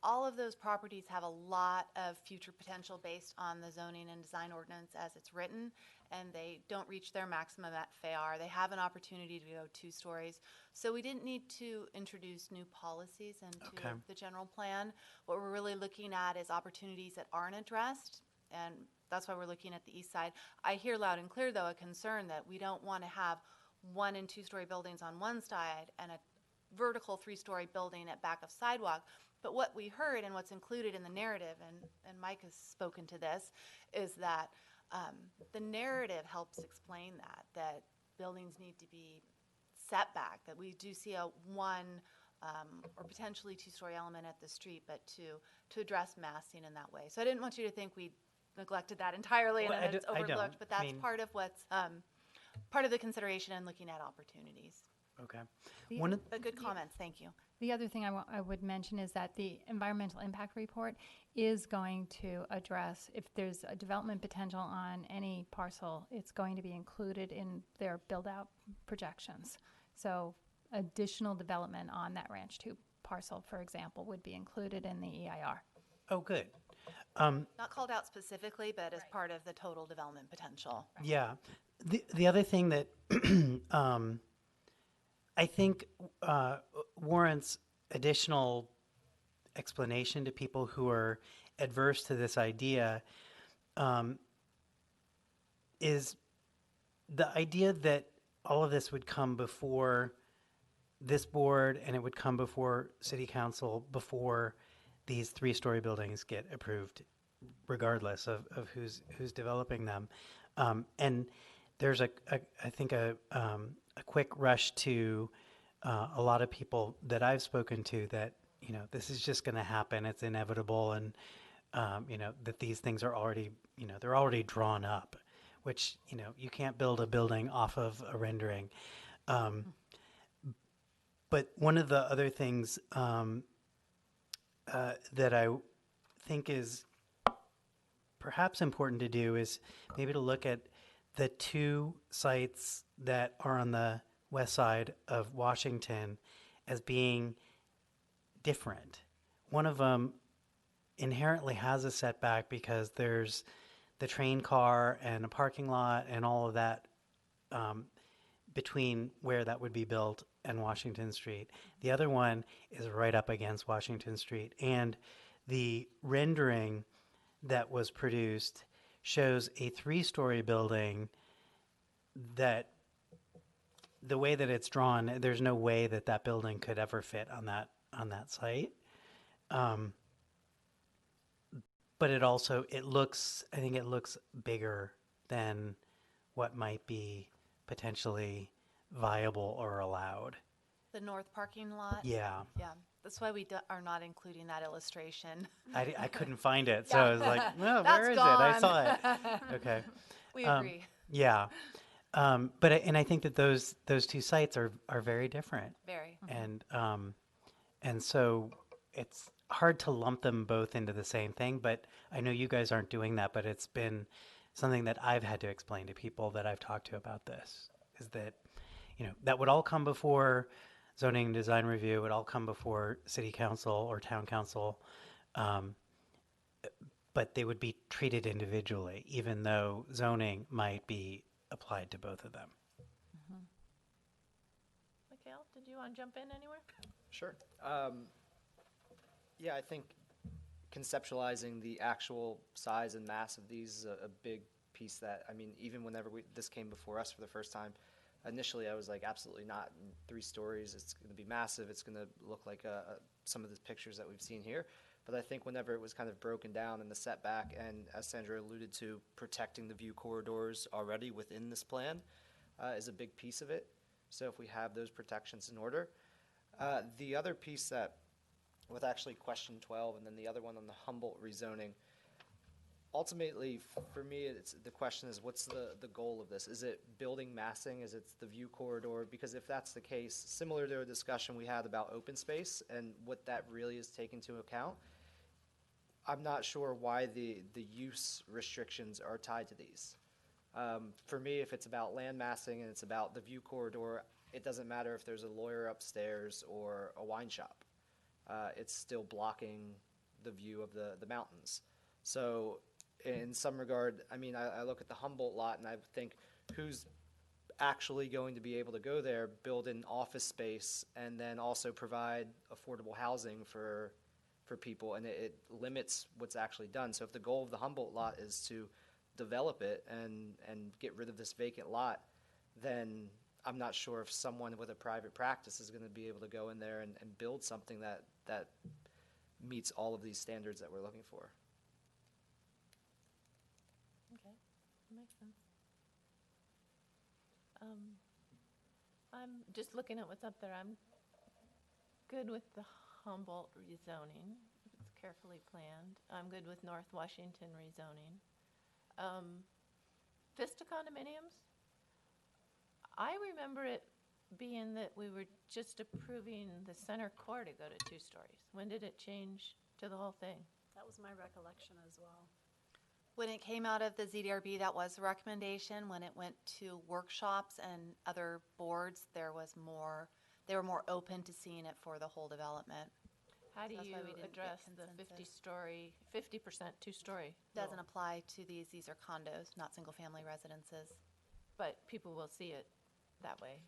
All of those properties have a lot of future potential based on the zoning and design ordinance as it's written, and they don't reach their maximum at FAR. They have an opportunity to go 2 stories. So we didn't need to introduce new policies into Okay. the general plan. What we're really looking at is opportunities that aren't addressed, and that's why we're looking at the east side. I hear loud and clear, though, a concern that we don't want to have 1- and 2-story buildings on one side and a vertical 3-story building at back of sidewalk. But what we heard and what's included in the narrative, and Mike has spoken to this, is that the narrative helps explain that buildings need to be set back, that we do see a 1 or potentially 2-story element at the street, but to address massing in that way. So I didn't want you to think we neglected that entirely Well, and that it's I don't. overlooked, but I that's mean- part of what's part of the consideration in looking at opportunities. Okay. The- One of, But good comments, thank you. The other thing I would mention is that the environmental impact report is going to address if there's a development potential on any parcel, it's going to be included in their build-out projections. So additional development on that Ranch 2 parcel, for example, would be included in the EIR. oh, good. Not called out specifically, but as part of the total development potential. Yeah. The other thing that I think warrants additional explanation to people who are adverse to this idea is the idea that all of this would come before this board and it would come before city council before these 3-story buildings get approved, regardless of who's developing them. And there's I think a quick rush to a lot of people that I've spoken to that, this is just going to happen. It's inevitable. And, that these things are already, they're already drawn up, which, you can't build a building off of a rendering. But one of the other things that I think is perhaps important to do is maybe to look at the 2 sites that are on the west side of Washington as being different. One of them inherently has a setback because there's the train car and a parking lot and all of that between where that would be built and Washington Street. The other one is right up against Washington Street. And the rendering that was produced shows a 3-story building that the way that it's drawn, there's no way that that building could ever fit on that site. But it also, I think it looks bigger than what might be potentially viable or allowed. The north parking lot? Yeah, Yeah, that's why we are not including that illustration. I couldn't find it, so I was like, well, That's where is it? I gone. saw it. Okay. We agree, Yeah. But I think that those 2 sites are very different. very. And so it's hard to lump them both into the same thing, but I know you guys aren't doing that, but it's been something that I've had to explain to people that I've talked to about this, is that, that would all come before zoning and design review, it would all come before city council or town council, but they would be treated individually, even though zoning might be applied to both of them. Mikhail, did you want to jump in anywhere? Sure. Yeah, I think conceptualizing the actual size and mass of these is a big piece that, even whenever this came before us for the first time, initially I was like, absolutely not. 3 stories, it's going to be massive. It's going to look like some of the pictures that we've seen here. But I think whenever it was kind of broken down in the setback, and as Sandra alluded to, protecting the view corridors already within this plan is a big piece of it. So if we have those protections in order. The other piece that, with actually question 12 and then the other one on the Humboldt rezoning, ultimately for me the question is, what's the goal of this? Is it building massing? Is it the view corridor? Because if that's the case, similar to a discussion we had about open space and what that really is taken into account, I'm not sure why the use restrictions are tied to these. For me, if it's about land massing and it's about the view corridor, it doesn't matter if there's a lawyer upstairs or a wine shop. it's still blocking the view of the mountains. So in some regard, I mean, I look at the Humboldt lot and I think, who's actually going to be able to go there, build an office space, and then also provide affordable housing for people, and it limits what's actually done. So if the goal of the Humboldt lot is to develop it and get rid of this vacant lot, then I'm not sure if someone with a private practice is going to be able to go in there and build something that meets all of these standards that we're looking for. Okay, that makes sense. I'm just looking at what's up there. I'm good with the Humboldt rezoning, if it's carefully planned. I'm good with North Washington rezoning. Vista condominiums, I remember it being that we were just approving the center core to go to 2 stories. When did it change to the whole thing? That was my recollection as well. When it came out of the ZDRB, that was the recommendation. When it went to workshops and other boards, they were more open to seeing it for the whole development. How do That's you why we didn't get address the consensus. 50% 2-story? Doesn't apply to these. These are condos, not single-family residences. But people will see it that way.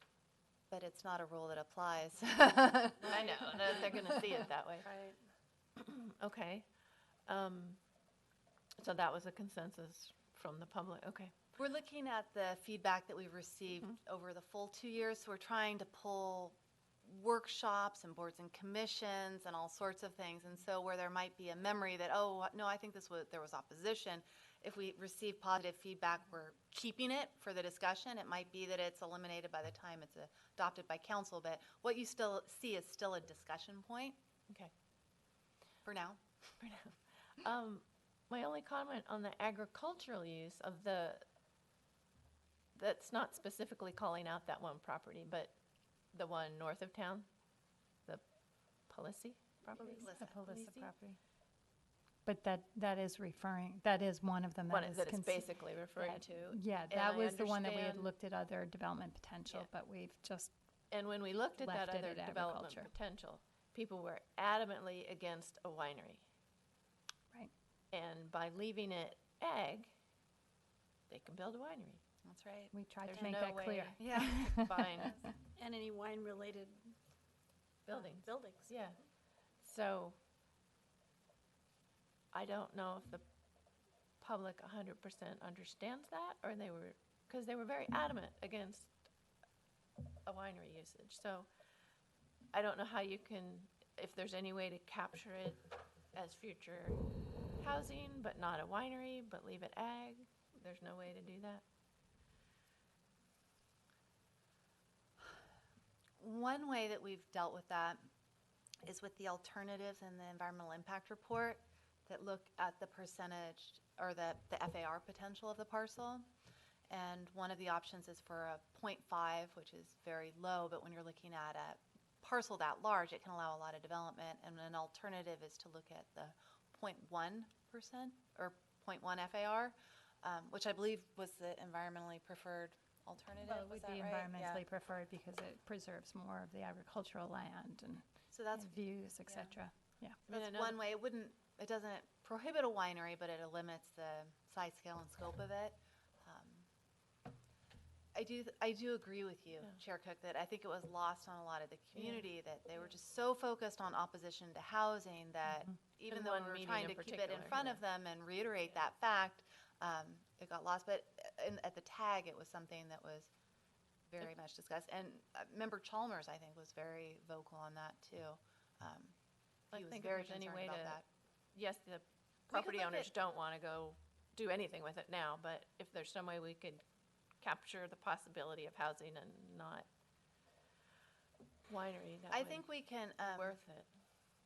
But it's not a rule that applies. I know, they're going to see it that way. Right. Okay. So that was a consensus from the public, okay. We're looking at the feedback that we've received over the full 2 years. So we're trying to pull workshops and boards and commissions and all sorts of things. And so where there might be a memory that, oh, no, I think there was opposition. If we receive positive feedback, we're keeping it for the discussion. It might be that it's eliminated by the time it's adopted by council, but what you still see is still a discussion point Okay. for now. For now. My only comment on the agricultural use of that's not specifically calling out that one property, but the one north of town, the Palissy property? Palissa. The Palissa Palissy? property. But that is one of them One that is. that it's basically referring to. Yeah, And that I was the one that we had understand- looked at other development potential, Yeah. but we've just, And when we looked at that Left it other at development agriculture. potential, people were adamantly against a winery. right. And by leaving it ag, they can build a winery. That's right. We tried There's to make no that way clear. Yeah. to combine And any wine-related buildings. buildings. Yeah. So I don't know if the public 100% understands that, or because they were very adamant against a winery usage. So I don't know how you can, if there's any way to capture it as future housing, but not a winery, but leave it ag. There's no way to do that. One way that we've dealt with that is with the alternatives in the environmental impact report that look at the percentage or the FAR potential of the parcel. And one of the options is for a 0.5, which is very low, but when you're looking at a parcel that large, it can allow a lot of development. And an alternative is to look at the 0.1% or 0.1 FAR, which I believe was the environmentally preferred alternative. Well, it Was would be that right? Yeah. environmentally preferred because it preserves more of the agricultural land and So that's views, et cetera. Yeah. mean, That's I know one way. It doesn't prohibit a winery, but it limits the size, scale, and scope of it. I do agree with you, Yeah. Chair Cook, that I think it was lost on a lot of the community that they were just so focused on opposition to housing that even And though one we were meeting trying in to keep it in particular, front yeah. of them and reiterate that fact, it got lost. But at the tag, it was something that was very much discussed. And Member Chalmers, I think, was very vocal on that too. I He was think if very there's any concerned way about to- that. Yes, the property look owners at- don't want to go do anything with it now, but if there's some way we could capture the possibility of housing and not winery, that I would think we can. be worth it,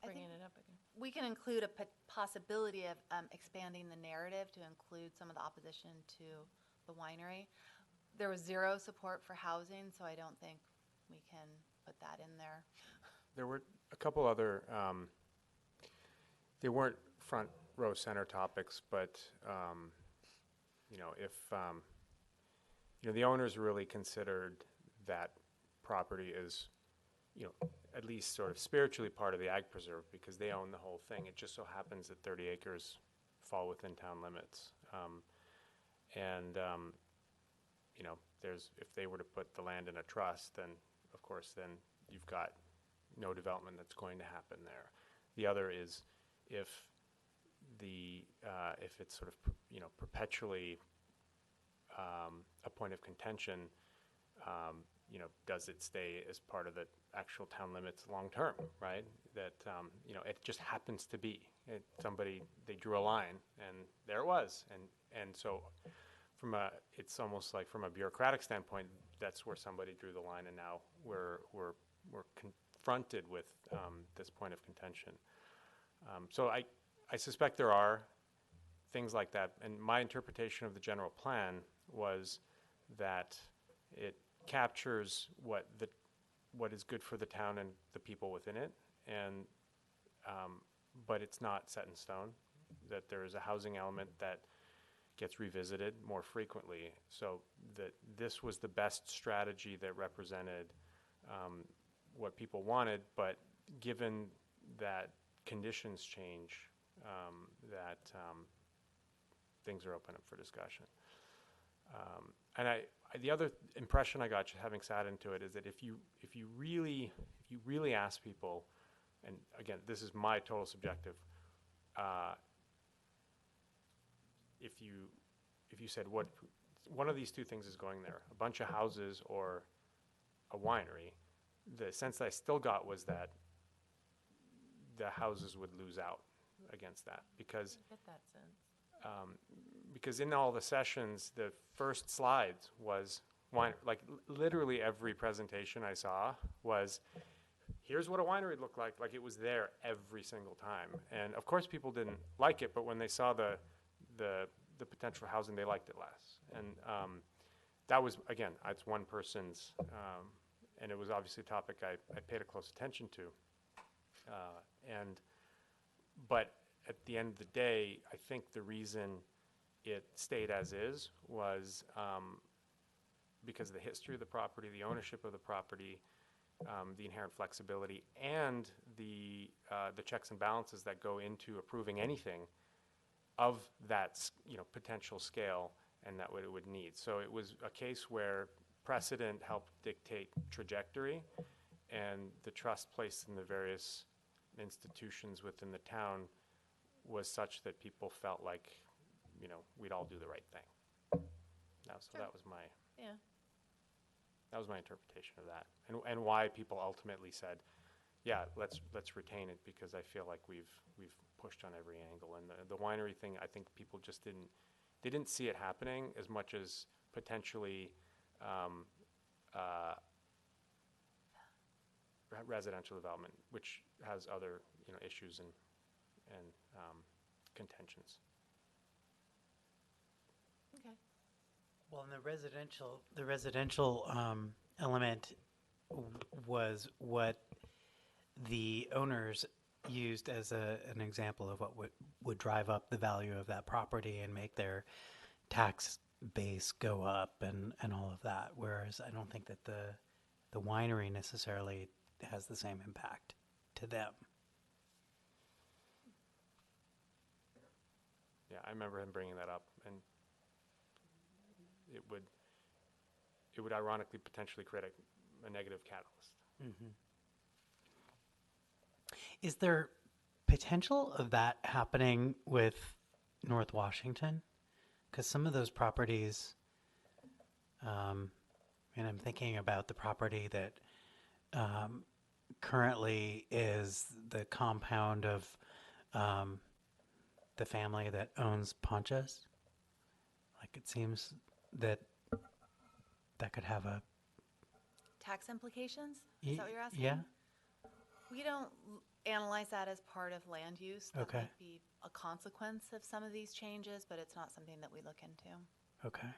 I bringing think it up again. we can include a possibility of expanding the narrative to include some of the opposition to the winery. There was zero support for housing, so I don't think we can put that in there. There were a couple other, they weren't front row center topics, but, if, the owners really considered that property as at least sort of spiritually part of the ag preserve because they own the whole thing. It just so happens that 30 acres fall within town limits. If they were to put the land in a trust, then of course then you've got no development that's going to happen there. The other is if it's sort of perpetually a point of contention, does it stay as part of the actual town limits long term, right? That it just happens to be they drew a line and there it was, and so it's almost like from a bureaucratic standpoint, that's where somebody drew the line, and now we're confronted with this point of contention. So I suspect there are things like that, and my interpretation of the general plan was that it captures what is good for the town and the people within it, and but it's not set in stone. That there is a housing element that gets revisited more frequently, so that this was the best strategy that represented what people wanted, but given that conditions change, things are open up for discussion. And the other impression I got just having sat into it is that if you really ask people, and again, this is my total subjective, if you said what one of these two things is going there, a bunch of houses or a winery, the sense that I still got was that the houses would lose out against that because I get that sense. because in all the sessions, the first slides was wine. Like literally every presentation I saw was, here's what a winery would look like. Like it was there every single time. And of course, people didn't like it, but when they saw the potential housing, they liked it less. And that was, again, it's one person's, and it was obviously a topic I paid a close attention to. But at the end of the day, I think the reason it stayed as is was because of the history of the property, the ownership of the property, the inherent flexibility, and the checks and balances that go into approving anything of that potential scale and that what it would need. So it was a case where precedent helped dictate trajectory, and the trust placed in the various institutions within the town was such that people felt like, we'd all do the right thing. Sure. That was my Yeah. that was my interpretation of that, and why people ultimately said, yeah, let's retain it, because I feel like we've pushed on every angle. And the winery thing, I think people just didn't see it happening as much as potentially residential development, which has other issues and contentions. Okay. Well, and the residential element was what the owners used as an example of what would drive up the value of that property and make their tax base go up and all of that. Whereas I don't think that the winery necessarily has the same impact to them. Yeah, I remember him bringing that up, and it would ironically potentially create a negative catalyst. Mm-hmm. Is there potential of that happening with North Washington? Because some of those properties, and I'm thinking about the property that currently is the compound of the family that owns Ponchas. Like it seems that could have a Tax implications? Is that what you're asking? Yeah. We don't analyze that as part of land use. That Okay. might be a consequence of some of these changes, but it's not something that we look into. Okay.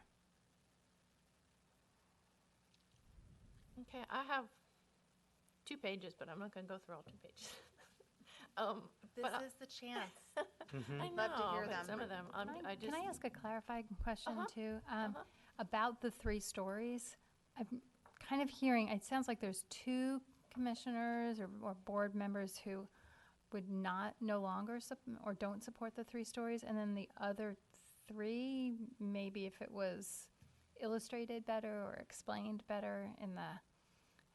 Okay, I have 2 pages, but I'm not going to go through all 2 pages. This But is the chance. I know, Love to hear but them. some of them, Can I ask a clarifying question Uh-huh. too? About the 3 stories? I'm kind of hearing, it sounds like there's 2 commissioners or board members who would not, no longer, or don't support the 3 stories, and then the other 3, maybe if it was illustrated better or explained better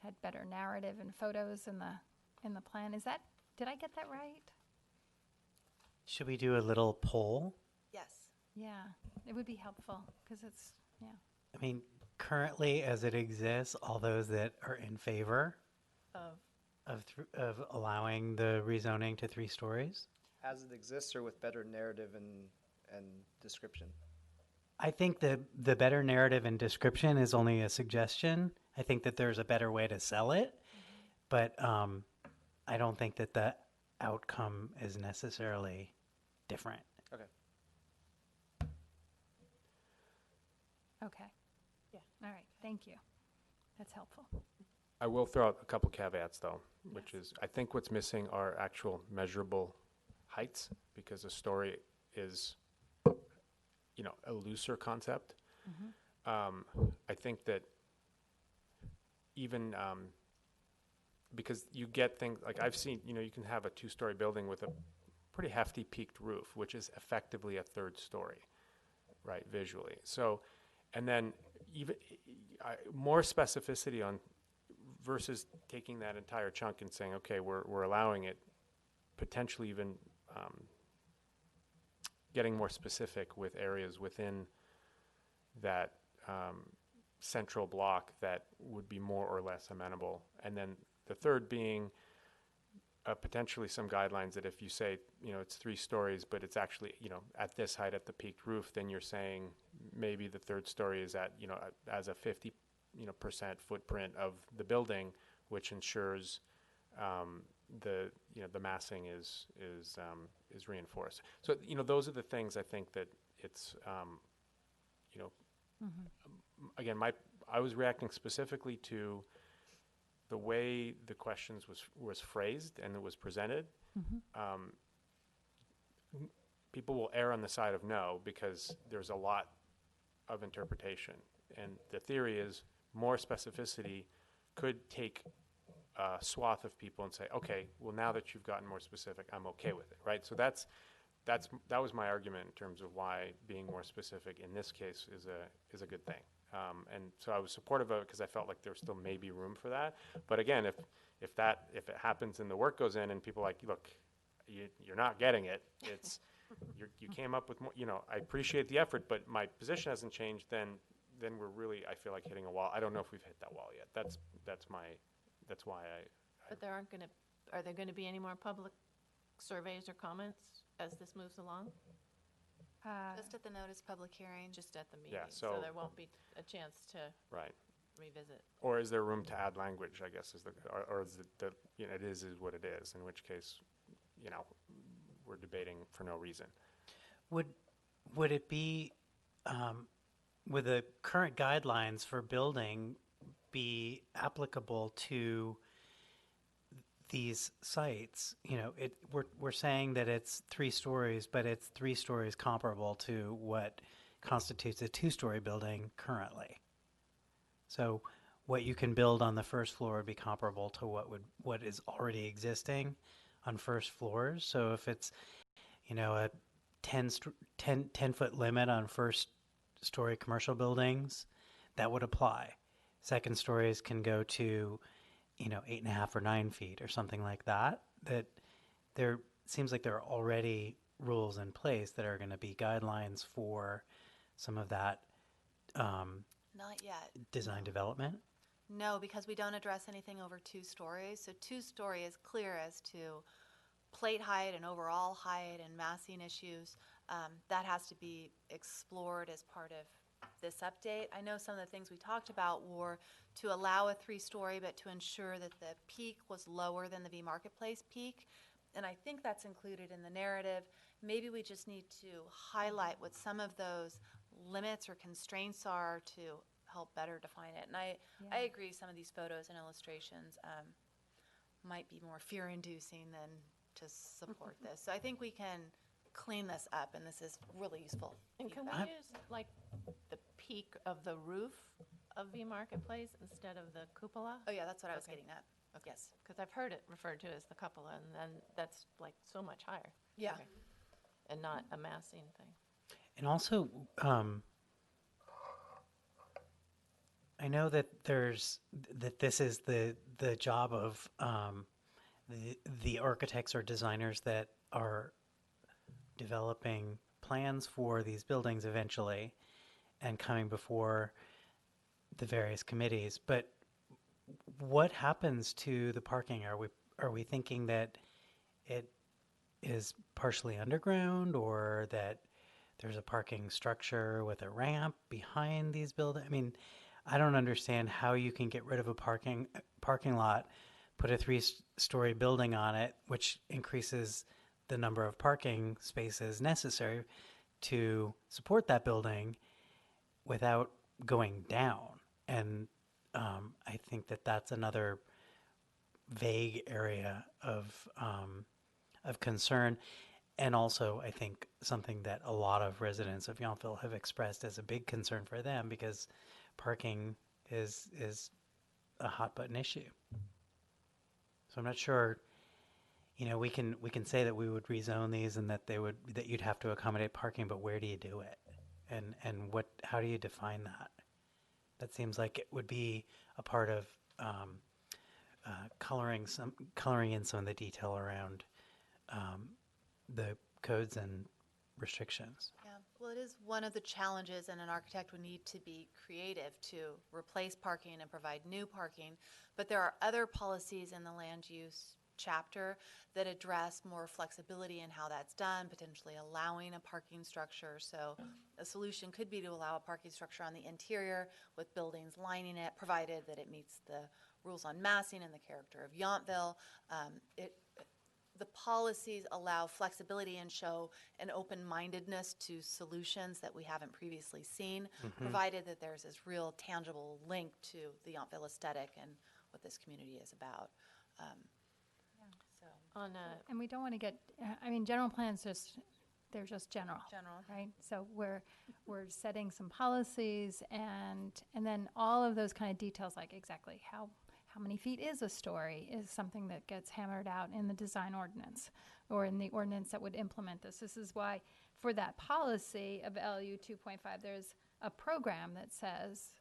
had better narrative and photos in the plan. Did I get that right? Should we do a little poll? Yes. Yeah, it would be helpful, because yeah. I mean, currently as it exists, all those that are in favor of allowing the rezoning to 3 stories? As it exists or with better narrative and description? I think the better narrative and description is only a suggestion. I think that there's a better way to sell it, but I don't think that the outcome is necessarily different. Okay. Okay. Yeah. All right, thank you. That's helpful. I will throw out a couple caveats though, which is, I think what's missing are actual measurable heights, because a story is, a looser concept. I think that even, because you get things, like I've seen, you can have a 2-story building with a pretty hefty peaked roof, which is effectively a 3rd story, right, visually. So, and then even more specificity on, versus taking that entire chunk and saying, okay, we're allowing it, potentially even getting more specific with areas within that central block that would be more or less amenable. And then the third being potentially some guidelines that if you say, it's 3 stories, but it's actually, at this height at the peaked roof, then you're saying maybe the 3rd story is at, as a 50% footprint of the building, which ensures the massing is reinforced. So those are the things I think that it's again, I was reacting specifically to the way the questions was phrased and it was presented. People will err on the side of no because there's a lot of interpretation, and the theory is more specificity could take a swath of people and say, okay, well, now that you've gotten more specific, I'm okay with it, right? So that was my argument in terms of why being more specific in this case is a good thing. And so I was supportive of it because I felt like there still may be room for that. But again, if it happens and the work goes in and people are like, look, you're not getting it, it's you came up with more, I appreciate the effort, but my position hasn't changed, then we're really, I feel like, hitting a wall. I don't know if we've hit that wall yet. That's why I But are there going to be any more public surveys or comments as this moves along? Just at the notice public hearing. Just at the meeting? Yeah, So so- there won't be a chance to right. revisit? Or is there room to add language, I guess, or is it it is what it is, in which case, we're debating for no reason. Would it be, would the current guidelines for building be applicable to these sites? We're saying that it's 3 stories, but it's 3 stories comparable to what constitutes a 2-story building currently. So what you can build on the first floor would be comparable to what is already existing on first floors. So if it's, a 10-foot limit on first story commercial buildings, that would apply. Second stories can go to, 8.5 or 9 feet or something like that. That there seems like there are already rules in place that are going to be guidelines for some of that Not yet. design development. No, because we don't address anything over 2 stories. So 2-story is clear as to plate height and overall height and massing issues. That has to be explored as part of this update. I know some of the things we talked about were to allow a 3-story, but to ensure that the peak was lower than the V Marketplace peak. And I think that's included in the narrative. Maybe we just need to highlight what some of those limits or constraints are to help better define it. And I agree, some of these photos and illustrations might be more fear-inducing than to support this. So I think we can clean this up, and this is really useful. And can we feedback. use like the peak of the roof of V Marketplace instead of the cupola? Oh yeah, that's what I was Okay. getting at. Yes. Because I've heard it referred to as the cupola, and then that's like so much higher. Yeah. Okay. And not a massing thing. And also, I know that this is the job of the architects or designers that are developing plans for these buildings eventually and coming before the various committees. But what happens to the parking? Are we thinking that it is partially underground, or that there's a parking structure with a ramp behind these buildings? I mean, I don't understand how you can get rid of a parking lot, put a three-story building on it, which increases the number of parking spaces necessary to support that building without going down. And I think that that's another vague area of concern. And also, I think something that a lot of residents of Yountville have expressed as a big concern for them, because parking is a hot button issue. So I'm not sure. We can say that we would rezone these and that you'd have to accommodate parking, but where do you do it? And how do you define that? That seems like it would be a part of coloring in some of the detail around the codes and restrictions. Yeah, well, it is one of the challenges, and an architect would need to be creative to replace parking and provide new parking. But there are other policies in the land use chapter that address more flexibility in how that's done, potentially allowing a parking structure. So a solution could be to allow a parking structure on the interior with buildings lining it, provided that it meets the rules on massing and the character of Yountville. The policies allow flexibility and show an open-mindedness to solutions that we haven't previously seen, provided that there's this real tangible link to the Yountville aesthetic and what this community is about. So And we don't want to get, general plans they're just general. General. Right? So we're setting some policies, and then all of those kind of details, like exactly how many feet is a story, is something that gets hammered out in the design ordinance or in the ordinance that would implement this. This is why for that policy of LU 2.5, there's a program that says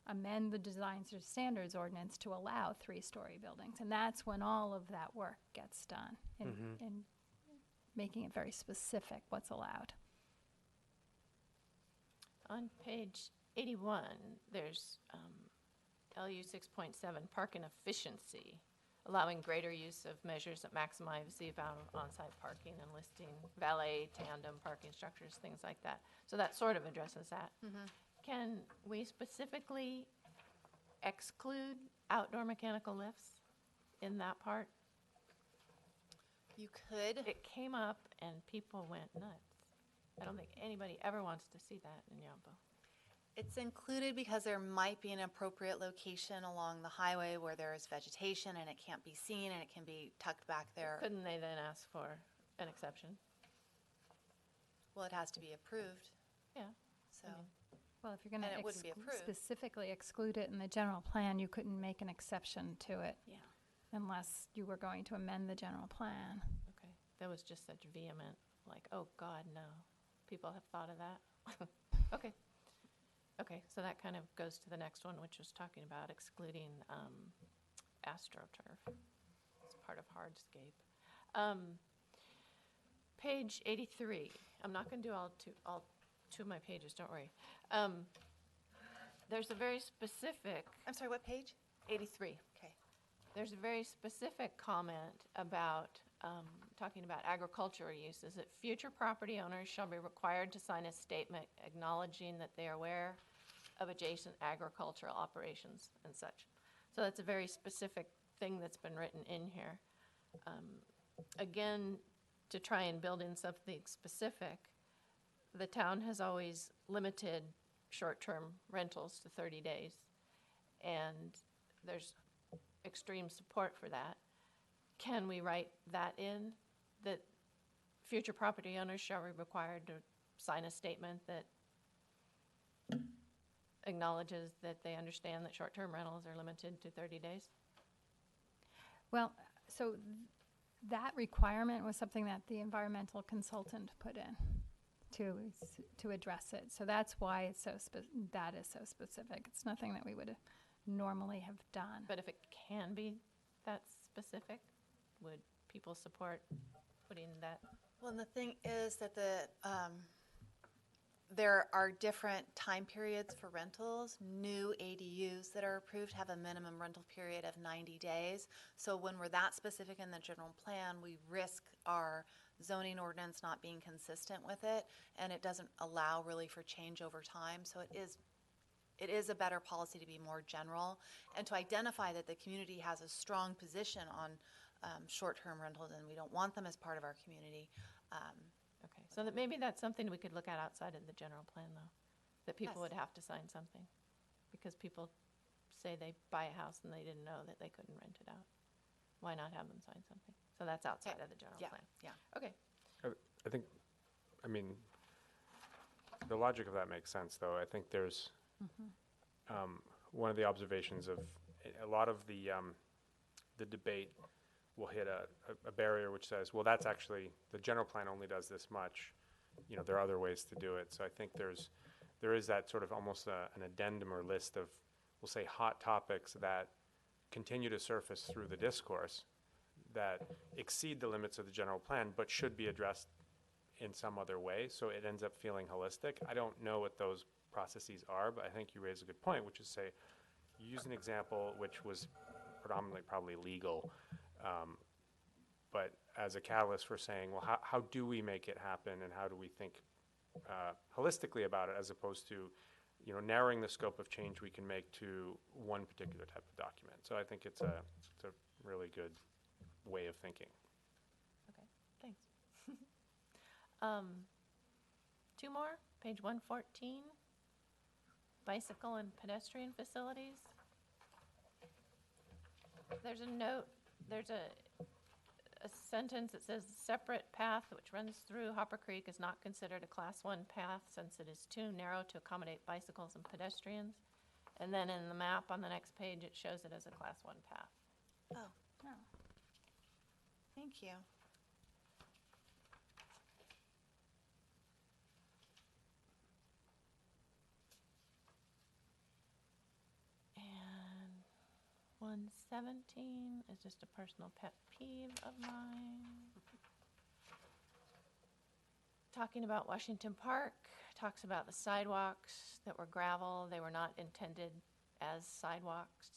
amend the design standards ordinance to allow three-story buildings. And that's when all of that work gets done in making it very specific what's allowed. On page 81, there's LU 6.7, park and efficiency, allowing greater use of measures that maximize the amount of on-site parking and listing valet, tandem parking structures, things like that. So that sort of addresses that. Can we specifically exclude outdoor mechanical lifts in that part? you could. It came up and people went nuts. I don't think anybody ever wants to see that in Yountville. It's included because there might be an appropriate location along the highway where there is vegetation and it can't be seen and it can be tucked back there. Couldn't they then ask for an exception? Well, it has to be approved, Yeah. so. Well, if you're going And to it wouldn't be approved. specifically exclude it in the general plan, you couldn't make an exception to it Yeah. unless you were going to amend the general plan. Okay. That was just such vehement, like, oh, God, no. People have thought of that? Okay. Okay, so that kind of goes to the next one, which was talking about excluding AstroTurf as part of hardscape. Page 83. I'm not going to do all two of my pages, don't worry. There's a very specific, I'm sorry, what page? 83. Okay. There's a very specific comment about, talking about agricultural uses, that future property owners shall be required to sign a statement acknowledging that they are aware of adjacent agricultural operations and such. So that's a very specific thing that's been written in here. Again, to try and build in something specific, the town has always limited short-term rentals to 30 days, and there's extreme support for that. Can we write that in, that future property owners shall be required to sign a statement that acknowledges that they understand that short-term rentals are limited to 30 days? Well, so that requirement was something that the environmental consultant put in to address it. So that's why it's that is so specific. It's nothing that we would normally have done. But if it can be that specific, would people support putting that? Well, and the thing is that there are different time periods for rentals. New ADUs that are approved have a minimum rental period of 90 days. So when we're that specific in the general plan, we risk our zoning ordinance not being consistent with it, and it doesn't allow really for change over time. So it is a better policy to be more general and to identify that the community has a strong position on short-term rentals, and we don't want them as part of our community. Okay, so that maybe that's something we could look at outside of the general plan, though, that people Yes. would have to sign something, because people say they buy a house and they didn't know that they couldn't rent it out. Why not have them sign something? So that's outside of the general Yeah, plan. yeah. Okay, I think, I mean, the logic of that makes sense, though. I think there's one of the observations of a lot of the debate will hit a barrier which says, well, that's actually, the general plan only does this much. You know, there are other ways to do it. So I think there is that sort of almost an addendum or list of, we'll say, hot topics that continue to surface through the discourse that exceed the limits of the general plan, but should be addressed in some other way. So it ends up feeling holistic. I don't know what those processes are, but I think you raise a good point, which is say, you use an example which was predominantly probably legal, but as a catalyst for saying, well, how do we make it happen, and how do we think holistically about it, as opposed to, you know, narrowing the scope of change we can make to one particular type of document. So I think it's a really good way of thinking. okay, thanks. Two more, page 114, bicycle and pedestrian facilities. There's a note, there's a sentence that says separate path which runs through Hopper Creek is not considered a class 1 path since it is too narrow to accommodate bicycles and pedestrians. And then in the map on the next page, it shows it as a class 1 path. Oh, Oh. thank you. And 117 is just a personal pet peeve of mine. Talking about Washington Park, talks about the sidewalks that were gravel. They were not intended as sidewalks.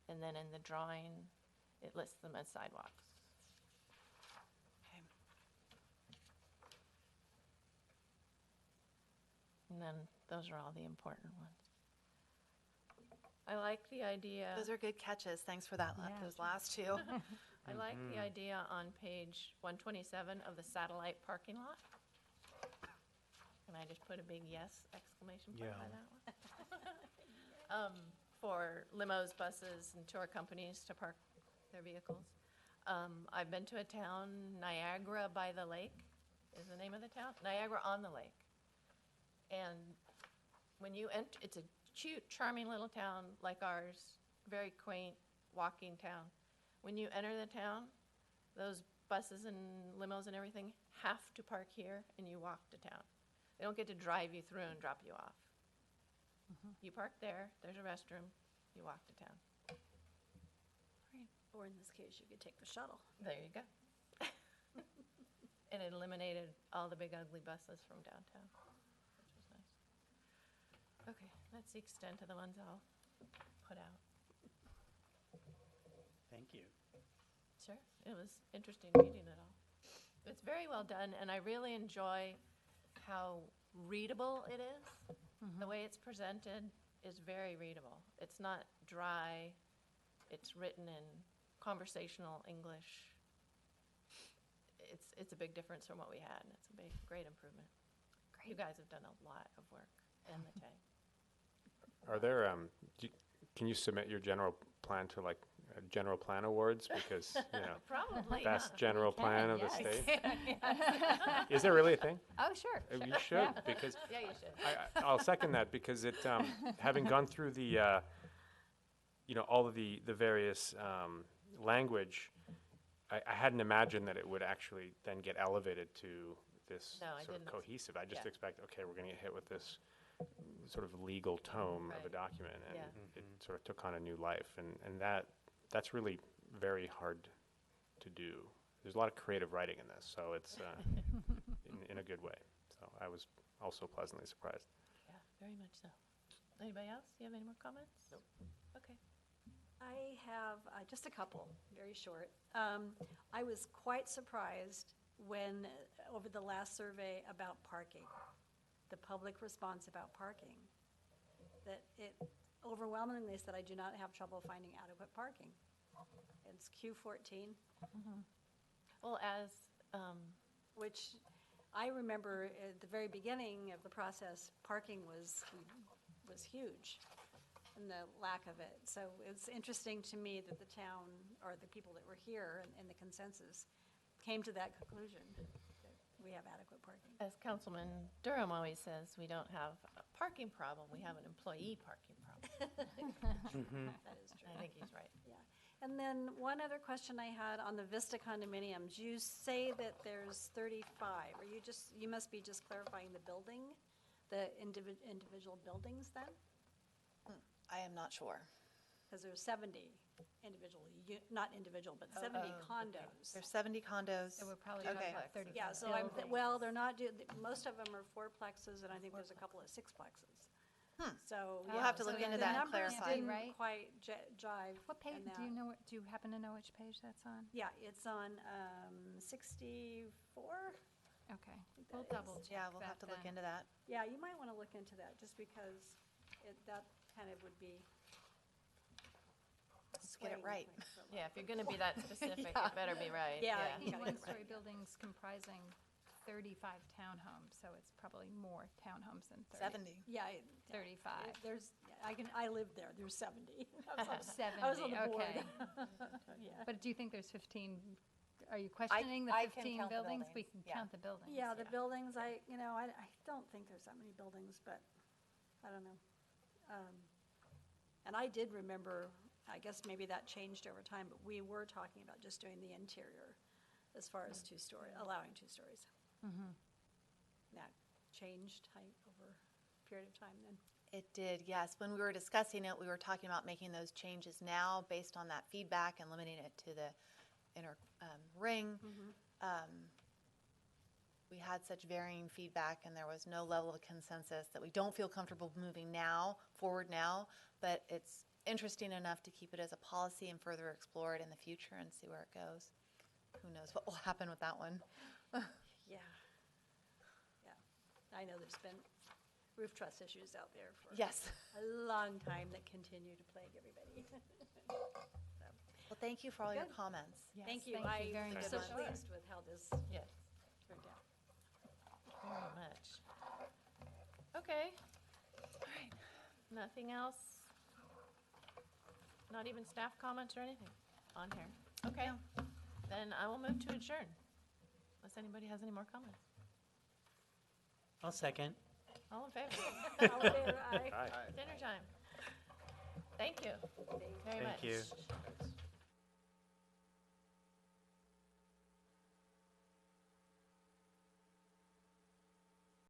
And then in the drawing, it lists them as sidewalks. Okay. And then those are all the important ones. I like the idea. Those are good catches. Thanks for that, Yeah. those last two. I like the idea on page 127 of the satellite parking lot. Can I just put a big yes exclamation point by that one? For limos, buses, and tour companies to park their vehicles. I've been to a town, Niagara by the Lake is the name of the town, Niagara on the Lake. And when you enter, it's a cute, charming little town like ours, very quaint, walking town. When you enter the town, those buses and limos and everything have to park here, and you walk to town. They don't get to drive you through and drop you off. You park there, there's a restroom, you walk to town. Or in this case, you could take the shuttle. There you go. And it eliminated all the big ugly buses from downtown, which was nice. Okay, that's the extent of the ones I'll put out. Thank you. Sure, it was interesting reading it all. It's very well done, and I really enjoy how readable it is. The way it's presented is very readable. It's not dry. It's written in conversational English. It's a big difference from what we had, and it's a big, great improvement. You guys have done a lot of work, and the TAG. Are there, can you submit your general plan to like general plan awards? Because, you know, Probably, best huh? general can, plan of the yes. state. Is there really a thing? Oh, sure. You should, because Yeah, you should. I'll second that, because it, having gone through the, you know, all of the various language, I hadn't imagined that it would actually then get elevated to this No, I sort of didn't. cohesive. I just Yeah. expect, okay, we're gonna get hit with this sort of legal tome of a Right. document, and Yeah. it sort of took on a new life, and that's really very hard to do. There's a lot of creative writing in this, so it's in a good way. So I was also pleasantly surprised. Yeah, very much so. Anybody else? You have any more comments? Nope. Okay. I have just a couple, very short. I was quite surprised when, over the last survey about parking, the public response about parking, that it overwhelmingly said, I do not have trouble finding adequate parking. It's Q14, Well, as, which I remember at the very beginning of the process, parking was huge, and the lack of it. So it's interesting to me that the town, or the people that were here and the consensus, came to that conclusion, that we have adequate parking. as Councilman Durham always says, we don't have a parking problem, we have an employee parking problem. That is true. I think he's right. Yeah. And then one other question I had on the Vista condominiums, you say that there's 35. You must be just clarifying the building, the individual buildings then? I am not sure. Because there's 70 individual, not individual, but 70 condos. There's 70 condos. So we're probably Okay. talking about 35 Yeah, so they're not, most of them are fourplexes, and I think there's a couple of sixplexes. So, We'll yeah, have to so look the into that and numbers clarify. didn't Right. quite jive. What page, in do that. you know, do you happen to know which page that's on? Yeah, it's on 64. Okay. We'll double check. Yeah, we'll have to look into that. Yeah, you might want to look into that, just because that kind of would be. Let's get it swaying right. things a lot. Yeah, if you're gonna be that specific, it better be right. Yeah. I think gotta get it one-story right. buildings comprising 35 townhomes, so it's probably more townhomes than 30. 70. Yeah. 35. There's, I lived there, there's 70. I was on 70, the board. okay. Yeah. But do you think there's 15, are you questioning the I can 15 count the buildings? We buildings, can yeah. count the buildings. Yeah, the buildings, I don't think there's that many buildings, but I don't know. And I did remember, I guess maybe that changed over time, but we were talking about just doing the interior as far as two-story, allowing two stories. That changed over a period of time then. It did, yes. When we were discussing it, we were talking about making those changes now based on that feedback and limiting it to the inner ring. We had such varying feedback, and there was no level of consensus that we don't feel comfortable moving forward now, but it's interesting enough to keep it as a policy and further explore it in the future and see where it goes. Who knows what will happen with that one? Yeah. Yeah. I know there's been roof truss issues out there for Yes. a long time that continue to plague everybody. Well, thank you for all your Good. comments. Thank you. thank you very I'm much. so pleased with how this Yes, turned out. very much. Okay. All right. Nothing else? Not even staff comments or anything on here? Okay. Then I will move to adjourn, unless anybody has any more comments. I'll second. All in favor? All in favor? Aye. Hi. Dinner time. Thank you very much. Thank you.